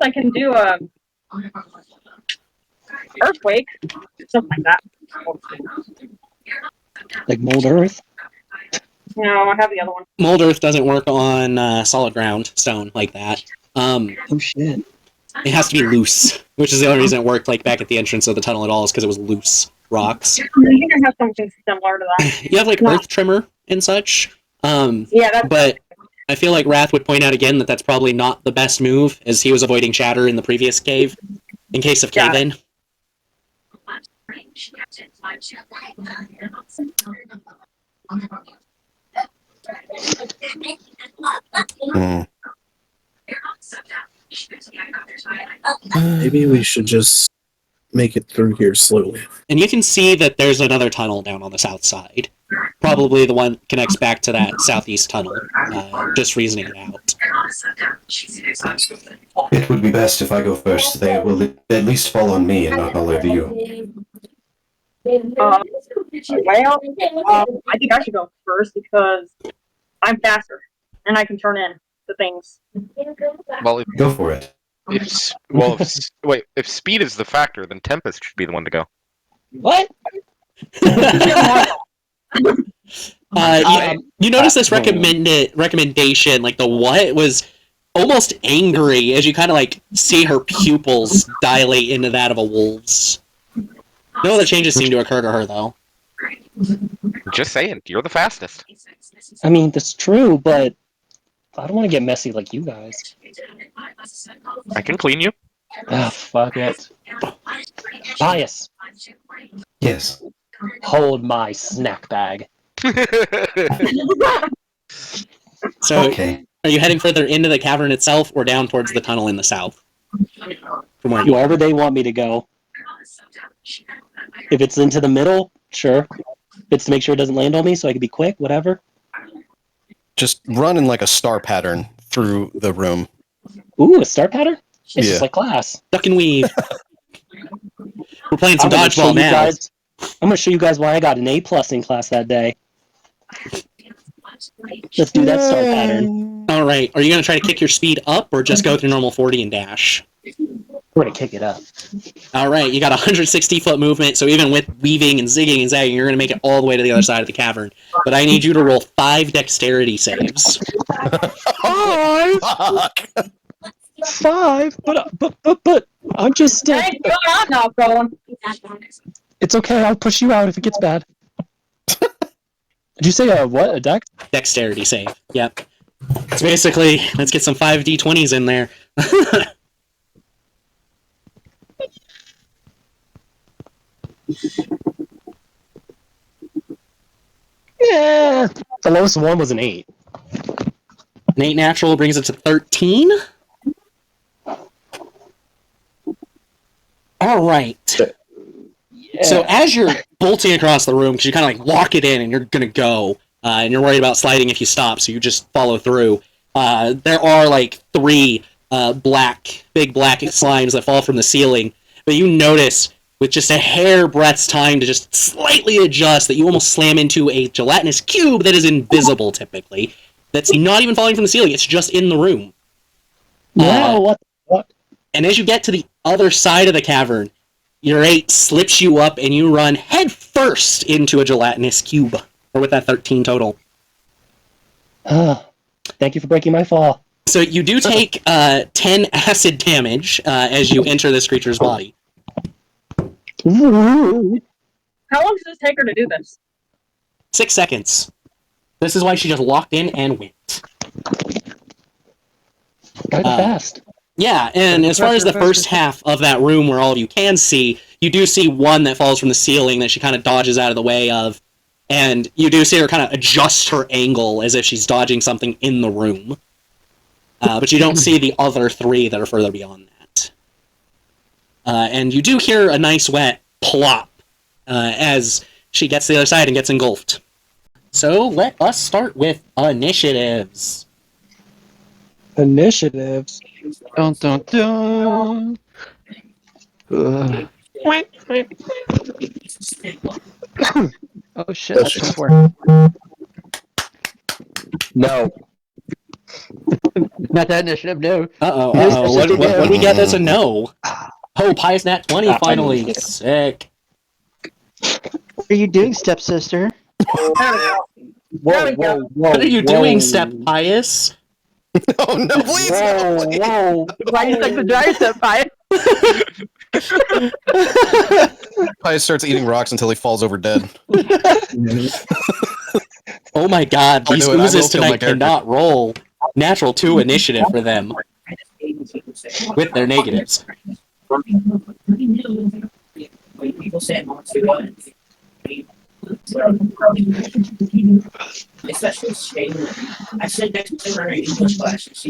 S7: I can do a earthquake, something like that.
S6: Like mold earth?
S7: No, I have the other one.
S1: Mold earth doesn't work on solid ground stone like that.
S6: Oh shit.
S1: It has to be loose, which is the only reason it worked like back at the entrance of the tunnel at all, is because it was loose rocks.
S7: I think I have something similar to that.
S1: You have like earth trimmer and such.
S7: Yeah, that's
S1: but I feel like Wrath would point out again that that's probably not the best move, as he was avoiding chatter in the previous cave, in case of cave-in.
S5: Maybe we should just make it through here slowly.
S1: And you can see that there's another tunnel down on the south side. Probably the one connects back to that southeast tunnel. Just reasoning it out.
S9: It would be best if I go first. They will at least fall on me and not all over you.
S7: I think I should go first because I'm faster and I can turn in the things.
S2: Well,
S9: Go for it.
S2: if speed is the factor, then Tempest should be the one to go.
S8: What?
S1: You notice this recommendation, like the what, was almost angry as you kind of like see her pupils dilate into that of a wolf's. No other changes seem to occur to her, though.
S2: Just saying, you're the fastest.
S8: I mean, that's true, but I don't want to get messy like you guys.
S2: I can clean you.
S8: Ah, fuck it. Bias,
S9: Yes.
S8: hold my snack bag.
S1: So,
S9: Okay.
S1: are you heading further into the cavern itself or down towards the tunnel in the south? From where you are.
S8: Wherever they want me to go. If it's into the middle, sure. If it's to make sure it doesn't land on me so I can be quick, whatever.
S4: Just run in like a star pattern through the room.
S8: Ooh, a star pattern? It's
S4: Yeah.
S8: just like class.
S1: Duck and weave. We're playing some
S8: I'm gonna show
S1: dodgeball
S8: you
S1: now.
S8: guys- I'm going to show you guys why I got an A+ in class that day. Let's do that star pattern.
S1: All right. Are you going to try to kick your speed up or just go through normal 40 and dash?
S8: We're going to kick it up.
S1: All right. You got 160-foot movement, so even with weaving and zigging and zagging, you're going to make it all the way to the other side of the cavern. But I need you to roll 5 dexterity saves.
S4: Fuck!
S8: 5? But I'm just...
S7: Thank God I'm not going.
S8: It's okay, I'll push you out if it gets bad. Did you say what? A deck?
S1: Dexterity save. Yep. So basically, let's get some 5d20s in there.
S8: Yeah. The lowest one was an 8.
S1: An 8 natural brings it to 13. All right.
S8: Yeah.
S1: So as you're bolting across the room, because you kind of like lock it in and you're going to go, and you're worried about sliding if you stop, so you just follow through, there are like 3 big black slimes that fall from the ceiling, but you notice with just a hair breadth's time to just slightly adjust that you almost slam into a gelatinous cube that is invisible typically. That's not even falling from the ceiling, it's just in the room.
S8: No, what?
S1: And as you get to the other side of the cavern, your 8 slips you up and you run head first into a gelatinous cube. Or with that 13 total.
S8: Thank you for breaking my fall.
S1: So you do take 10 acid damage as you enter this creature's body.
S8: Ooh.
S7: How long does this take her to do this?
S1: 6 seconds. This is why she just locked in and went.
S8: Gotta go fast.
S1: Yeah, and as far as the first half of that room where all of you can see, you do see one that falls from the ceiling that she kind of dodges out of the way of, and you do see her kind of adjust her angle as if she's dodging something in the room. But you don't see the other 3 that are further beyond that. And you do hear a nice wet plop as she gets to the other side and gets engulfed. So let us start with initiatives.
S8: Initiatives.
S3: Dun dun dun. Oh shit, that's 24.
S8: No.
S3: Not that initiative, no.
S1: Uh-oh. What do we get as a no? Oh, Pious Nat 20 finally. Sick.
S6: What are you doing, stepsister?
S8: Whoa.
S1: What are you doing, Step Pious?
S4: Oh no, please!
S8: Whoa.
S7: Why do you think the dry step by?
S4: Pius starts eating rocks until he falls over dead.
S1: Oh my god,
S4: I'll
S1: these
S4: do it. I will
S1: oozes
S4: kill my
S1: tonight
S4: character.
S1: cannot roll. Natural 2 initiative for them. With their negatives.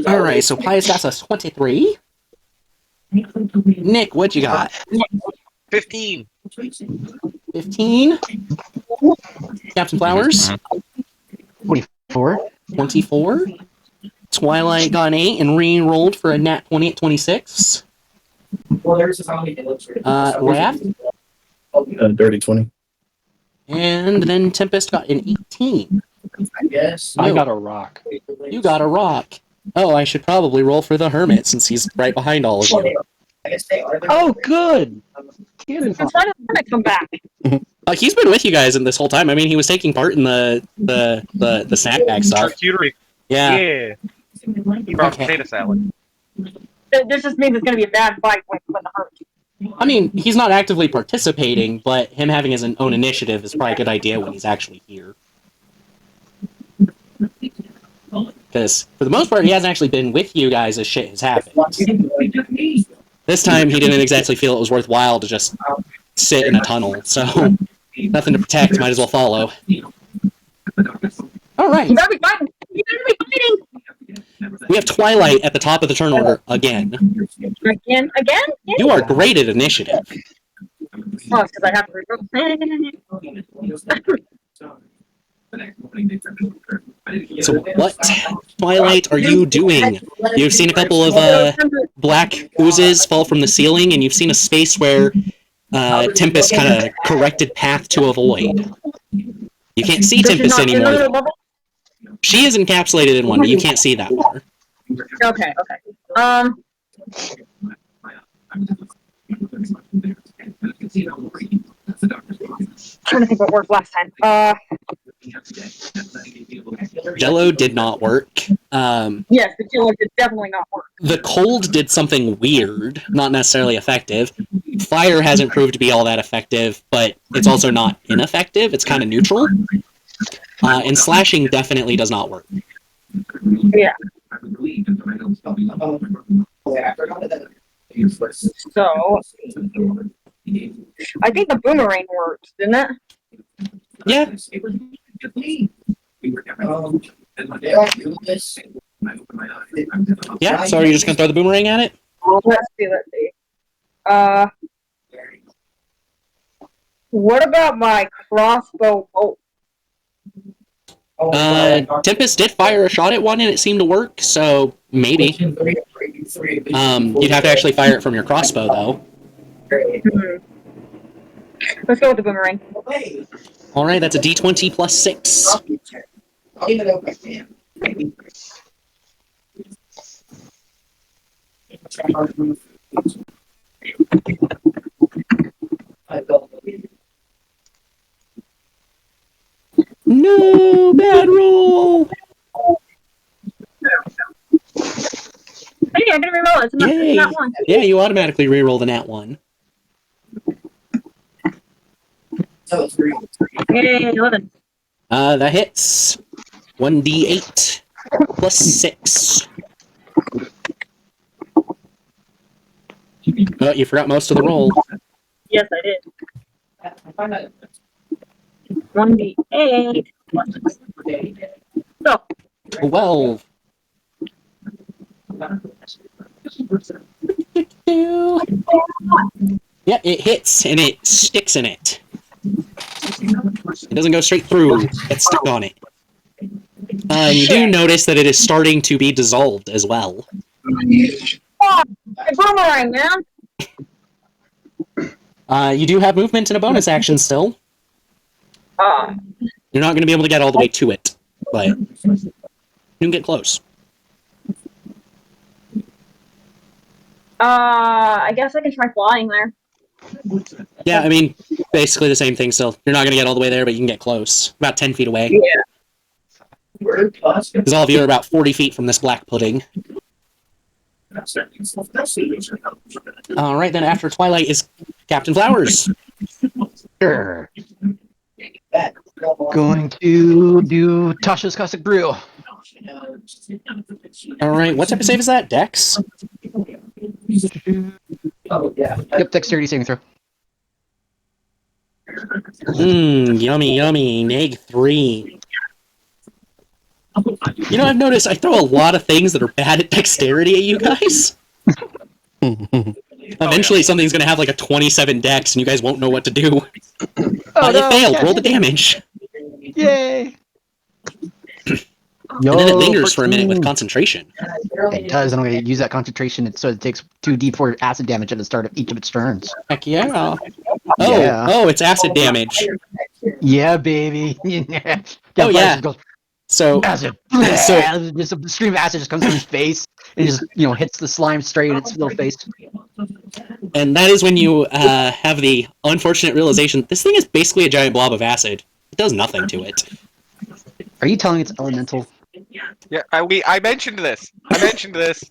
S1: Alright, so Pius got us 23. Nick, what you got?
S2: 15.
S1: 15. Captain Flowers.
S3: 24.
S1: 24. Twilight got an 8 and re-rolled for a nat 20 at 26. Wrath.
S5: Dirty 20.
S1: And then Tempest got an 18.
S8: I got a rock.
S1: You got a rock. Oh, I should probably roll for the Hermit since he's right behind all of you.
S8: Oh, good.
S7: Since when did I come back?
S1: He's been with you guys in this whole time. I mean, he was taking part in the snack bag stuff.
S2: Charcuterie.
S1: Yeah.
S2: Yeah. He brought
S1: Okay.
S2: potato salad.
S7: This just means it's going to be a bad fight when the hurt.
S1: I mean, he's not actively participating, but him having his own initiative is probably a good idea when he's actually here. Because, for the most part, he hasn't actually been with you guys as shit has happened. This time, he didn't exactly feel it was worthwhile to just sit in a tunnel, so nothing to protect, might as well follow. Alright.
S7: You better be fighting! You better be fighting!
S1: We have Twilight at the top of the turn order again.
S7: Again? Again?
S1: You are great at initiative.
S7: Oh, it's because I have to
S1: So what, Twilight, are you doing? You've seen a couple of black oozes fall from the ceiling, and you've seen a space where Tempest kind of corrected path to avoid. You can't see Tempest anymore, though. She is encapsulated in one, but you can't see that far.
S7: Okay, okay. Trying to think what worked last time.
S1: Jello did not work.
S7: Yes, the Jello did definitely not work.
S1: The cold did something weird, not necessarily effective. Fire hasn't proved to be all that effective, but it's also not ineffective. It's kind of neutral. And slashing definitely does not work.
S7: Yeah. So, I think the boomerang worked, didn't it?
S1: Yeah. Yeah, so are you just going to throw the boomerang at it?
S7: Let's see, let's see. What about my crossbow bolt?
S1: Tempest did fire a shot at one and it seemed to work, so maybe. You'd have to actually fire it from your crossbow, though.
S7: Let's go with the boomerang.
S1: Alright, that's a d20 plus 6. No, bad roll!
S7: Hey, I didn't reroll it. It's
S1: Yay.
S7: not one.
S1: Yeah, you automatically reroll the nat 1.
S7: Yay, 11.
S1: That hits. 1d8 plus 6. Oh, you forgot most of the roll.
S7: Yes, I did. 1d8 plus 6. So,
S1: 12. Yeah, it hits and it sticks in it. It doesn't go straight through. It's stuck on it. You do notice that it is starting to be dissolved as well.
S7: oh, a boomerang, man.
S1: You do have movement and a bonus action still. You're not going to be able to get all the way to it, but you can get close.
S7: I guess I can try flying there.
S1: Yeah, I mean, basically the same thing still. You're not going to get all the way there, but you can get close. About 10 feet away.
S7: Yeah.
S1: Because all of you are about 40 feet from this black pudding. Alright, then after Twilight is Captain Flowers.
S3: Sure. Going to do Tasha's Classic Brew.
S1: Alright, what type of save is that? Dex?
S3: Yep, dexterity saving throw.
S1: Yummy, yummy. Neg 3. You know, I've noticed I throw a lot of things that are bad at dexterity at you guys. Eventually, something's gonna have like a 27 dex, and you guys won't know what to do.
S3: Oh,
S1: It
S3: no,
S1: failed.
S3: catch
S1: Roll the
S3: it.
S1: damage.
S3: Yay!
S1: And then it lingers for a minute with
S3: 14.
S1: concentration.
S3: It does, and I'm going to use that concentration so it takes 2d4 acid damage at the start of each of its turns.
S1: Heck yeah.
S3: Yeah.
S1: Oh, it's acid damage.
S3: Yeah, baby. Yeah.
S1: Oh, yeah.
S3: Just goes,
S1: So,
S3: acid.
S1: So-
S3: Just a stream of acid just comes from his face and just, hits the slime straight in its little face.
S1: and that is when you have the unfortunate realization this thing is basically a giant blob of acid. It does nothing to it.
S3: Are you telling it's elemental?
S2: Yeah, I mentioned this. I mentioned this.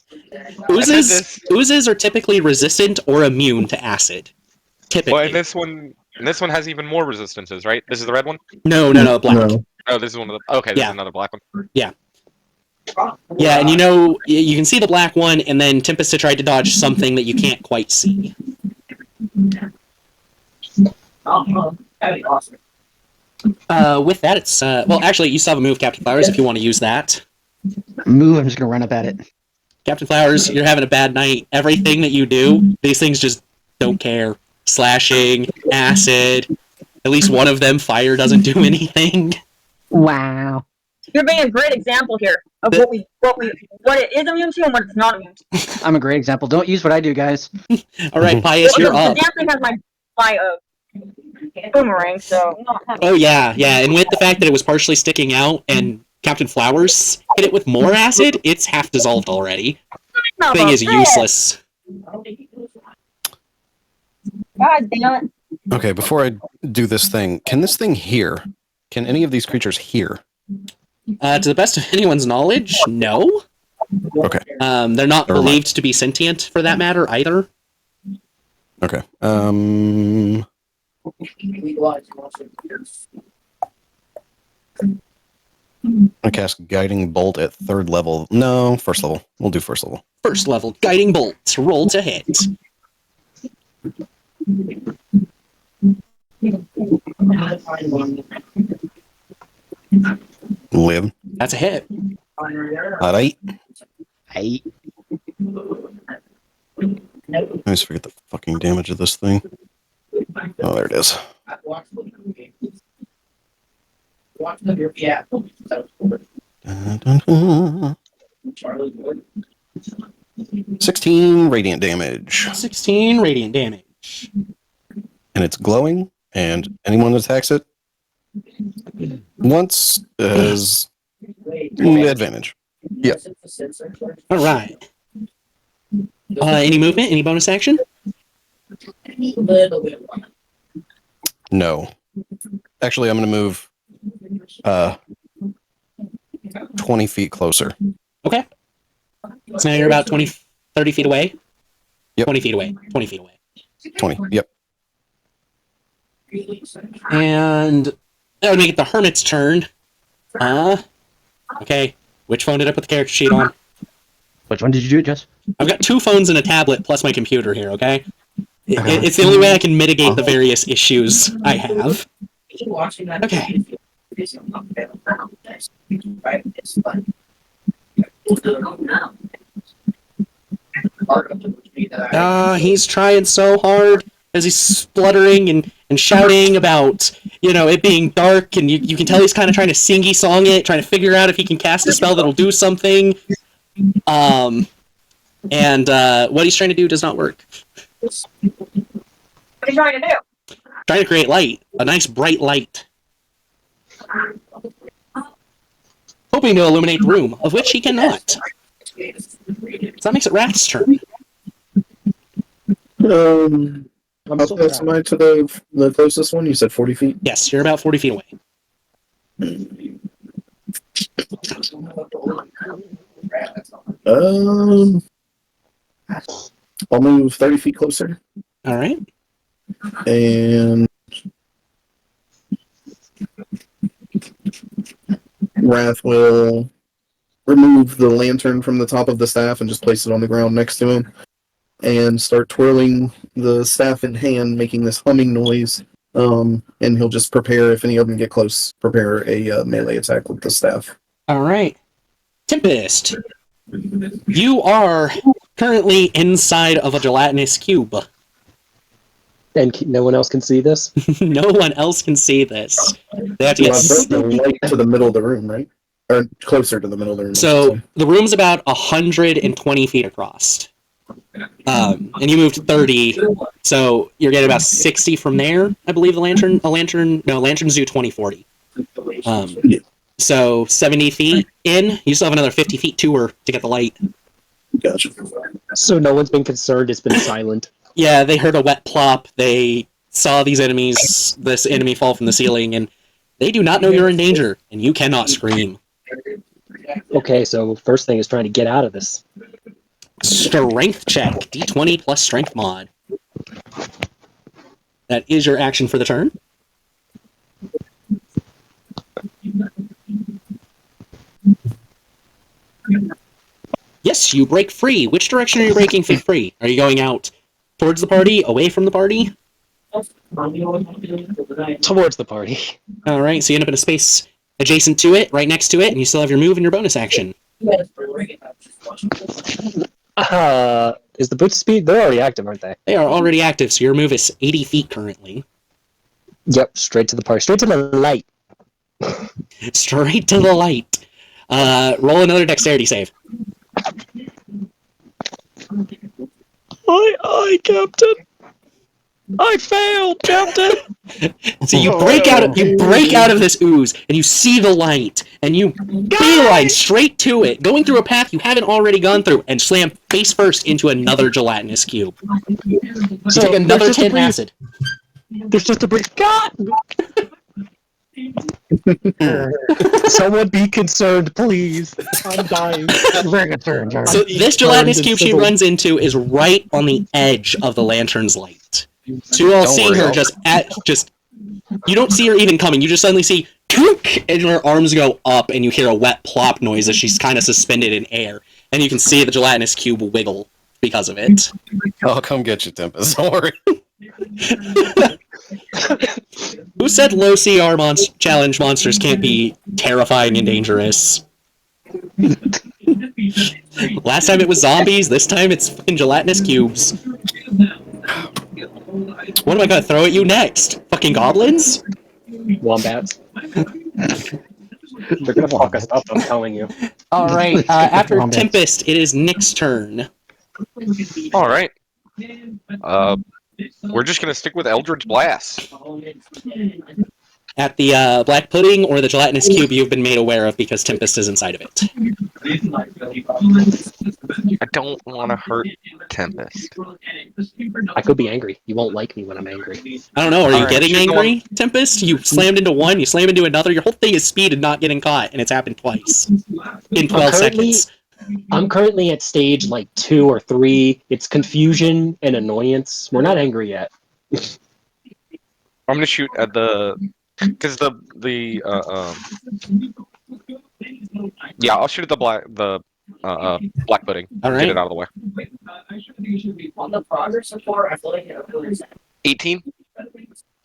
S1: Oozes are typically resistant or immune to acid. Typically.
S2: Well, and this one has even more resistances, right? This is the red one?
S1: No, black.
S5: No.
S2: Oh, this is one of the... Okay, this
S1: Yeah.
S2: is another black one.
S1: Yeah, and you can see the black one, and then Tempesta tried to dodge something that you can't quite see. With that, it's well, actually, you still have a move, Captain Flowers, if you want to use that.
S3: Move, I'm just going to run up at it.
S1: Captain Flowers, you're having a bad night. Everything that you do, these things just don't care. Slashing, acid, at least one of them, fire doesn't do anything.
S6: Wow.
S7: You're being a great example here of what it is immune to and what it's not immune to.
S3: I'm a great example. Don't use what I do, guys.
S1: All right, Pius, you're up.
S7: The damn thing has my boomerang, so I'm not happy.
S1: Oh yeah, and with the fact that it was partially sticking out and Captain Flowers hit it with more acid, it's half dissolved already.
S7: Son of
S1: Thing
S7: a
S1: is
S7: bitch.
S1: useless.
S7: God damn it.
S4: Okay, before I do this thing, can this thing hear? Can any of these creatures hear?
S1: To the best of anyone's knowledge, no.
S4: Okay.
S1: They're not
S4: Never mind.
S1: believed to be sentient for that matter either.
S4: Okay. I cast Guiding Bolt at 3rd level. No, 1st level. We'll do 1st level.
S1: First level, Guiding Bolt. Roll to hit.
S4: Live.
S1: That's a hit.
S4: Alright.
S3: Hey.
S4: I always forget the fucking damage of this thing. Oh, there it is. Dun, dun, dun. 16 radiant damage.
S1: 16 radiant damage.
S4: And it's glowing, and anyone that attacks it once has advantage. Yeah.
S1: All right. Any movement? Any bonus action?
S4: No. Actually, I'm going to move 20 feet closer.
S1: Okay. So now you're about 20, 30 feet away?
S4: Yep.
S1: 20 feet away. 20 feet away.
S4: 20, yep.
S1: And that would make it the Hermit's turn. Okay. Which phone did I put the character sheet on?
S3: Which one did you do, Jess?
S1: I've got 2 phones and a tablet plus my computer here, okay? It's the only way I can mitigate the various issues I have. Okay. He's trying so hard as he's spluttering and shouting about, it being dark, and you can tell he's kind of trying to singy-song it, trying to figure out if he can cast a spell that'll do something. And what he's trying to do does not work.
S7: What are you trying to do?
S1: Trying to create light. A nice bright light. Hoping to illuminate the room, of which he cannot. So that makes it Wrath's turn.
S5: How close am I to the closest one? You said 40 feet?
S1: Yes, you're about 40 feet away.
S5: I'll move 30 feet closer.
S1: All right.
S5: And Wrath will remove the lantern from the top of the staff and just place it on the ground next to him and start twirling the staff in hand, making this humming noise. And he'll just prepare, if any of them get close, prepare a melee attack with the staff.
S1: All right. Tempest, you are currently inside of a gelatinous cube.
S8: And no one else can see this?
S1: No one else can see this. They have to
S5: You
S1: get
S5: want the light to the middle of the room, right? Or closer to the middle of the room. I should
S1: so
S5: say.
S1: the room's about 120 feet across. And you moved 30, so you're getting about 60 from there, I believe. Lanterns do 20, 40.
S5: Yeah.
S1: So 70 feet in, you still have another 50 feet to her to get the light.
S5: Gotcha.
S8: So no one's been concerned, it's been silent.
S1: Yeah, they heard a wet plop, they saw this enemy fall from the ceiling, and they do not know you're in danger, and you cannot scream.
S8: Okay, so first thing is trying to get out of this.
S1: Strength check, d20 plus strength mod. That is your action for the turn. Yes, you break free. Which direction are you breaking free? Are you going out towards the party, away from the party?
S8: Towards the party.
S1: Alright, so you end up in a space adjacent to it, right next to it, and you still have your move and your bonus action.
S8: Is the boot speed? They're already active, aren't they?
S1: They are already active, so your move is 80 feet currently.
S8: Yep, straight to the party. Straight to the light.
S1: Straight to the light. Roll another dexterity save.
S8: Aye, Captain. I failed, Captain.
S1: So you break out of this ooze, and you see the light, and you beeline straight to it, going through a path you haven't already gone through, and slam face first into another gelatinous cube. You take another 10 acid.
S8: There's just a brief. God! Someone be concerned, please. I'm dying.
S3: Very concerned.
S1: So this gelatinous cube she runs into is right on the edge of the lantern's light. So you all see her just you don't see her even coming. You just suddenly see kook, and her arms go up, and you hear a wet plop noise as she's kind of suspended in air, and you can see the gelatinous cube wiggle because of it.
S4: I'll come get you, Tempest. Don't worry.
S1: Who said low CR challenge monsters can't be terrifying and dangerous? Last time it was zombies, this time it's fucking gelatinous cubes. What am I gonna throw at you next? Fucking goblins?
S8: Wombats. They're gonna fuck us up, I'm telling you.
S1: Alright, after
S3: Wombats.
S1: Tempest, it is Nick's turn.
S2: All right. We're just gonna stick with Eldritch Blast.
S1: At the black pudding or the gelatinous cube you've been made aware of because Tempest is inside of it.
S2: I don't want to hurt Tempest.
S8: I could be angry. You won't like me when I'm angry.
S1: I don't know, are you
S2: Alright,
S1: getting
S2: she's
S1: angry, Tempest? You slammed into one, you slam into another, your whole thing is speed and not getting caught, and it's happened twice. In 12 seconds.
S8: I'm currently at stage like 2 or 3. It's confusion and annoyance. We're not angry yet.
S2: I'm gonna shoot at because yeah, I'll shoot at the black pudding.
S1: Alright.
S2: Get it out of the way.
S10: On the progress report, I feel like it
S2: 18.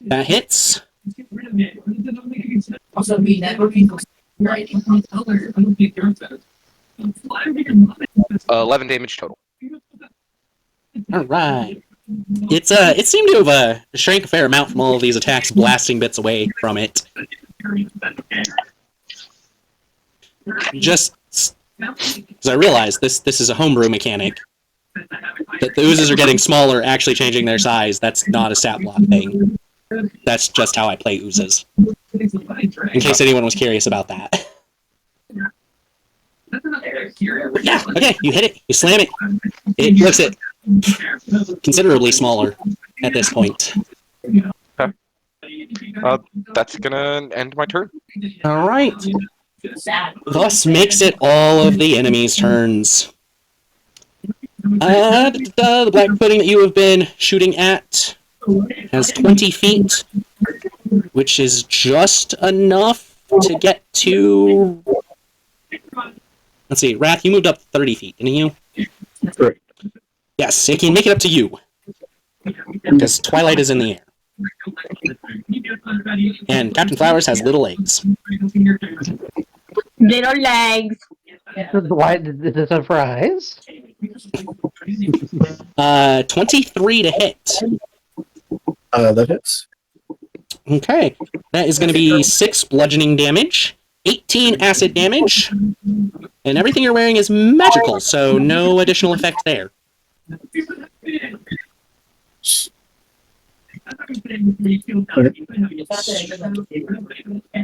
S1: That hits.
S10: also be networking. Right.
S2: 11 damage total.
S1: Alright. It seemed to have shrank a fair amount from all of these attacks, blasting bits away from it. Just because I realized this is a homebrew mechanic. That the oozes are getting smaller, actually changing their size. That's not a stat block thing. That's just how I play oozes. In case anyone was curious about that. Yeah, okay, you hit it, you slam it. It looks at considerably smaller at this point.
S2: That's gonna end my turn.
S1: Alright. Thus makes it all of the enemies' turns. The black pudding that you have been shooting at has 20 feet, which is just enough to get to... Let's see, Wrath, you moved up 30 feet, didn't you?
S5: Correct.
S1: Yes, it can make it up to you. Because Twilight is in the air. And Captain Flowers has little legs.
S7: Little legs.
S6: Why is this a surprise?
S1: 23 to hit.
S5: That hits.
S1: Okay. That is going to be 6 bludgeoning damage, 18 acid damage, and everything you're wearing is magical, so no additional effect there.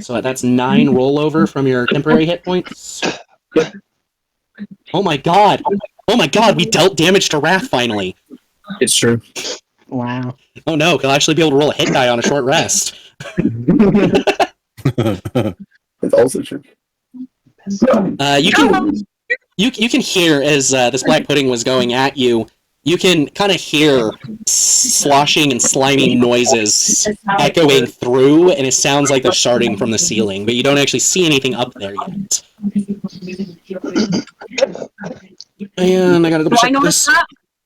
S1: So that's 9 rollover from your temporary hit points. Oh my god! Oh my god, we dealt damage to Wrath finally!
S5: It's true.
S6: Wow.
S1: Oh no, he'll actually be able to roll a hit die on a short rest.
S5: It's also true.
S1: You can hear as this black pudding was going at you. You can kind of hear sloshing and slimy noises echoing through, and it sounds like they're starting from the ceiling, but you don't actually see anything up there yet. And I gotta double check this.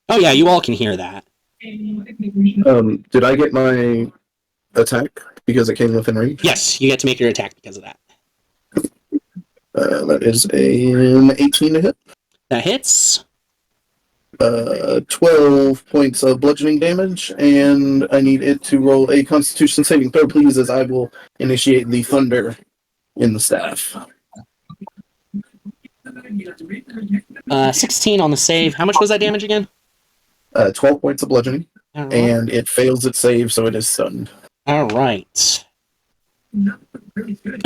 S1: Oh yeah, you all can hear that.
S5: Did I get my attack because it came within range?
S1: Yes, you get to make your attack because of that.
S5: That is an 18 to hit.
S1: That hits.
S5: 12 points of bludgeoning damage, and I need it to roll a Constitution saving throw, please, as I will initiate the thunder in the staff.
S1: 16 on the save. How much was that damage again?
S5: 12 points of bludgeoning,
S1: Right.
S5: and it fails its save, so it is stunned.
S1: All right.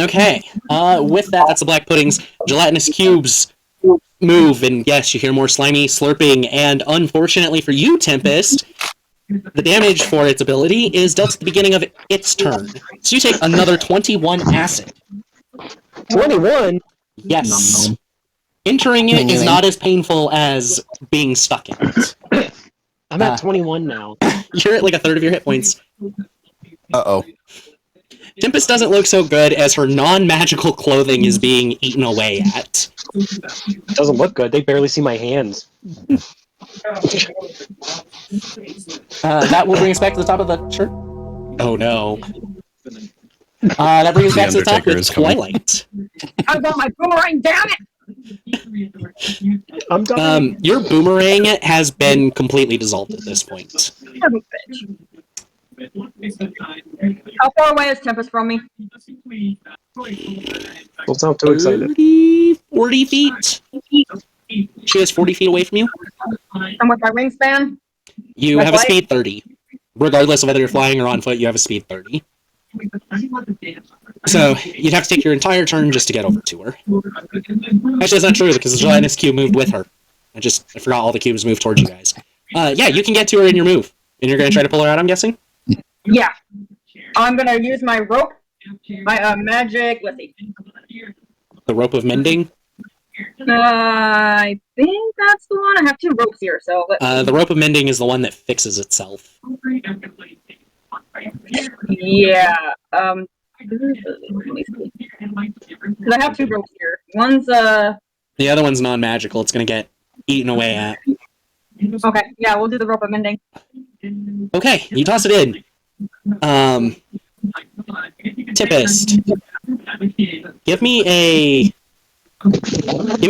S1: Okay. With that, that's the black pudding's gelatinous cubes move, and yes, you hear more slimy slurping, and unfortunately for you, Tempest, the damage for its ability is dealt at the beginning of its turn. So you take another 21 acid.
S8: 21?
S1: Yes. Entering it is not as painful as being stuck in it.
S8: I'm at 21 now.
S1: You're at like a third of your hit points.
S4: Uh-oh.
S1: Tempest doesn't look so good as her non-magical clothing is being eaten away at.
S8: Doesn't look good. They barely see my hands.
S1: That will bring us back to the top of the chart. Oh no. That brings us back to the top
S4: Undertaker
S1: with
S4: is coming.
S1: Twilight.
S7: I got my boomerang, damn it!
S8: I'm done.
S1: Your boomerang has been completely dissolved at this point.
S7: Son of a bitch. How far away is Tempest from me?
S8: Don't sound too excited.
S1: 40 feet? She is 40 feet away from you?
S7: And with my wingspan?
S1: You
S7: My
S1: have a
S7: flight?
S1: speed 30. Regardless of whether you're flying or on foot, you have a speed 30. So, you'd have to take your entire turn just to get over to her. Actually, that's not true, because the gelatinous cube moved with her. I forgot all the cubes moved towards you guys. Yeah, you can get to her in your move. And you're going to try to pull her out, I'm guessing?
S7: Yeah. I'm gonna use my rope. My magic, let's see.
S1: The rope of mending?
S7: I think that's the one. I have 2 ropes here, so
S1: The rope of mending is the one that fixes itself.
S7: yeah. Let me see. 'Cause I have 2 ropes here. One's
S1: The other one's non-magical. It's going to get eaten away at.
S7: okay. Yeah, we'll do the rope of mending.
S1: Okay, you toss it in. Tempest. Give me a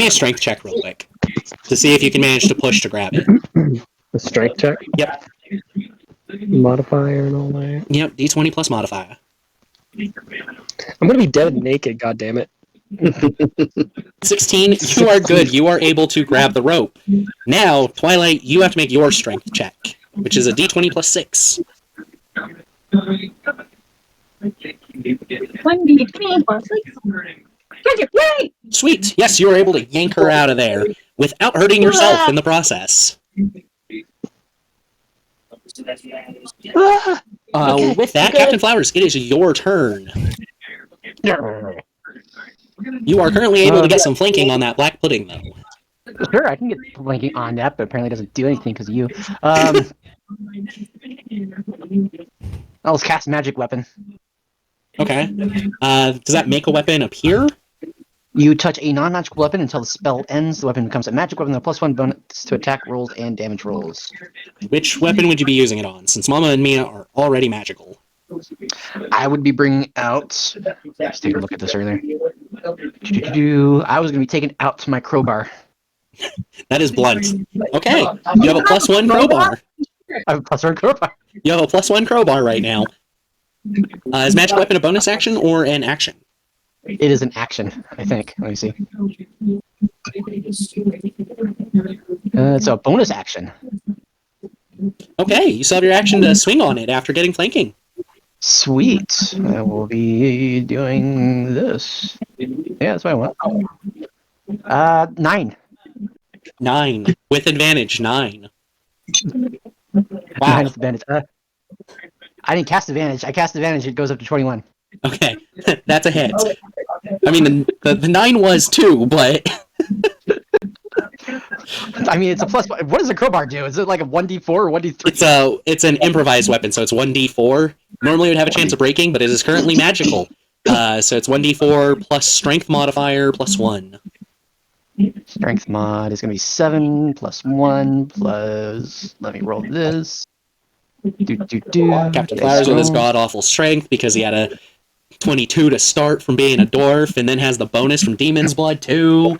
S1: strength check real quick to see if you can manage to push to grab it.
S8: The strength check?
S1: Yep.
S8: Modifier and all that.
S1: Yep, D20 plus modifier.
S8: I'm gonna be dead naked, goddammit.
S1: 16, you are good. You are able to grab the rope. Now, Twilight, you have to make your strength check, which is a D20 plus 6.
S7: 1d20 plus 6. 20, yay!
S1: Sweet. Yes, you are able to yank her out of there without hurting yourself in the process. With that, Captain Flowers, it is your turn. You are currently able to get some flanking on that black pudding, though.
S3: Sure, I can get flanking on that, but apparently it doesn't do anything because of you. I'll just cast magic weapon.
S1: Okay. Does that make a weapon appear?
S3: You touch a non-magical weapon until the spell ends. The weapon becomes a magic weapon with a +1 bonus to attack rolls and damage rolls.
S1: Which weapon would you be using it on, since Mama and Mia are already magical?
S3: I would be bringing out... Let's take a look at this earlier. I was going to be taking out to my crowbar.
S1: That is blunt. Okay, you have a +1 crowbar.
S3: I have a +1 crowbar.
S1: You have a +1 crowbar right now. Is magic weapon a bonus action or an action?
S3: It is an action, I think. Let me see. It's a bonus action.
S1: Okay, you still have your action to swing on it after getting flanking.
S3: Sweet. I will be doing this. Yeah, that's what I want. 9.
S1: 9. With advantage, 9.
S3: 9
S1: Wow.
S3: with advantage. I didn't cast advantage. I cast advantage, it goes up to 21.
S1: Okay, that's a hit. I mean, the 9 was too, but...
S3: I mean, it's a plus. What does a crowbar do? Is it like a 1d4 or 1d3?
S1: It's an improvised weapon, so it's 1d4. Normally it would have a chance of breaking, but it is currently magical. So it's 1d4 plus strength modifier plus 1.
S3: Strength mod is going to be 7 plus 1 plus... Let me roll this.
S1: Captain Flowers with his god-awful strength because he had a 22 to start from being a dwarf, and then has the bonus from Demon's Blood too.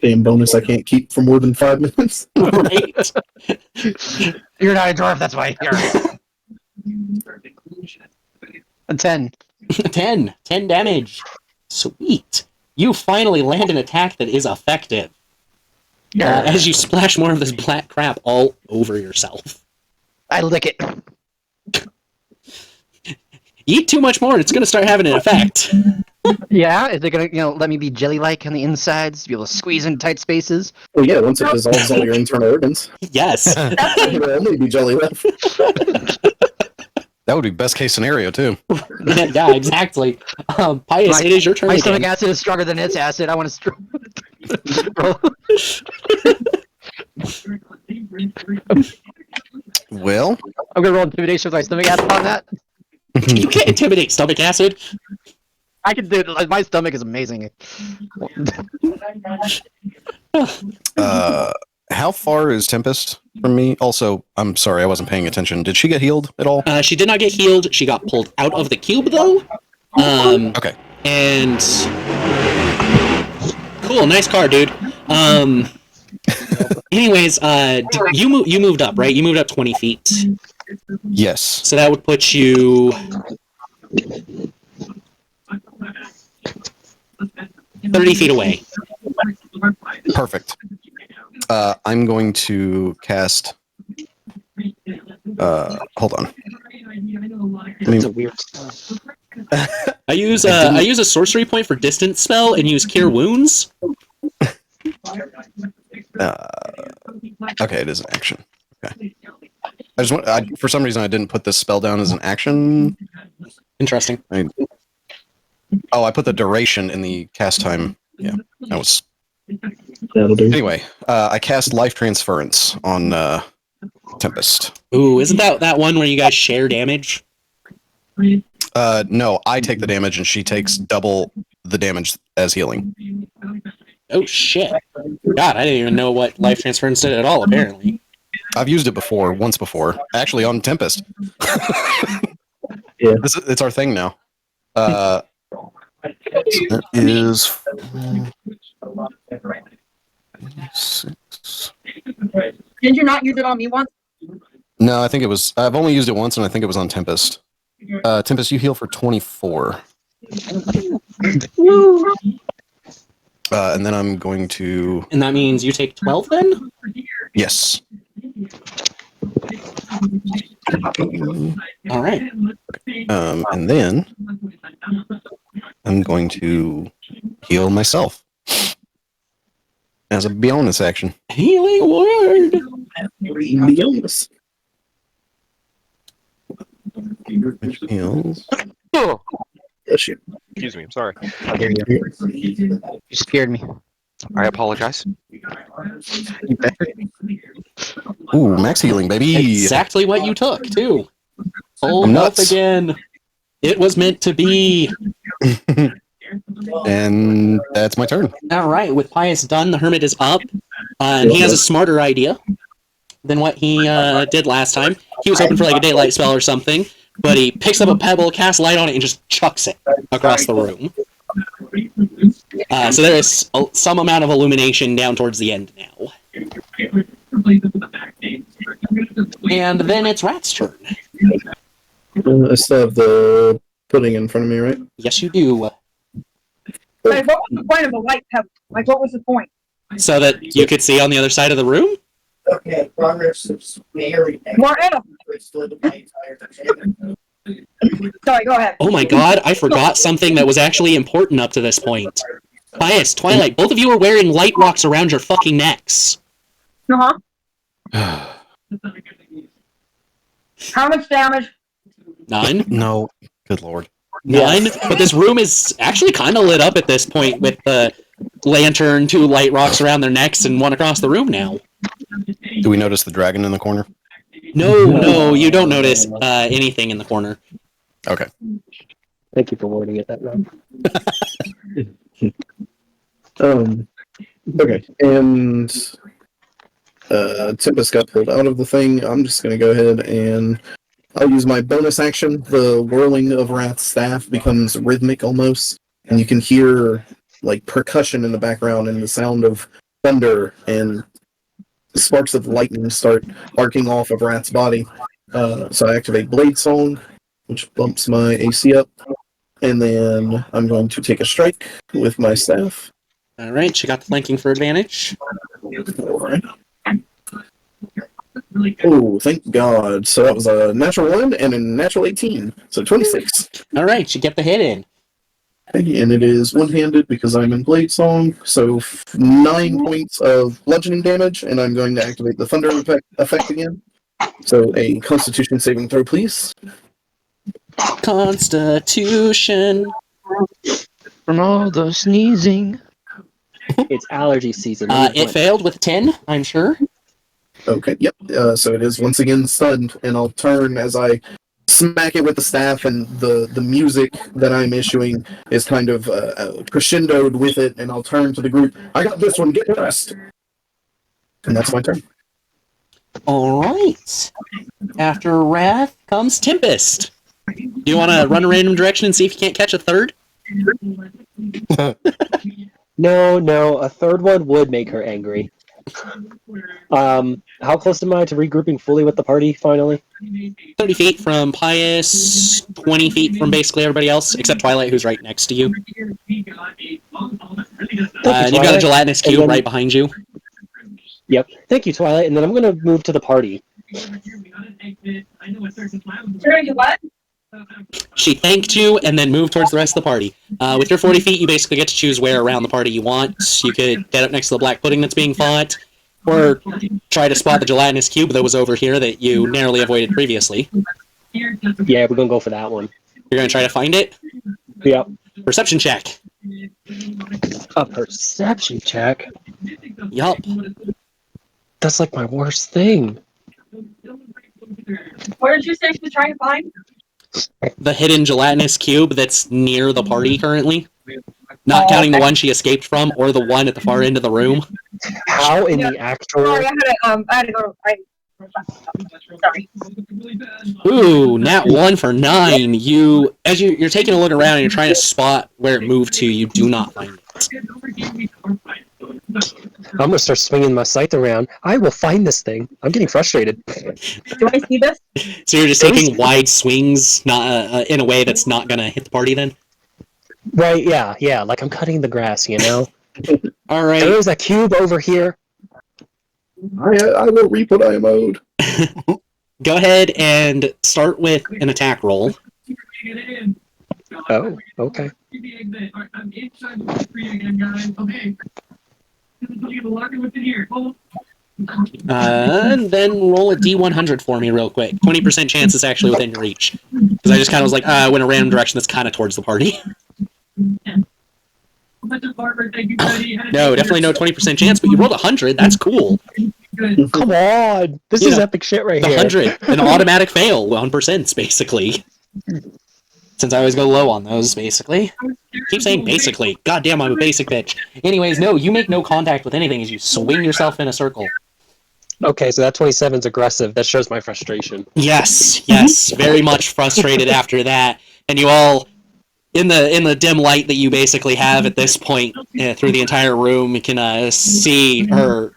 S5: Damn bonus I can't keep for more than 5 minutes.
S1: Right?
S3: You're not a dwarf, that's why. A 10.
S1: 10 damage. Sweet. You finally land an attack that is effective. As you splash more of this black crap all over yourself.
S3: I lick it.
S1: Eat too much more and it's going to start having an effect.
S3: Yeah, is it going to, let me be jelly-like on the insides, to be able to squeeze in tight spaces?
S5: Well, yeah, once it dissolves all your internal organs.
S1: Yes.
S5: It will only be jelly left.
S4: That would be best case scenario too.
S1: Yeah, exactly. Pius, it is your turn
S3: My
S1: again.
S3: stomach acid is stronger than its acid. I want to
S4: Well,
S3: I'm going to roll intimidation with my stomach acid on that.
S1: You can't intimidate stomach acid.
S3: I can do it. My stomach is amazing.
S4: how far is Tempest from me? Also, I'm sorry, I wasn't paying attention. Did she get healed at all?
S1: She did not get healed. She got pulled out of the cube, though.
S4: Okay.
S1: And... Cool, nice car, dude. Anyways, you moved up, right? You moved up 20 feet.
S4: Yes.
S1: So that would put you... 30 feet away.
S4: Perfect. I'm going to cast... hold on.
S3: It's a weird...
S1: I use a sorcery point for distance spell and use Cure Wounds.
S4: Okay, it is an action. Okay. For some reason, I didn't put this spell down as an action.
S1: Interesting.
S4: I put the duration in the cast time. Yeah, that was...
S5: That'll do.
S4: Anyway, I cast Life Transference on Tempest.
S1: Ooh, isn't that one where you guys share damage?
S4: No, I take the damage and she takes double the damage as healing.
S1: Oh, shit. God, I didn't even know what Life Transference did at all, apparently.
S4: I've used it before, once before. Actually, on Tempest.
S5: Yeah.
S4: It's our thing now. That is... 6.
S7: Did you not use it on me once?
S4: No, I think it was... I've only used it once, and I think it was on Tempest. Tempest, you heal for 24. And then I'm going to...
S1: And that means you take 12 then?
S4: Yes.
S1: All right.
S4: And then I'm going to heal myself as a bonus action.
S1: Healing word.
S5: Illness.
S4: Heals.
S5: Bless you.
S2: Excuse me, I'm sorry.
S3: How dare you? You scared me.
S2: I apologize.
S3: You better.
S4: Ooh, max healing, baby.
S1: Exactly what you took, too. Full
S4: I'm
S1: health
S4: nuts.
S1: again. It was meant to be.
S4: And that's my turn.
S1: All right, with Pius done, the Hermit is up. And he has a smarter idea than what he did last time. He was hoping for like a daylight spell or something, but he picks up a pebble, casts light on it, and just chucks it across the room. So there is some amount of illumination down towards the end now. And then it's Rat's turn.
S5: I still have the pudding in front of me, right?
S1: Yes, you do.
S7: Like, what was the point of the light pebble? Like, what was the point?
S1: So that you could see on the other side of the room?
S11: Okay, progress is very
S7: More animals. Sorry, go ahead.
S1: Oh my god, I forgot something that was actually important up to this point. Pius, Twilight, both of you are wearing light rocks around your fucking necks.
S7: Uh-huh. How much damage?
S1: None?
S4: No. Good lord.
S1: None? But this room is actually kind of lit up at this point with the lantern, 2 light rocks around their necks, and 1 across the room now.
S4: Do we notice the dragon in the corner?
S1: No, you don't notice anything in the corner.
S4: Okay.
S8: Thank you for wording it that way.
S5: Okay, and Tempest got pulled out of the thing. I'm just going to go ahead and I'll use my bonus action. The whirling of Wrath's staff becomes rhythmic almost, and you can hear like percussion in the background and the sound of thunder, and sparks of lightning start arcing off of Wrath's body. So I activate Blade Song, which bumps my AC up, and then I'm going to take a strike with my staff.
S1: Alright, she got the flanking for advantage.
S5: Alright. Oh, thank God. So that was a natural 1 and a natural 18. So 26.
S1: Alright, she get the hit in.
S5: Okay, and it is one-handed because I'm in Blade Song. So 9 points of bludgeoning damage, and I'm going to activate the Thunder effect again. So a Constitution saving throw, please.
S1: Constitution.
S6: From all the sneezing.
S8: It's allergy season.
S1: It failed with 10, I'm sure.
S5: Okay, yep. So it is once again stunned, and I'll turn as I smack it with the staff, and the music that I'm issuing is kind of crescendoed with it, and I'll turn to the group. I got this one, get rest! And that's my turn.
S1: Alright. After Wrath comes Tempest. Do you want to run a random direction and see if you can't catch a third?
S8: No, a third one would make her angry. How close am I to regrouping fully with the party, finally?
S1: 30 feet from Pius, 20 feet from basically everybody else, except Twilight, who's right next to you. And you've got a gelatinous cube
S8: then,
S1: right behind you.
S8: Yep. Thank you, Twilight. And then I'm going to move to the party.
S7: You're gonna do what?
S1: She thanked you and then moved towards the rest of the party. With your 40 feet, you basically get to choose where around the party you want. You could get up next to the black pudding that's being fought, or try to spot the gelatinous cube that was over here that you narrowly avoided previously.
S8: Yeah, we're going to go for that one.
S1: You're going to try to find it?
S8: Yep.
S1: Perception check.
S8: A perception check?
S1: Yup.
S8: That's like my worst thing.
S7: What did you say she was trying to find?
S1: The hidden gelatinous cube that's near the party currently. Not counting the one she escaped from, or the one at the far end of the room.
S8: How in the actual...
S7: Sorry, I had to go. Sorry.
S1: Ooh, nat 1 for 9. As you're taking a look around and you're trying to spot where it moved to, you do not find it.
S8: I'm going to start swinging my scythe around. I will find this thing. I'm getting frustrated.
S7: Do I see this?
S1: So you're just taking wide swings, not in a way that's not going to hit the party then?
S8: Right, yeah, like I'm cutting the grass, you know?
S1: Alright.
S8: There's a cube over here.
S5: I will reap what I am owed.
S1: Go ahead and start with an attack roll.
S8: Oh, okay.
S1: And then roll a D100 for me real quick. 20% chance it's actually within your reach. Because I just kind of was like, I went a random direction that's kind of towards the party. No, definitely no 20% chance, but you rolled 100. That's cool.
S8: Come on! This is epic shit right here.
S1: 100. An automatic fail, 1%, basically. Since I always go low on those, basically. Keep saying basically. God damn, I'm a basic bitch. Anyways, no, you make no contact with anything as you swing yourself in a circle.
S8: Okay, so that 27's aggressive. That shows my frustration.
S1: Yes, very much frustrated after that. And you all in the dim light that you basically have at this point through the entire room, you can see her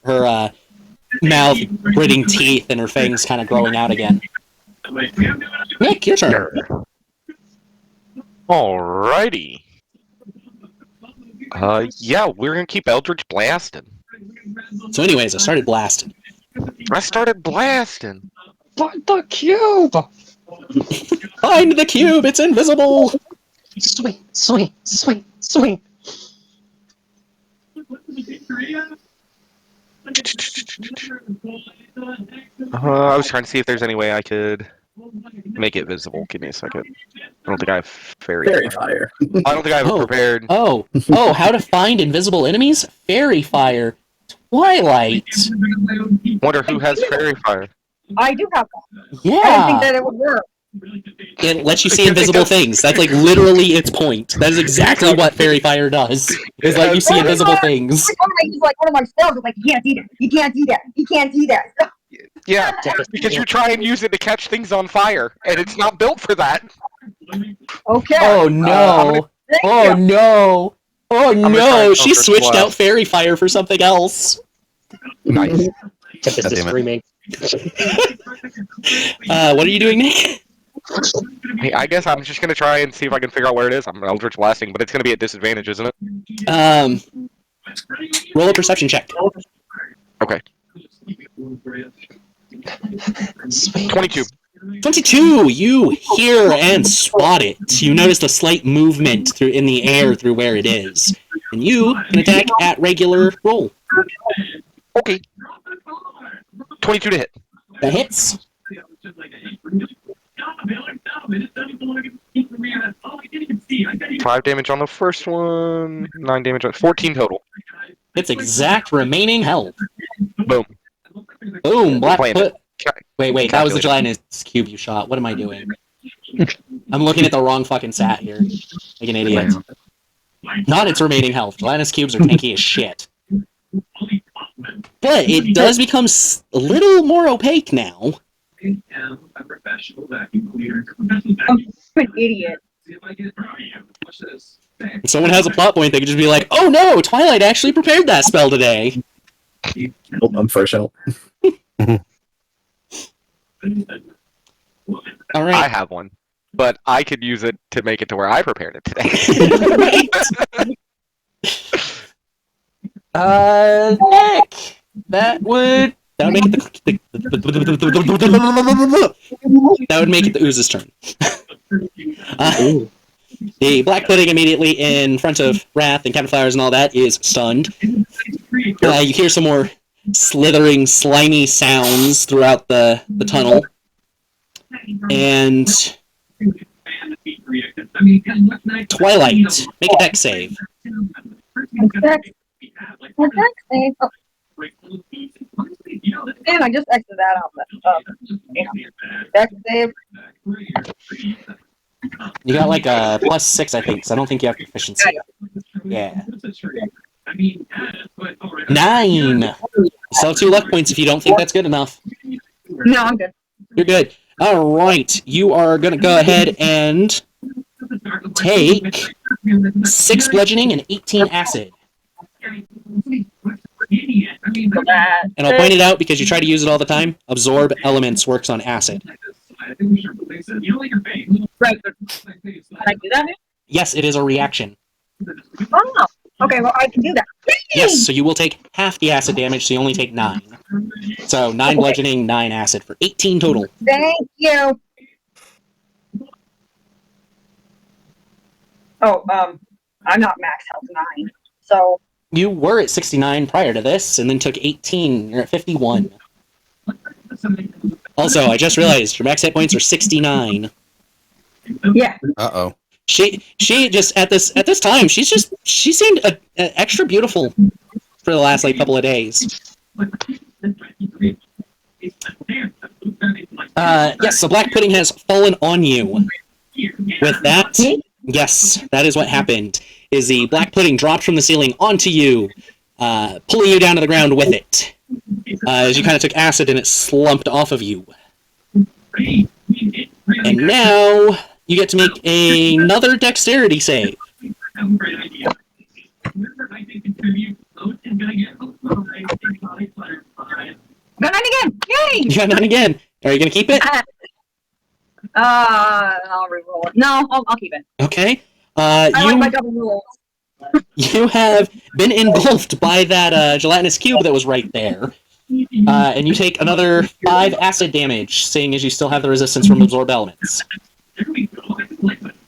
S1: mouth gritting teeth and her fangs kind of growing out again. Nick, your turn.
S2: Alrighty. Yeah, we're gonna keep Eldritch blasting.
S1: So anyways, I started blasting.
S2: I started blasting.
S8: Find the cube!
S1: Find the cube, it's invisible!
S8: Sweet, sweet, sweet, sweet.
S2: I was trying to see if there's any way I could make it visible. Give me a second. I don't think I have
S5: Fairy fire.
S2: I don't think I have it prepared.
S1: Oh, how to find invisible enemies? Fairy fire. Twilight.
S2: Wonder who has fairy fire.
S7: I do have that. I
S1: Yeah.
S7: didn't think that it would work.
S1: It lets you see invisible things. That's like literally its point. That is exactly what fairy fire does. Is let you see invisible things.
S7: It's like one of my spells is like, you can't do that. You can't do that. You can't do that.
S2: Yeah, because you try and use it to catch things on fire, and it's not built for that.
S7: Okay.
S1: Oh no. Oh no. Oh no. She switched out fairy fire for something else.
S2: Nice.
S8: Tempest is screaming.
S1: What are you doing, Nick?
S2: Hey, I guess I'm just gonna try and see if I can figure out where it is. I'm Eldritch blasting, but it's gonna be at disadvantage, isn't it?
S1: Roll a perception check.
S2: Okay. 22.
S1: 22. You hear and spot it. You notice a slight movement in the air through where it is, and you can attack at regular roll.
S2: Okay. 22 to hit.
S1: That hits.
S2: 5 damage on the first one. 9 damage on 14 total.
S1: It's exact remaining health.
S2: Boom.
S1: Boom. Black
S2: Playing
S1: put.
S2: it.
S1: Wait. That was the gelatinous cube you shot. What am I doing? I'm looking at the wrong fucking stat here. Like an idiot. Not its remaining health. Gelatinous cubes are tanky as shit. But it does become a little more opaque now.
S7: I'm an idiot.
S1: If someone has a plot point, they could just be like, "Oh no, Twilight actually prepared that spell today."
S5: Oh, I'm first out.
S1: All right.
S2: I have one, but I could use it to make it to where I prepared it today.
S1: Nick, that would make it that would make it the Ooze's turn. The black pudding immediately in front of Wrath and Captain Flowers and all that is stunned. You hear some more slithering, slimy sounds throughout the tunnel. And Twilight, make a dex save.
S7: Dex save. Oh. Damn, I just exited that out. Dex save.
S1: You got like a +6, I think, so I don't think you have proficiency. Yeah. 9! You still have 2 luck points if you don't think that's good enough.
S7: No, I'm good.
S1: You're good. Alright, you are gonna go ahead and take 6 bludgeoning and 18 acid. And I'll point it out because you try to use it all the time. Absorb elements works on acid.
S7: Right. Can I do that?
S1: Yes, it is a reaction.
S7: Oh, okay, well, I can do that.
S1: Yes, so you will take half the acid damage, so you only take 9. So 9 bludgeoning, 9 acid for 18 total.
S7: Thank you. Oh, I'm not max health 9, so...
S1: You were at 69 prior to this, and then took 18. You're at 51. Also, I just realized your max hit points are 69.
S7: Yeah.
S4: Uh-oh.
S1: She just at this time she seemed extra beautiful for the last like couple of days. Yes, the black pudding has fallen on you. With that, yes, that is what happened. Is the black pudding dropped from the ceiling onto you, pulling you down to the ground with it. As you kind of took acid and it slumped off of you. And now you get to make another dexterity save.
S7: Got 9 again! Yay!
S1: You got 9 again. Are you gonna keep it?
S7: I'll re-roll it. No, I'll keep it.
S1: Okay.
S7: I like my double rolls.
S1: You have been engulfed by that gelatinous cube that was right there. And you take another 5 acid damage, seeing as you still have the resistance from absorb elements. So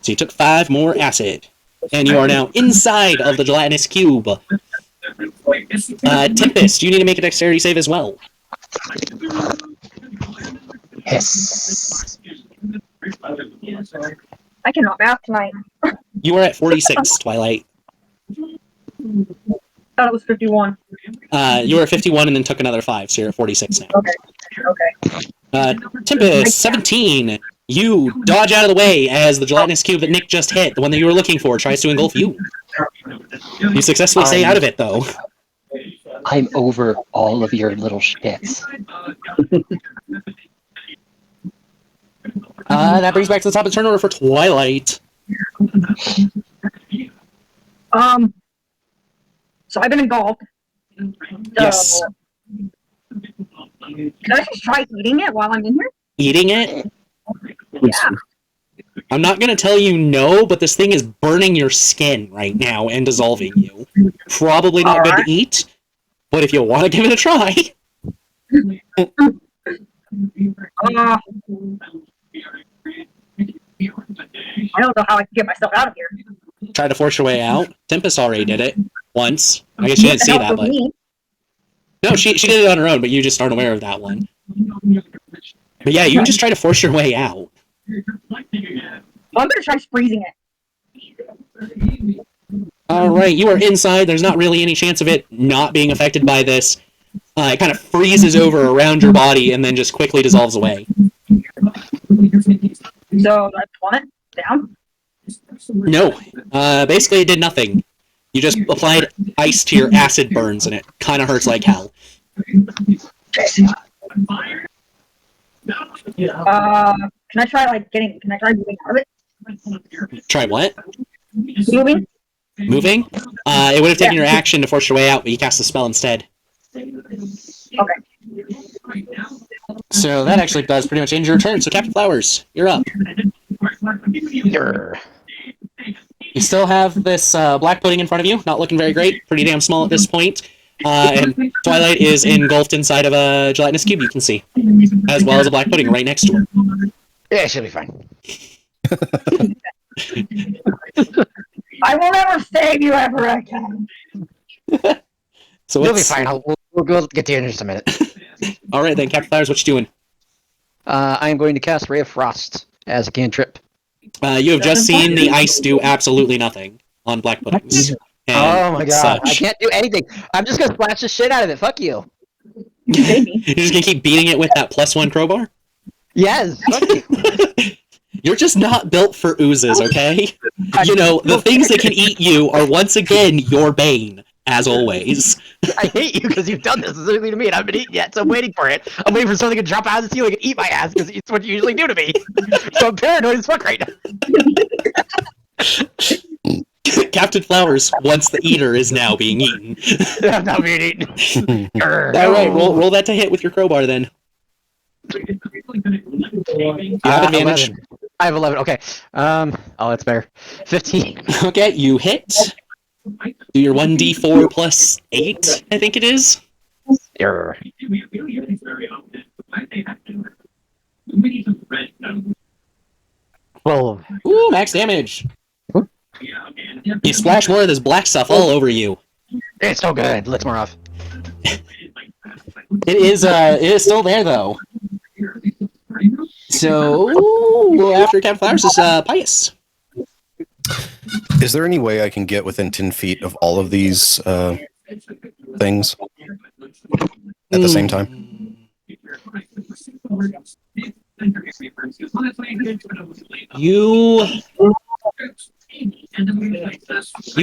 S1: you took 5 more acid. And you are now inside of the gelatinous cube. Tempest, you need to make a dexterity save as well.
S3: Yes.
S7: I cannot math tonight.
S1: You are at 46, Twilight.
S7: Thought it was 51.
S1: You were at 51 and then took another 5, so you're at 46 now.
S7: Okay.
S1: Tempest, 17. You dodge out of the way as the gelatinous cube that Nick just hit, the one that you were looking for, tries to engulf you. You successfully stay out of it, though.
S8: I'm over all of your little shits.
S1: That brings back to the top of the turn order for Twilight.
S7: So I've been engulfed. So,
S1: Yes.
S7: Can I just try eating it while I'm in here?
S1: Eating it?
S7: Yeah.
S1: I'm not going to tell you no, but this thing is burning your skin right now and dissolving you. Probably not good to eat, but if you want to give it a try.
S7: I don't know how I can get myself out of here.
S1: Try to force your way out. Tempest already did it once. I guess you didn't see that, but... No, she did it on her own, but you just aren't aware of that one. But yeah, you can just try to force your way out.
S7: I'm gonna try freezing it.
S1: Alright, you are inside. There's not really any chance of it not being affected by this. It kind of freezes over around your body and then just quickly dissolves away.
S7: So, I plummet down?
S1: No. Basically it did nothing. You just applied ice to your acid burns and it kind of hurts like hell.
S7: Can I try can I try moving out of it?
S1: Try what?
S7: Moving?
S1: Moving? It would have taken your action to force your way out, but you cast the spell instead.
S7: Okay.
S1: So that actually does pretty much end your turn. So Captain Flowers, you're up. You still have this black pudding in front of you, not looking very great, pretty damn small at this point. And Twilight is engulfed inside of a gelatinous cube, you can see, as well as a black pudding right next to her.
S3: Yeah, she'll be fine.
S7: I will never save you ever again.
S1: So
S3: You'll be fine. We'll go get to you in just a minute.
S1: All right then, Captain Flowers, what you doing?
S3: I am going to cast Ray of Frost as a cantrip.
S1: You have just seen the ice do absolutely nothing on black puddings.
S3: Oh my god,
S1: such.
S3: I can't do anything. I'm just gonna splash the shit out of it. Fuck you.
S1: You're just gonna keep beating it with that +1 crowbar?
S3: Yes. Fuck you.
S1: You're just not built for oozes, okay? You know, the things that can eat you are once again your bane, as always.
S3: I hate you because you've done this specifically to me and I haven't eaten yet, so I'm waiting for it. I'm waiting for something to drop out of the ceiling and eat my ass because it's what you usually do to me. So I'm paranoid as fuck right now.
S1: Captain Flowers, once the eater, is now being eaten.
S3: I'm not being eaten.
S1: Alright, roll that to hit with your crowbar then. You have advantage.
S3: 11. I have 11, okay. Oh, that's better. 15.
S1: Okay, you hit. Do your 1d4 plus 8, I think it is.
S3: Error. Well,
S1: ooh, max damage. You splash more of this black stuff all over you.
S3: It's so good. Let's more off.
S1: It is still there though. So after Captain Flowers is Pius.
S4: Is there any way I can get within 10 feet of all of these things at the same time?
S1: You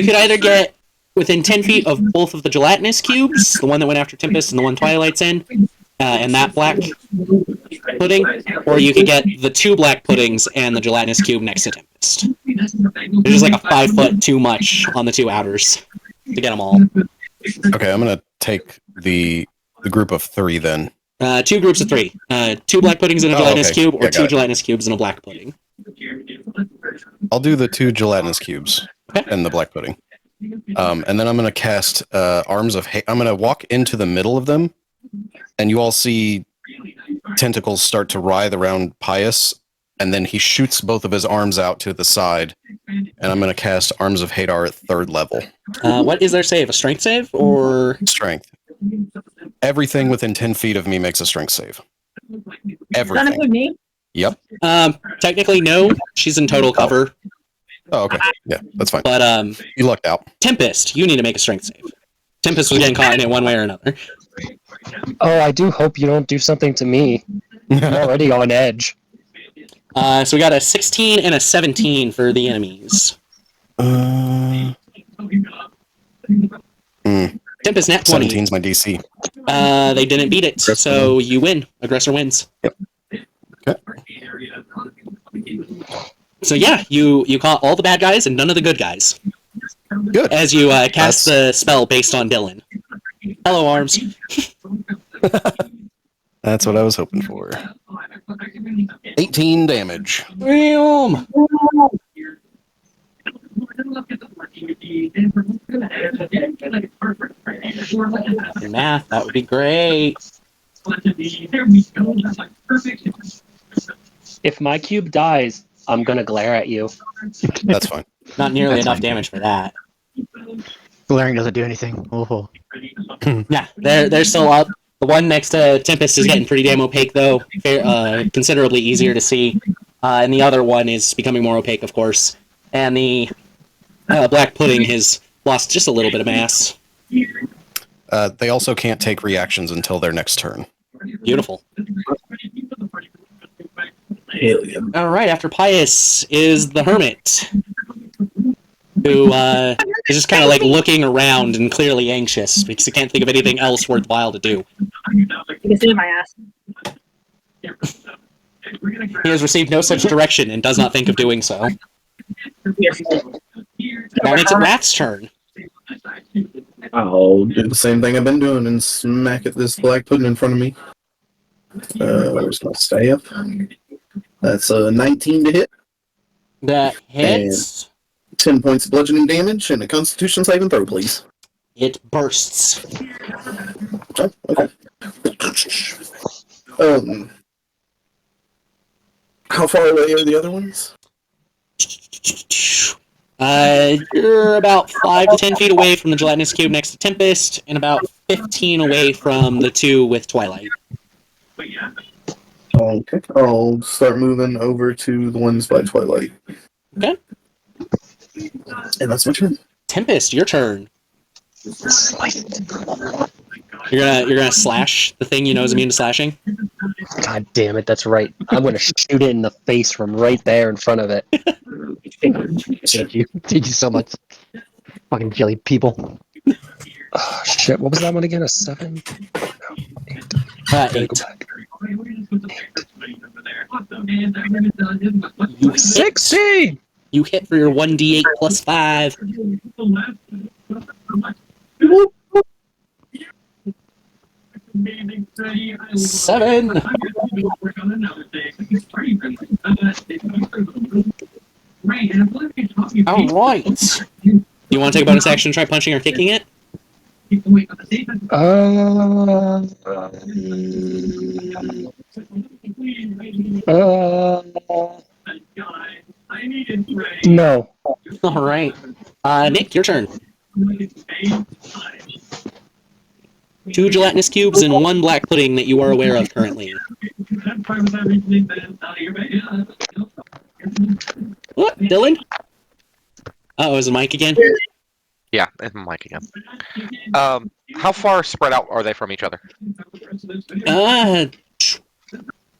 S1: could either get within 10 feet of both of the gelatinous cubes, the one that went after Tempest and the one Twilight's in, and that black pudding, or you could get the 2 black puddings and the gelatinous cube next to Tempest. There's just like a 5 foot too much on the 2 outers to get them all.
S4: Okay, I'm gonna take the group of 3 then.
S1: 2 groups of 3. 2 black puddings in a gelatinous cube, or
S4: Yeah,
S1: 2 gelatinous cubes in a black pudding.
S4: I'll do the 2 gelatinous cubes
S1: Okay.
S4: and the black pudding. And then I'm gonna cast Arms of Hate. I'm gonna walk into the middle of them, and you all see tentacles start to writhe around Pius, and then he shoots both of his arms out to the side, and I'm gonna cast Arms of Hadar at 3rd level.
S1: What is their save? A strength save, or
S4: Strength. Everything within 10 feet of me makes a strength save.
S7: Does that
S4: Everything.
S7: include me?
S4: Yep.
S1: technically no. She's in total cover.
S4: Oh, okay. Yeah, that's fine.
S1: But
S4: You lucked out.
S1: Tempest, you need to make a strength save. Tempest was getting caught in it one way or another.
S8: Oh, I do hope you don't do something to me. I'm already on edge.
S1: So we got a 16 and a 17 for the enemies. Tempest nat 20.
S4: 17's my DC.
S1: They didn't beat it, so you win. Aggressor wins.
S4: Yep. Okay.
S1: So yeah, you caught all the bad guys and none of the good guys.
S4: Good.
S1: As you cast the spell based on Dylan. Hello, Arms.
S4: That's what I was hoping for. 18 damage.
S1: Damn. Your math, that would be great.
S8: If my cube dies, I'm gonna glare at you.
S4: That's fine.
S1: Not nearly
S3: That's
S1: enough
S3: fine.
S1: damage for that.
S3: Glaring doesn't do anything. Oh.
S1: Yeah, they're still up. The one next to Tempest is getting pretty damn opaque, though. Considerably easier to see. And the other one is becoming more opaque, of course. And the black pudding has lost just a little bit of mass.
S4: They also can't take reactions until their next turn.
S1: Beautiful.
S5: Hell yeah.
S1: All right, after Pius is the Hermit, who is just kind of like looking around and clearly anxious because he can't think of anything else worthwhile to do.
S7: You can sit in my ass.
S1: He has received no such direction and does not think of doing so.
S7: Yes.
S1: That makes it Rat's turn.
S5: I'll do the same thing I've been doing and smack at this black pudding in front of me. Where's my staff? That's a 19 to hit.
S1: That hits.
S5: 10 points of bludgeoning damage and a Constitution saving throw, please.
S1: It bursts.
S5: Oh, okay. How far away are the other ones?
S1: You're about 5 to 10 feet away from the gelatinous cube next to Tempest, and about 15 away from the 2 with Twilight.
S5: Okay, I'll start moving over to the ones by Twilight.
S1: Okay.
S5: And that's my turn.
S1: Tempest, your turn. You're gonna slash the thing you know is immune to slashing.
S8: God damn it, that's right. I'm gonna shoot it in the face from right there in front of it.
S3: Thank you. Thank you so much. Fucking jelly people.
S8: Oh, shit, what was that one again? A 7? No, 8.
S1: 8.
S8: You 16!
S1: You hit for your 1d8 plus 5. 7. Alright. You want to take a bonus action and try punching or kicking it?
S8: No.
S1: Alright. Nick, your turn. 2 gelatinous cubes and 1 black pudding that you are aware of currently. What, Dylan? Oh, is it Mike again?
S2: Yeah, it's Mike again. How far spread out are they from each other?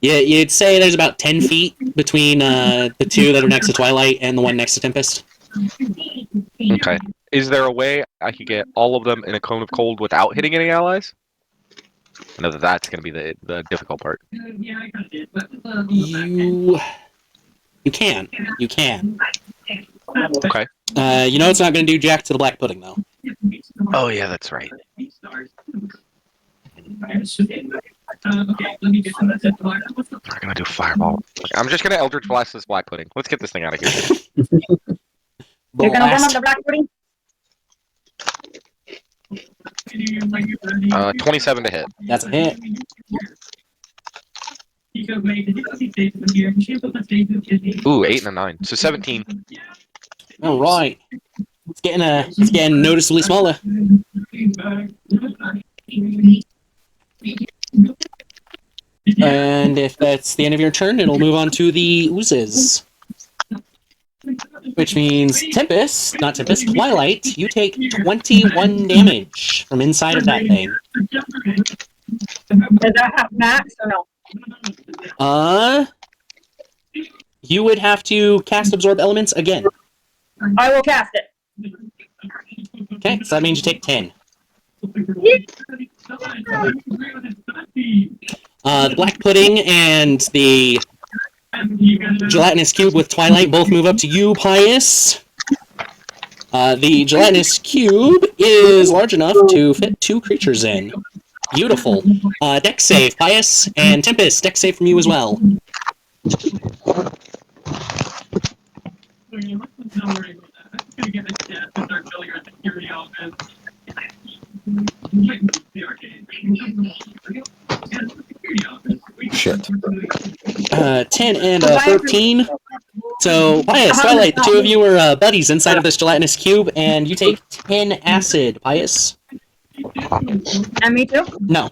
S1: Yeah, you'd say there's about 10 feet between the 2 that are next to Twilight and the one next to Tempest.
S2: Okay. Is there a way I could get all of them in a cone of cold without hitting any allies? I know that that's going to be the difficult part.
S1: You can. You can.
S2: Okay.
S1: You know it's not going to do jack to the black pudding, though.
S2: Oh yeah, that's right. We're gonna do fireball. I'm just gonna Eldritch Blast this black pudding. Let's get this thing out of here.
S7: You're gonna warm up
S1: Blast.
S7: the black pudding?
S2: 27 to hit.
S1: That's a hit.
S2: Ooh, 8 and a 9. So 17.
S1: All right. It's getting noticeably smaller. And if that's the end of your turn, it'll move on to the oozes. Which means Twilight, you take 21 damage from inside of that thing.
S7: Does that have max or no?
S1: You would have to cast Absorb Elements again.
S7: I will cast it.
S1: Okay, so that means you take 10. The black pudding and the gelatinous cube with Twilight both move up to you, Pius. The gelatinous cube is large enough to fit 2 creatures in. Beautiful. Dex save, Pius, and Tempest, dex save from you as well.
S4: Shit.
S1: 10 and 13. So, Pius, Twilight, the two of you are buddies inside of this gelatinous cube, and you take 10 acid, Pius.
S7: And me too?
S1: No.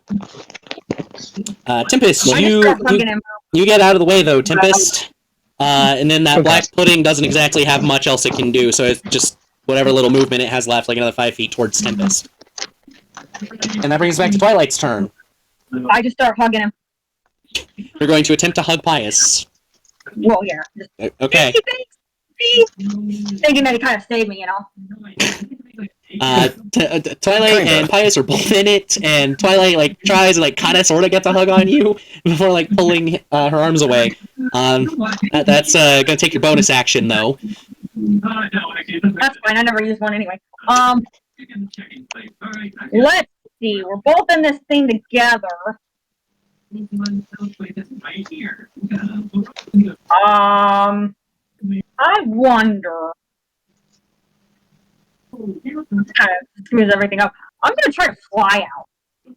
S1: Tempest, you get out of the way, though, Tempest. And then that black pudding doesn't exactly have much else it can do, so it's just whatever little movement it has left, like another 5 feet towards Tempest. And that brings us back to Twilight's turn.
S7: I just start hugging him.
S1: You're going to attempt to hug Pius.
S7: Well, yeah.
S1: Okay.
S7: Thinking that he kind of saved me, you know?
S1: Twilight and Pius are both in it, and Twilight tries to kind of sort of get a hug on you before pulling her arms away. That's gonna take your bonus action though.
S7: That's fine. I never use one anyway. Let's see. We're both in this thing together. I wonder. Kind of screws everything up. I'm gonna try to fly out.
S1: You're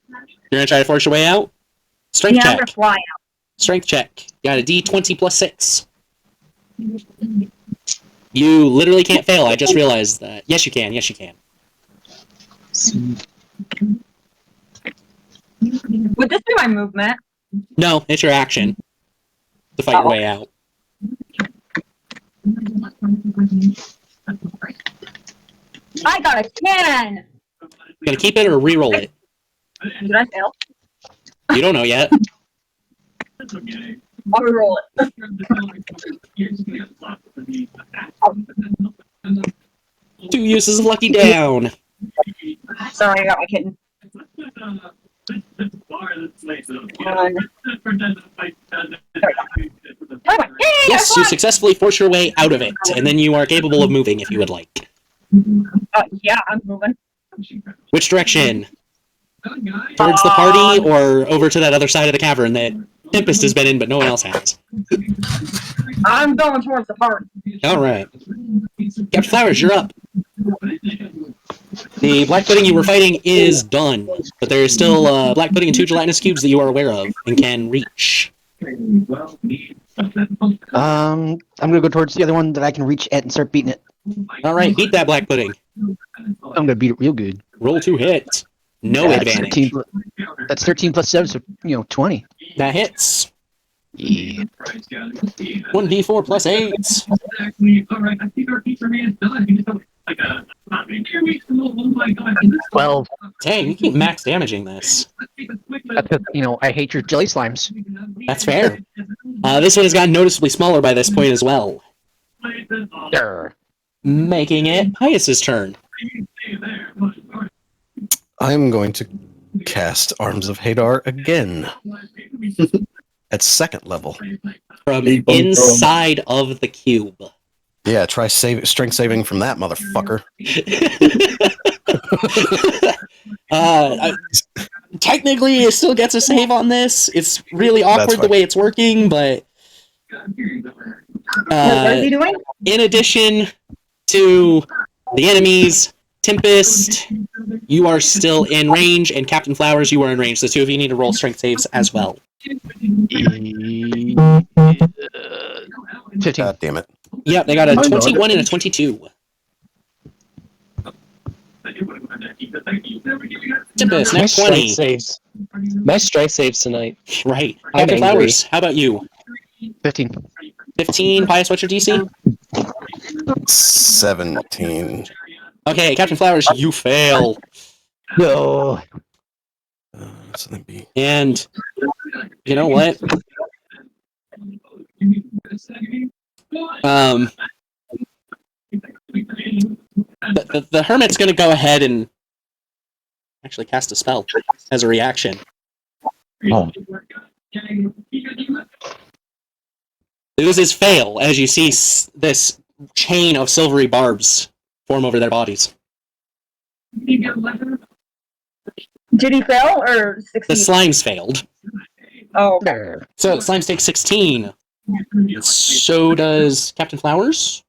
S1: gonna try to force your way out? Strength
S7: Yeah,
S1: check.
S7: I'm gonna fly out.
S1: Strength check. You got a D20 plus 6. You literally can't fail. I just realized that. Yes, you can. Yes, you can.
S7: Would this be my movement?
S1: No, it's your action to fight your way out.
S7: I got a 10!
S1: Gonna keep it or re-roll it?
S7: Did I fail?
S1: You don't know yet.
S7: I'll re-roll it.
S1: 2 uses of lucky down.
S7: Sorry, I got my kitten.
S1: Yes, you successfully force your way out of it, and then you are capable of moving if you would like.
S7: Yeah, I'm moving.
S1: Which direction? Towards the party, or over to that other side of the cavern that Tempest has been in, but no one else has?
S7: I'm going towards the party.
S1: Alright. Captain Flowers, you're up. The black pudding you were fighting is done, but there is still black pudding and 2 gelatinous cubes that you are aware of and can reach.
S3: I'm gonna go towards the other one that I can reach at and start beating it.
S1: Alright, beat that black pudding.
S3: I'm gonna beat it real good.
S1: Roll to hit. No
S3: That's
S1: advantage.
S3: 13 that's 13 plus 7, so 20.
S1: That hits.
S3: Yeah.
S1: 1d4 plus 8.
S3: 12.
S1: Dang, you keep max damaging this.
S3: That's 'cause, I hate your jelly slimes.
S1: That's fair. This one has gotten noticeably smaller by this point as well.
S3: Durr.
S1: Making it Pius's turn.
S4: I'm going to cast Arms of Hadar again at second level.
S1: From
S5: Keep on
S1: inside of the cube.
S4: Yeah, try strength saving from that motherfucker.
S1: Technically, it still gets a save on this. It's really awkward the
S4: fine.
S1: way it's working, but
S7: What is he doing?
S1: in addition to the enemies, Tempest, you are still in range, and Captain Flowers, you are in range. So the two of you need to roll strength saves as well.
S3: 15.
S4: God damn it.
S1: Yep, they got a
S5: I know, I
S1: 21 and a
S5: got-
S1: 22. Tempest,
S8: My
S1: next
S8: strength
S1: 20.
S8: saves. My strength saves tonight.
S1: Right.
S8: I'm
S1: Captain
S8: angry.
S1: Flowers, how about you?
S3: 15.
S1: 15. Pius, what's your DC?
S4: 17.
S1: Okay, Captain Flowers, you fail.
S3: No.
S4: So that'd be
S1: And you know what? The Hermit's going to go ahead and actually cast a spell as a reaction.
S3: Oh.
S1: Oozes fail as you see this chain of silvery barbs form over their bodies.
S7: Did he fail or
S1: The
S7: succeed?
S1: slimes failed.
S7: Oh, okay.
S1: So slimes take 16. And so does Captain Flowers.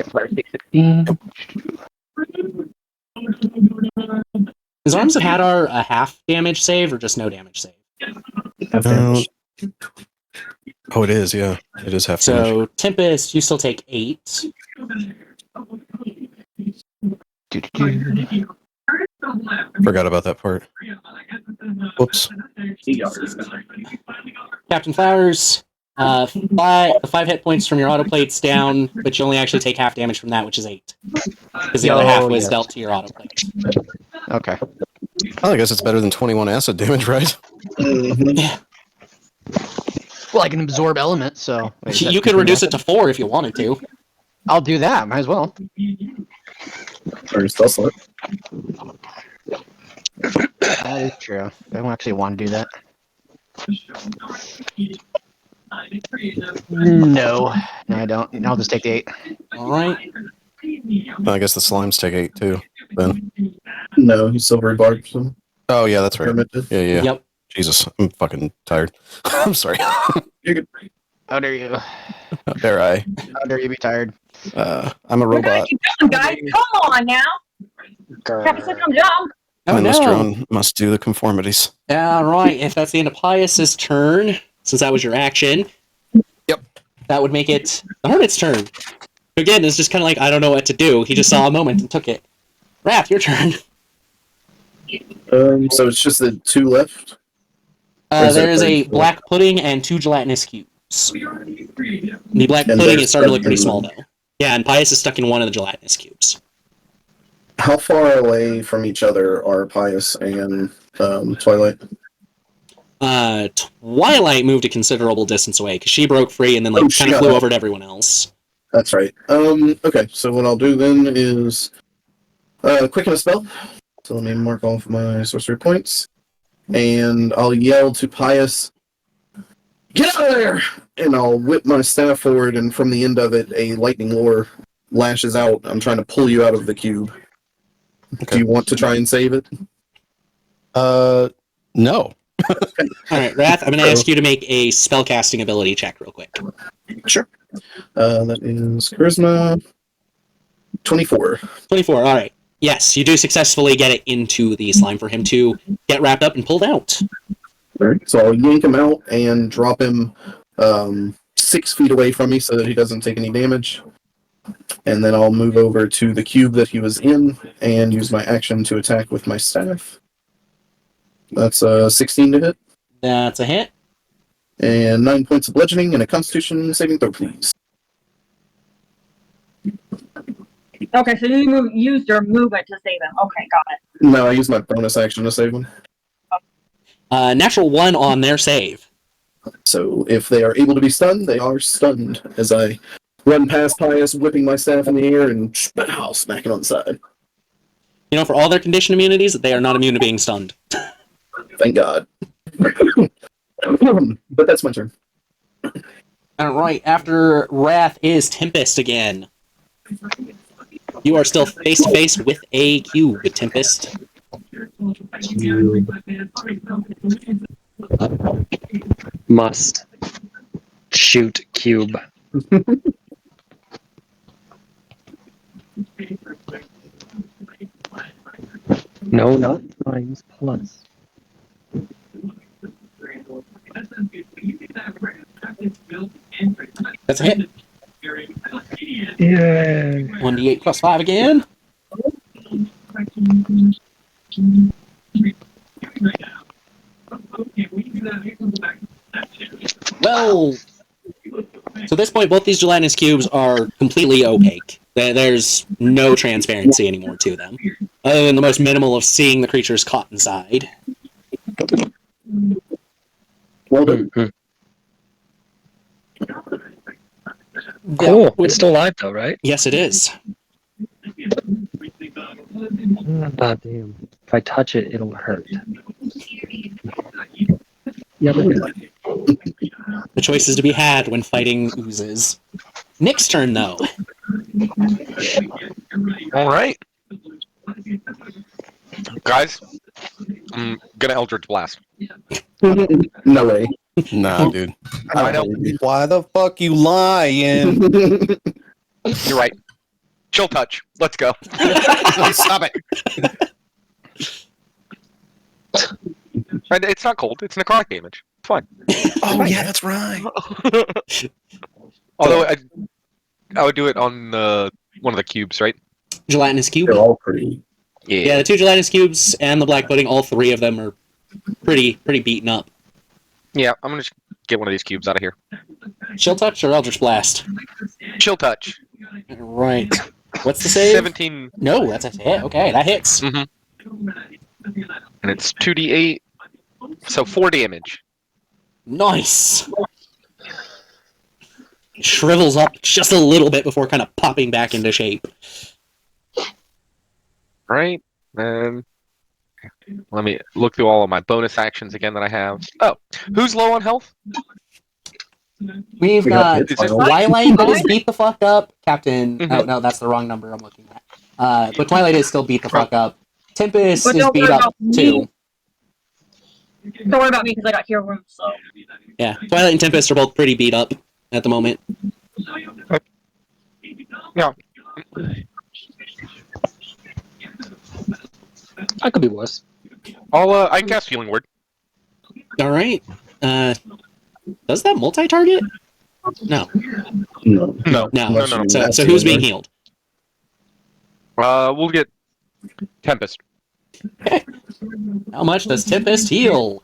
S3: Flowers take 16.
S1: Is Arms of Hadar a half damage save or just no damage save?
S4: Oh, it is, yeah. It is half damage.
S1: So Tempest, you still take 8.
S4: Forgot about that part. Whoops.
S1: Captain Flowers, 5 hit points from your autoplate's down, but you only actually take half damage from that, which is 8. Because the other half was
S3: yes.
S1: dealt to your autoplate.
S3: Okay.
S4: Well, I guess it's better than 21 acid damage, right?
S3: Well, I can absorb elements, so. Wait, is that
S1: You could reduce it
S3: acid?
S1: to 4 if you wanted to.
S3: I'll do that. Might as well.
S5: Or spell slot.
S3: That is true. I don't actually want to do that. No, I don't. I'll just take the 8.
S1: Alright.
S4: Well, I guess the slimes take 8 too. Then.
S5: No, he's silvery barb. So
S4: Oh yeah, that's right.
S5: Hermit did.
S4: Yeah.
S1: Yep.
S4: Jesus, I'm fucking tired. I'm sorry.
S5: You're good.
S3: How dare you?
S4: How dare I?
S3: How dare you be tired?
S4: I'm a
S7: We're gonna
S4: robot.
S7: keep going, guys. Come on now. Captain, come jump.
S4: And this
S1: no.
S4: drone must do the conformities.
S1: Alright, if that's the end of Pius's turn, since that was your action.
S4: Yep.
S1: That would make it the Hermit's turn. Again, it's just kind of like, I don't know what to do. He just saw a moment and took it. Wrath, your turn.
S5: So it's just the 2 left. Or is
S1: There
S5: that
S1: is a
S5: 34?
S1: black pudding and 2 gelatinous cubes. The black
S5: And
S1: pudding
S5: they're
S1: is starting to look
S5: stuck
S1: pretty
S5: in
S1: small,
S5: them.
S1: though. Yeah, and Pius is stuck in one of the gelatinous cubes.
S5: How far away from each other are Pius and Twilight?
S1: Twilight moved a considerable distance away, because she broke free and then
S5: Oh,
S1: kind
S5: she
S1: of
S5: got
S1: flew
S5: up.
S1: over to everyone else.
S5: That's right. Okay, so what I'll do then is quicken a spell. So let me mark off my sorcery points. And I'll yell to Pius, "Get out of there!" And I'll whip my staff forward, and from the end of it, a lightning lure lashes out. I'm trying to pull you out of the cube.
S4: Okay.
S5: Do you want to try and save it?
S4: No.
S1: Alright, Wrath, I'm going to ask you to make a spellcasting ability check real quick.
S5: Sure. That is Charisma 24.
S1: 24, alright. Yes, you do successfully get it into the slime for him to get wrapped up and pulled out.
S5: Alright, so I'll yank him out and drop him 6 feet away from me so that he doesn't take any damage. And then I'll move over to the cube that he was in and use my action to attack with my staff. That's 16 to hit.
S1: That's a hit.
S5: And 9 points of bludgeoning and a constitution saving throw, please.
S7: Okay, so you used your movement to save him. Okay, got it.
S5: No, I use my bonus action to save him.
S1: Natural 1 on their save.
S5: So if they are able to be stunned, they are stunned as I run past Pius, whipping my staff in the air and smack it on the side.
S1: You know, for all their condition immunities, they are not immune to being stunned.
S5: Thank God. But that's my turn.
S1: Alright, after Wrath is Tempest again. You are still face to face with a cube, Tempest.
S8: Must shoot cube. No, not times plus.
S1: That's a hit.
S8: Yeah.
S1: 1d8 plus 5 again. Well, so at this point, both these gelatinous cubes are completely opaque. There's no transparency anymore to them, other than the most minimal of seeing the creatures caught inside.
S5: Well done.
S8: Cool. It's still alive though, right?
S1: Yes, it is.
S8: Ah, damn. If I touch it, it'll hurt. Yeah,
S1: The choices to be had when fighting oozes. Nick's turn, though.
S2: All right, guys, I'm gonna Eldritch Blast.
S5: No way.
S4: Nah, dude.
S2: I know.
S4: Why the fuck you lying?
S2: You're right. Chill touch. Let's go.
S4: Stop it.
S2: And it's not cold. It's necrotic damage. It's fine.
S4: Oh yeah, that's right.
S2: Although I would do it on one of the cubes, right?
S1: Gelatinous cube.
S5: They're all pretty.
S1: Yeah, the two gelatinous cubes and the black pudding, all three of them are pretty beaten up.
S2: Yeah, I'm gonna just get one of these cubes out of here.
S1: Chill touch or Eldritch Blast?
S2: Chill touch.
S1: Right. What's the save?
S2: 17.
S1: No, that's a hit. Okay, that hits.
S2: Mm-hmm. And it's 2d8, so 4 damage.
S1: Nice. Shrivels up just a little bit before kind of popping back into shape.
S2: Right. Then let me look through all of my bonus actions again that I have. Oh, who's low on health?
S1: We've got
S5: hit final.
S1: Twilight that is beat the fuck up. Captain.
S2: Mhm.
S1: Oh, no, that's the wrong number I'm looking at. But Twilight is still beat the fuck up. Tempest
S7: But
S1: is
S7: don't
S1: beat
S7: worry
S1: up
S7: about me.
S1: too.
S7: Don't worry about me because I got hero room, so.
S1: Yeah, Twilight and Tempest are both pretty beat up at the moment.
S2: Yeah.
S8: I could be worse.
S2: I can cast Healing Word.
S1: All right. Does that multi-target? No.
S5: No.
S2: No.
S1: No.
S2: No.
S1: So who's being healed?
S2: We'll get Tempest.
S1: How much does Tempest heal?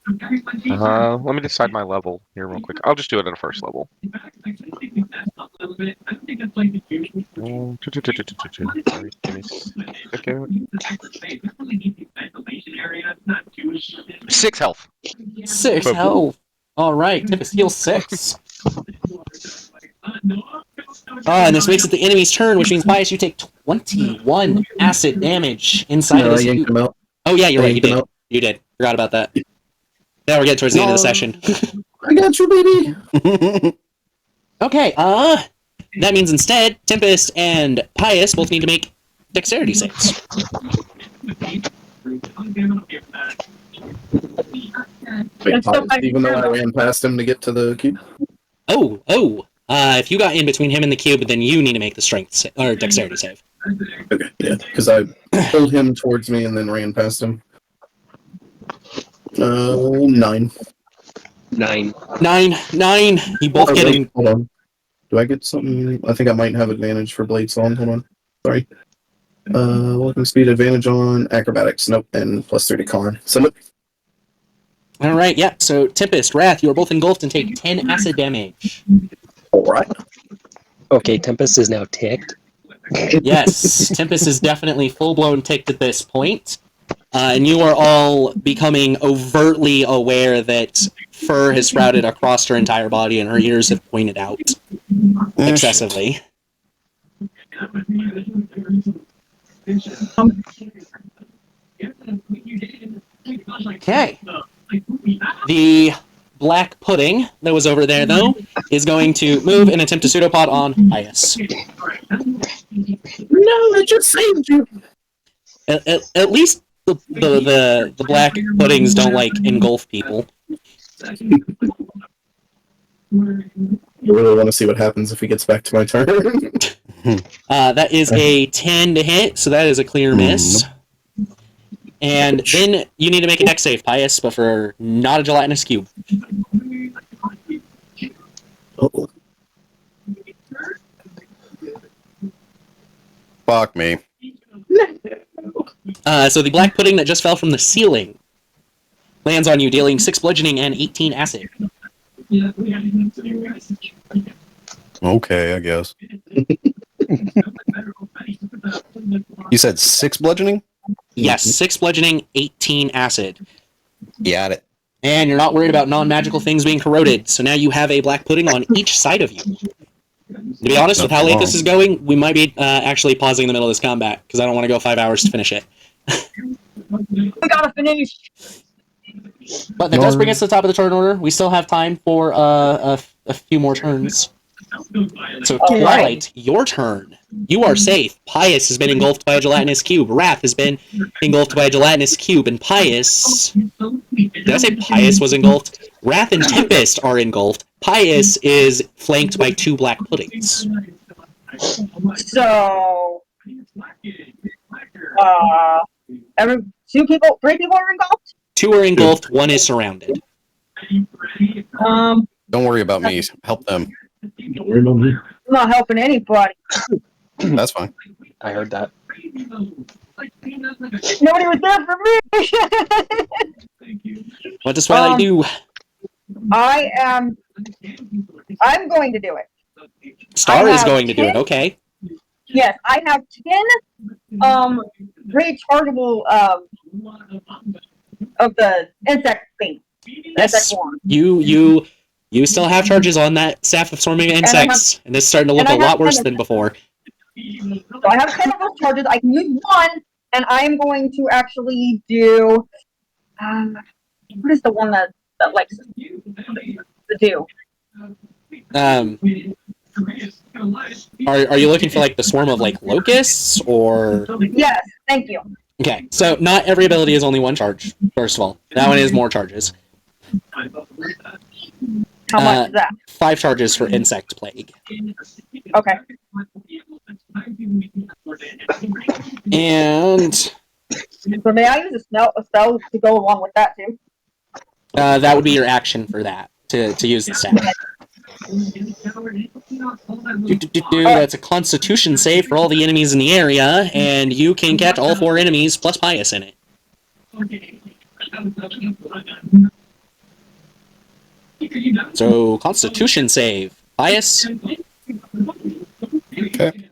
S2: Let me decide my level here real quick. I'll just do it at a first level. 6 health.
S1: 6 health. All right, Tempest heals 6. And this makes it the enemy's turn, which means Bias, you take 21 acid damage inside of
S5: No, I
S1: this.
S5: yanked him out.
S1: Oh yeah, you're right. You
S5: Yanked him
S1: did.
S5: out.
S1: You did. Forgot about that. Now we're getting towards the end of the session.
S5: I got you, baby.
S1: Okay. That means instead, Tempest and Pius both need to make dexterity saves.
S5: Wait, even though I ran past him to get to the cube.
S1: Oh. If you got in between him and the cube, then you need to make the strength or dexterity save.
S5: Okay, yeah, because I pulled him towards me and then ran past him. 9.
S8: 9.
S1: 9. You both get in.
S5: Hold on. Do I get something? I think I might have advantage for blades on. Hold on. Sorry. Walking speed advantage on acrobatics. Nope. And plus 30 con. So nope.
S1: All right. Yeah. So Tempest, Wrath, you are both engulfed and take 10 acid damage.
S5: All right.
S8: Okay, Tempest is now ticked.
S1: Yes, Tempest is definitely full-blown ticked at this point. And you are all becoming overtly aware that fur has sprouted across her entire body and her ears have pointed out excessively. Okay. The black pudding that was over there, though, is going to move and attempt a pseudopod on Pius.
S5: No, I just saved you.
S1: At least the black puddings don't like engulf people.
S5: You really want to see what happens if he gets back to my turn?
S1: That is a 10 to hit, so that is a clear miss. And then you need to make a dex save, Pius, but for not a gelatinous cube.
S5: Uh-oh.
S4: Fuck me.
S1: So the black pudding that just fell from the ceiling lands on you, dealing 6 bludgeoning and 18 acid.
S4: Okay, I guess. You said 6 bludgeoning?
S1: Yes, 6 bludgeoning, 18 acid.
S4: Got it.
S1: And you're not worried about non-magical things being corroded, so now you have a black pudding on each side of you. To be honest, with how late this is going, we might be actually pausing in the middle of this combat, because I don't want to go 5 hours to finish it.
S7: We gotta finish.
S1: But that does bring us to the top of the turn order. We still have time for a few more turns. So, Twilight, your turn. You are safe. Pius has been engulfed by a gelatinous cube. Wrath has been engulfed by a gelatinous cube. And Pius... Did I say Pius was engulfed? Wrath and Tempest are engulfed. Pius is flanked by 2 black puddings.
S7: So, 3 people are engulfed?
S1: 2 are engulfed, 1 is surrounded.
S4: Don't worry about me. Help them.
S7: I'm not helping anybody.
S4: That's fine.
S8: I heard that.
S7: Nobody was there for me.
S1: What does Twilight do?
S7: I'm going to do it.
S1: Star is going to do it, okay.
S7: Yes, I have 10 rechargeable of the insect thing.
S1: Yes, you still have charges on that staff of swarming insects, and it's starting to look a lot worse than before.
S7: So I have 10 of those charges. I can use 1, and I'm going to actually do. What is the one that likes to do?
S1: Are you looking for like the swarm of like locusts or?
S7: Yes, thank you.
S1: Okay, so not every ability is only 1 charge. First of all, that one is more charges.
S7: How much is that?
S1: 5 charges for insect plague.
S7: Okay.
S1: And
S7: so may I use a spell to go along with that too?
S1: that would be your action for that to use the staff. That's a Constitution save for all the enemies in the area, and you can catch all 4 enemies plus Pius in it. So, Constitution save. Pius?
S4: Okay.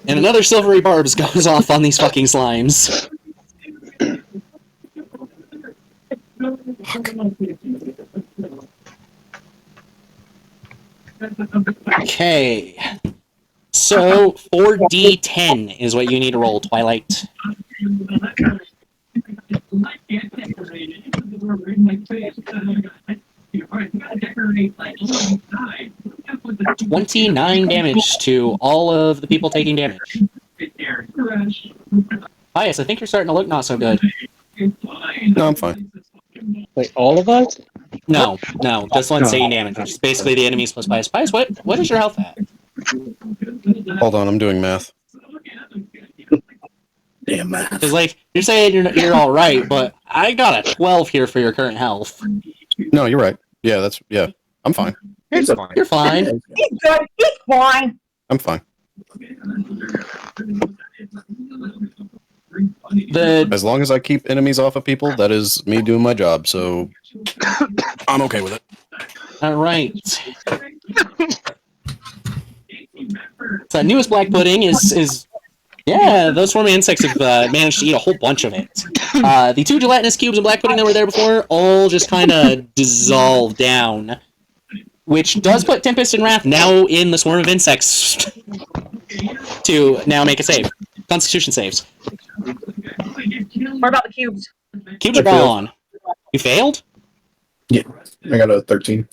S1: And another silvery barbs goes off on these fucking slimes. Okay. So, 4d10 is what you need to roll, Twilight. 29 damage to all of the people taking damage. Pius, I think you're starting to look not so good.
S4: No, I'm fine.
S8: Wait, all of us?
S1: No, just one taking damage, which is basically the enemies plus Pius. Pius, what is your health at?
S4: Hold on, I'm doing math.
S5: Damn math.
S1: Because, like, you're saying you're all right, but I got a 12 here for your current health.
S4: No, you're right. Yeah, I'm fine.
S1: You're fine.
S7: He's good. He's fine.
S4: I'm fine. As long as I keep enemies off of people, that is me doing my job, so I'm okay with it.
S1: All right. So, newest black pudding is Yeah, those swarming insects have managed to eat a whole bunch of it. The 2 gelatinous cubes of black pudding that were there before all just kind of dissolve down, which does put Tempest and Wrath now in the swarm of insects to now make a save. Constitution saves.
S7: What about the cubes?
S1: Cubes are gone. You failed?
S5: Yeah, I got a 13.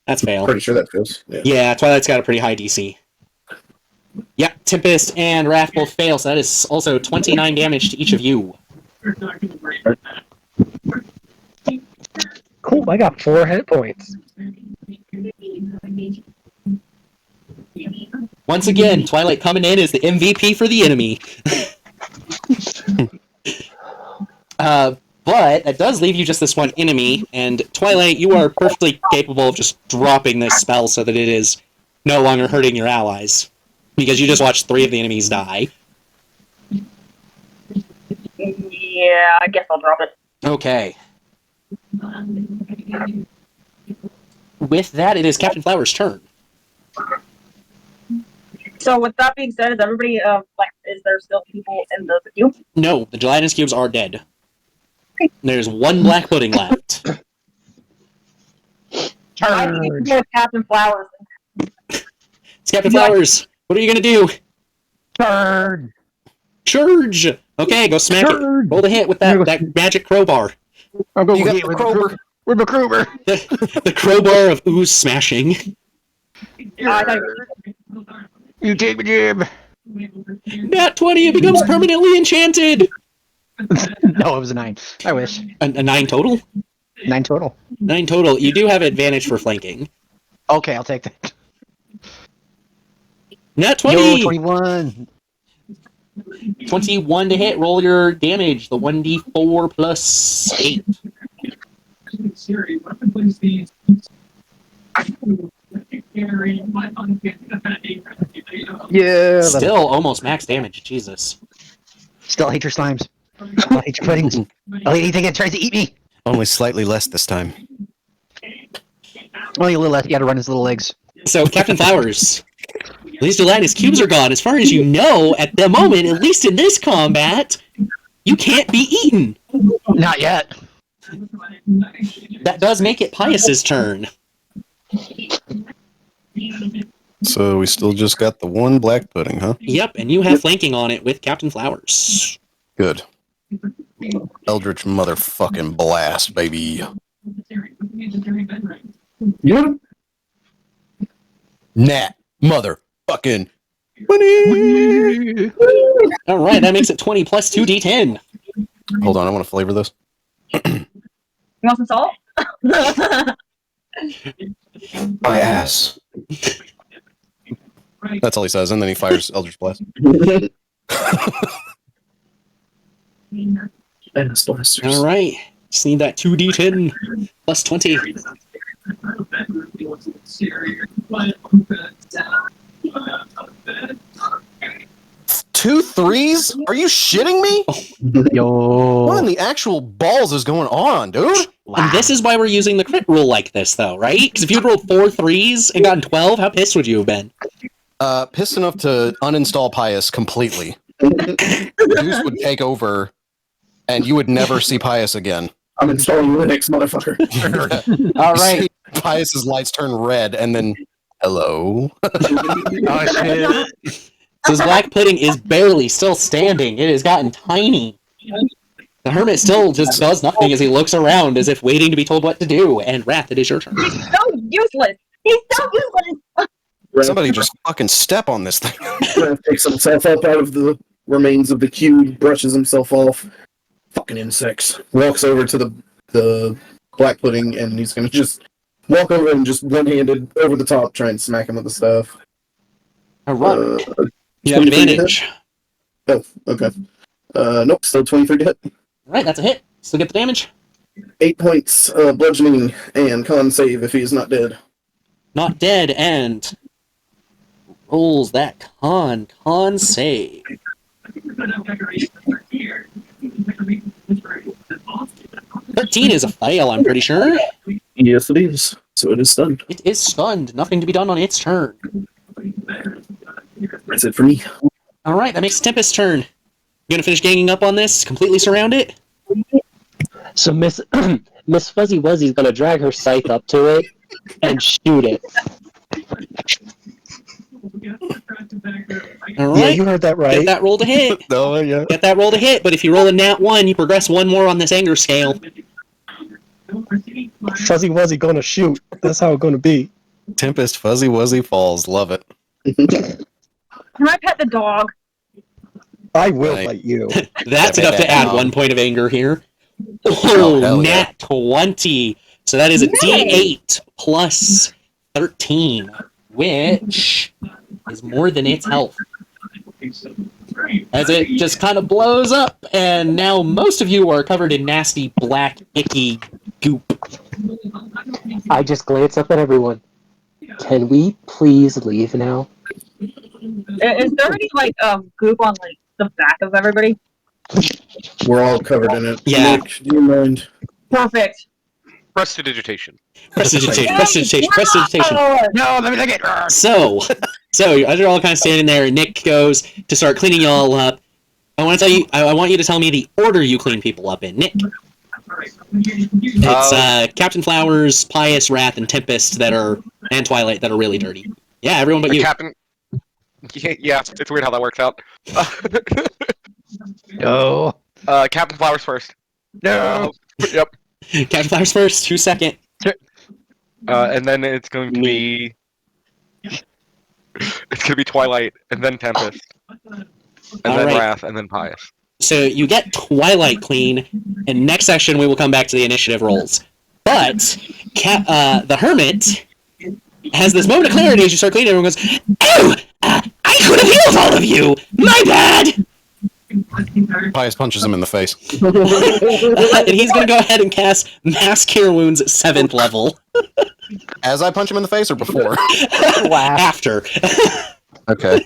S1: That's fail.
S5: Pretty sure that fails.
S1: Yeah, Twilight's got a pretty high DC. Yeah, Tempest and Wrath both fail, so that is also 29 damage to each of you.
S8: Cool, I got 4 hit points.
S1: Once again, Twilight coming in as the MVP for the enemy. But that does leave you just this one enemy, and Twilight, you are perfectly capable of just dropping this spell so that it is no longer hurting your allies. Because you just watched 3 of the enemies die.
S7: Yeah, I guess I'll drop it.
S1: Okay. With that, it is Captain Flower's turn.
S7: So with that being said, is everybody is there still people in the cube?
S1: No, the gelatinous cubes are dead. There's 1 black pudding left.
S7: I think it's more Captain Flowers.
S1: It's Captain Flowers. What are you gonna do?
S3: Charge!
S1: Charge! Okay, go smack it. Roll the hit with that magic crowbar.
S3: I'll go
S4: You got
S3: hit
S4: the
S3: with
S4: crowbar.
S3: With the crowbar.
S1: The crowbar of ooze smashing.
S3: You take my jib.
S1: Nat 20, it becomes permanently enchanted!
S3: No, it was a 9. I wish.
S1: A 9 total?
S3: 9 total.
S1: 9 total. You do have advantage for flanking.
S3: Okay, I'll take that.
S1: Nat 20!
S3: Yo, 21.
S1: 21 to hit. Roll your damage. The 1d4 plus 8.
S3: Yeah.
S1: Still almost max damage. Jesus.
S3: Still hate your slimes. Still hate your puddings. I'll eat anything that tries to eat me.
S4: Only slightly less this time.
S3: Only a little less. You gotta run his little legs.
S1: So, Captain Flowers. These gelatinous cubes are gone. As far as you know, at the moment, at least in this combat, you can't be eaten.
S3: Not yet.
S1: That does make it Pius's turn.
S4: So we still just got the 1 black pudding, huh?
S1: Yep, and you have flanking on it with Captain Flowers.
S4: Good. Eldritch motherfucking blast, baby.
S5: Yeah.
S4: Nat motherfucking.
S1: Alright, that makes it 20 plus 2d10.
S4: Hold on, I want to flavor this.
S7: You want some salt?
S9: My ass.
S4: That's all he says, and then he fires Eldritch Blast.
S1: Alright, just need that 2d10 plus 20.
S4: Two threes? Are you shitting me?
S3: Yo.
S4: What in the actual balls is going on, dude?
S1: And this is why we're using the crit rule like this, though, right? Because if you'd rolled 4 threes and gotten 12, how pissed would you have been?
S4: Pissed enough to uninstall Pius completely. Deuce would take over, and you would never see Pius again.
S5: I'm installing Linux, motherfucker.
S1: All right.
S4: Pius's lights turn red, and then hello.
S3: Oh, shit.
S1: So his black pudding is barely still standing. It has gotten tiny. The hermit still just does nothing as he looks around as if waiting to be told what to do. And Wrath, it is your turn.
S7: He's so useless. He's so useless.
S4: Somebody just fucking step on this thing.
S5: Wrath takes himself up out of the remains of the cube, brushes himself off. Fucking insects. Walks over to the black pudding, and he's gonna just walk over and just one-handed over the top, try and smack him with the staff.
S1: All right. You have advantage.
S5: Oh, okay. Nope, still 23 to hit.
S1: Right, that's a hit. Still get the damage.
S5: 8 points bludgeoning and con save if he is not dead.
S1: Not dead, and rolls that con save. 13 is a fail, I'm pretty sure.
S5: Yes, it is. So it is stunned.
S1: It is stunned. Nothing to be done on its turn.
S5: That's it for me.
S1: All right, that makes Tempest's turn. You gonna finish ganging up on this? Completely surround it?
S8: So Miss Miss Fuzzy Wuzzy's gonna drag her scythe up to it and shoot it.
S1: All right.
S8: Yeah, you heard that right.
S1: Get that roll to hit.
S4: Oh, yeah.
S1: Get that roll to hit, but if you roll a nat 1, you progress 1 more on this anger scale.
S8: Fuzzy Wuzzy gonna shoot. That's how it's gonna be.
S4: Tempest Fuzzy Wuzzy falls. Love it.
S7: Can I pet the dog?
S8: I will
S4: Right.
S8: fight you.
S1: That's enough to add 1 point of anger here.
S4: Oh, hell
S1: nat 20. So that is a D8 plus 13, which is more than its health. As it just kind of blows up, and now most of you are covered in nasty, black, icky goop.
S8: I just glance up at everyone. Can we please leave now?
S7: Is there any like goop on like the back of everybody?
S5: We're all covered in it.
S1: Yeah.
S5: Nick, do you mind?
S7: Perfect.
S2: Prestidigitation.
S1: Prestidigitation.
S3: No, let me take it.
S1: So as you're all kind of standing there, Nick goes to start cleaning you all up. I want you to tell me the order you clean people up in. Nick. It's Captain Flowers, Pious, Wrath, and Tempest and Twilight that are really dirty. Yeah, everyone but you.
S2: Captain. Yeah, it's weird how that works out.
S3: No.
S2: Captain Flowers first.
S3: No.
S2: Yep.
S1: Captain Flowers first, 2 second.
S2: And then it's going to be. It's going to be Twilight, and then Tempest, and then
S1: right.
S2: Wrath, and then Pious.
S1: So you get Twilight clean, and next section we will come back to the initiative rolls. But the Hermit has this moment of clarity as you start cleaning. Everyone goes, "Oh, I could have healed all of you. My bad."
S4: Pius punches him in the face.
S1: And he's going to go ahead and cast Mass Cure Wounds at 7th level.
S4: As I punch him in the face or before?
S1: After.
S4: Okay.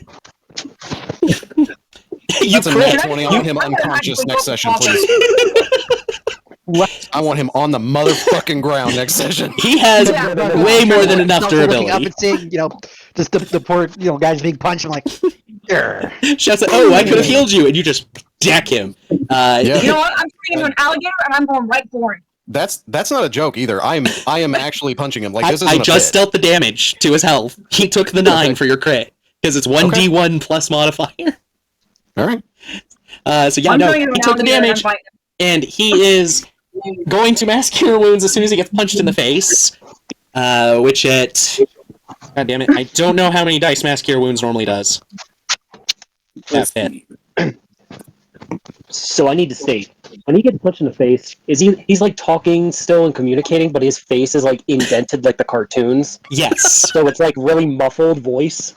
S1: You
S4: That's a nat 20. I want him unconscious next session, please. I want him on the motherfucking ground next session.
S1: He has way more than enough
S3: Looking up
S1: durability.
S3: and seeing, just the poor, guys being punched. I'm like, "Grr."
S1: Shouts out, "Oh, I could have healed you," and you just deck him.
S4: Yeah.
S7: You know what? I'm turning into an alligator and I'm going right for him.
S4: That's not a joke either. I am actually punching him. Like this isn't
S1: I
S4: a
S1: just
S4: bit.
S1: dealt the damage to his health. He took the 9 for your crit because it's 1d1 plus modifier.
S4: All right.
S1: So yeah,
S7: I'm
S1: no,
S7: turning
S1: he
S7: into an
S1: took the
S7: alligator and
S1: damage,
S7: I'm fighting
S1: and he is going to Mass Cure Wounds as soon as he gets punched in the face. Which God damn it, I don't know how many dice Mass Cure Wounds normally does. That's it.
S8: So I need to state, when he gets punched in the face, he's like talking still and communicating, but his face is like indented like the cartoons.
S1: Yes.
S8: So it's like really muffled voice.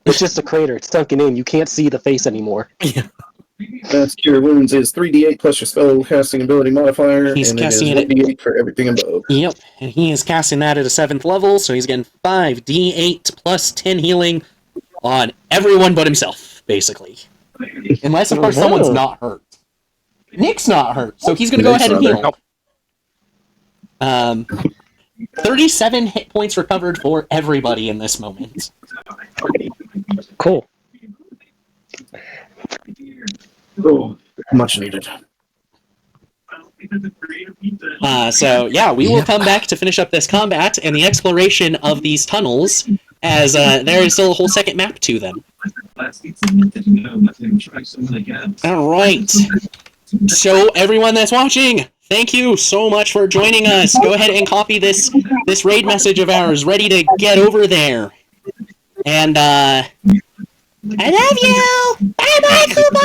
S8: It's just a crater. It's sunken in. You can't see the face anymore.
S5: Mass Cure Wounds is 3d8 plus your spell casting ability modifier,
S1: He's
S5: and it is
S1: casting it
S5: 1d8 for everything above.
S1: Yep, and he is casting that at a 7th level, so he's getting 5d8 plus 10 healing on everyone but himself, basically. Unless, of course, someone's not hurt. Nick's not hurt, so he's going to go ahead and heal. 37 hit points recovered for everybody in this moment.
S8: Cool.
S5: Oh, much needed.
S1: So yeah, we will come back to finish up this combat and the exploration of these tunnels, as there is still a whole second map to them. Alright. So everyone that's watching, thank you so much for joining us. Go ahead and copy this raid message of ours, ready to get over there. And I love you! Bye bye, Kuba!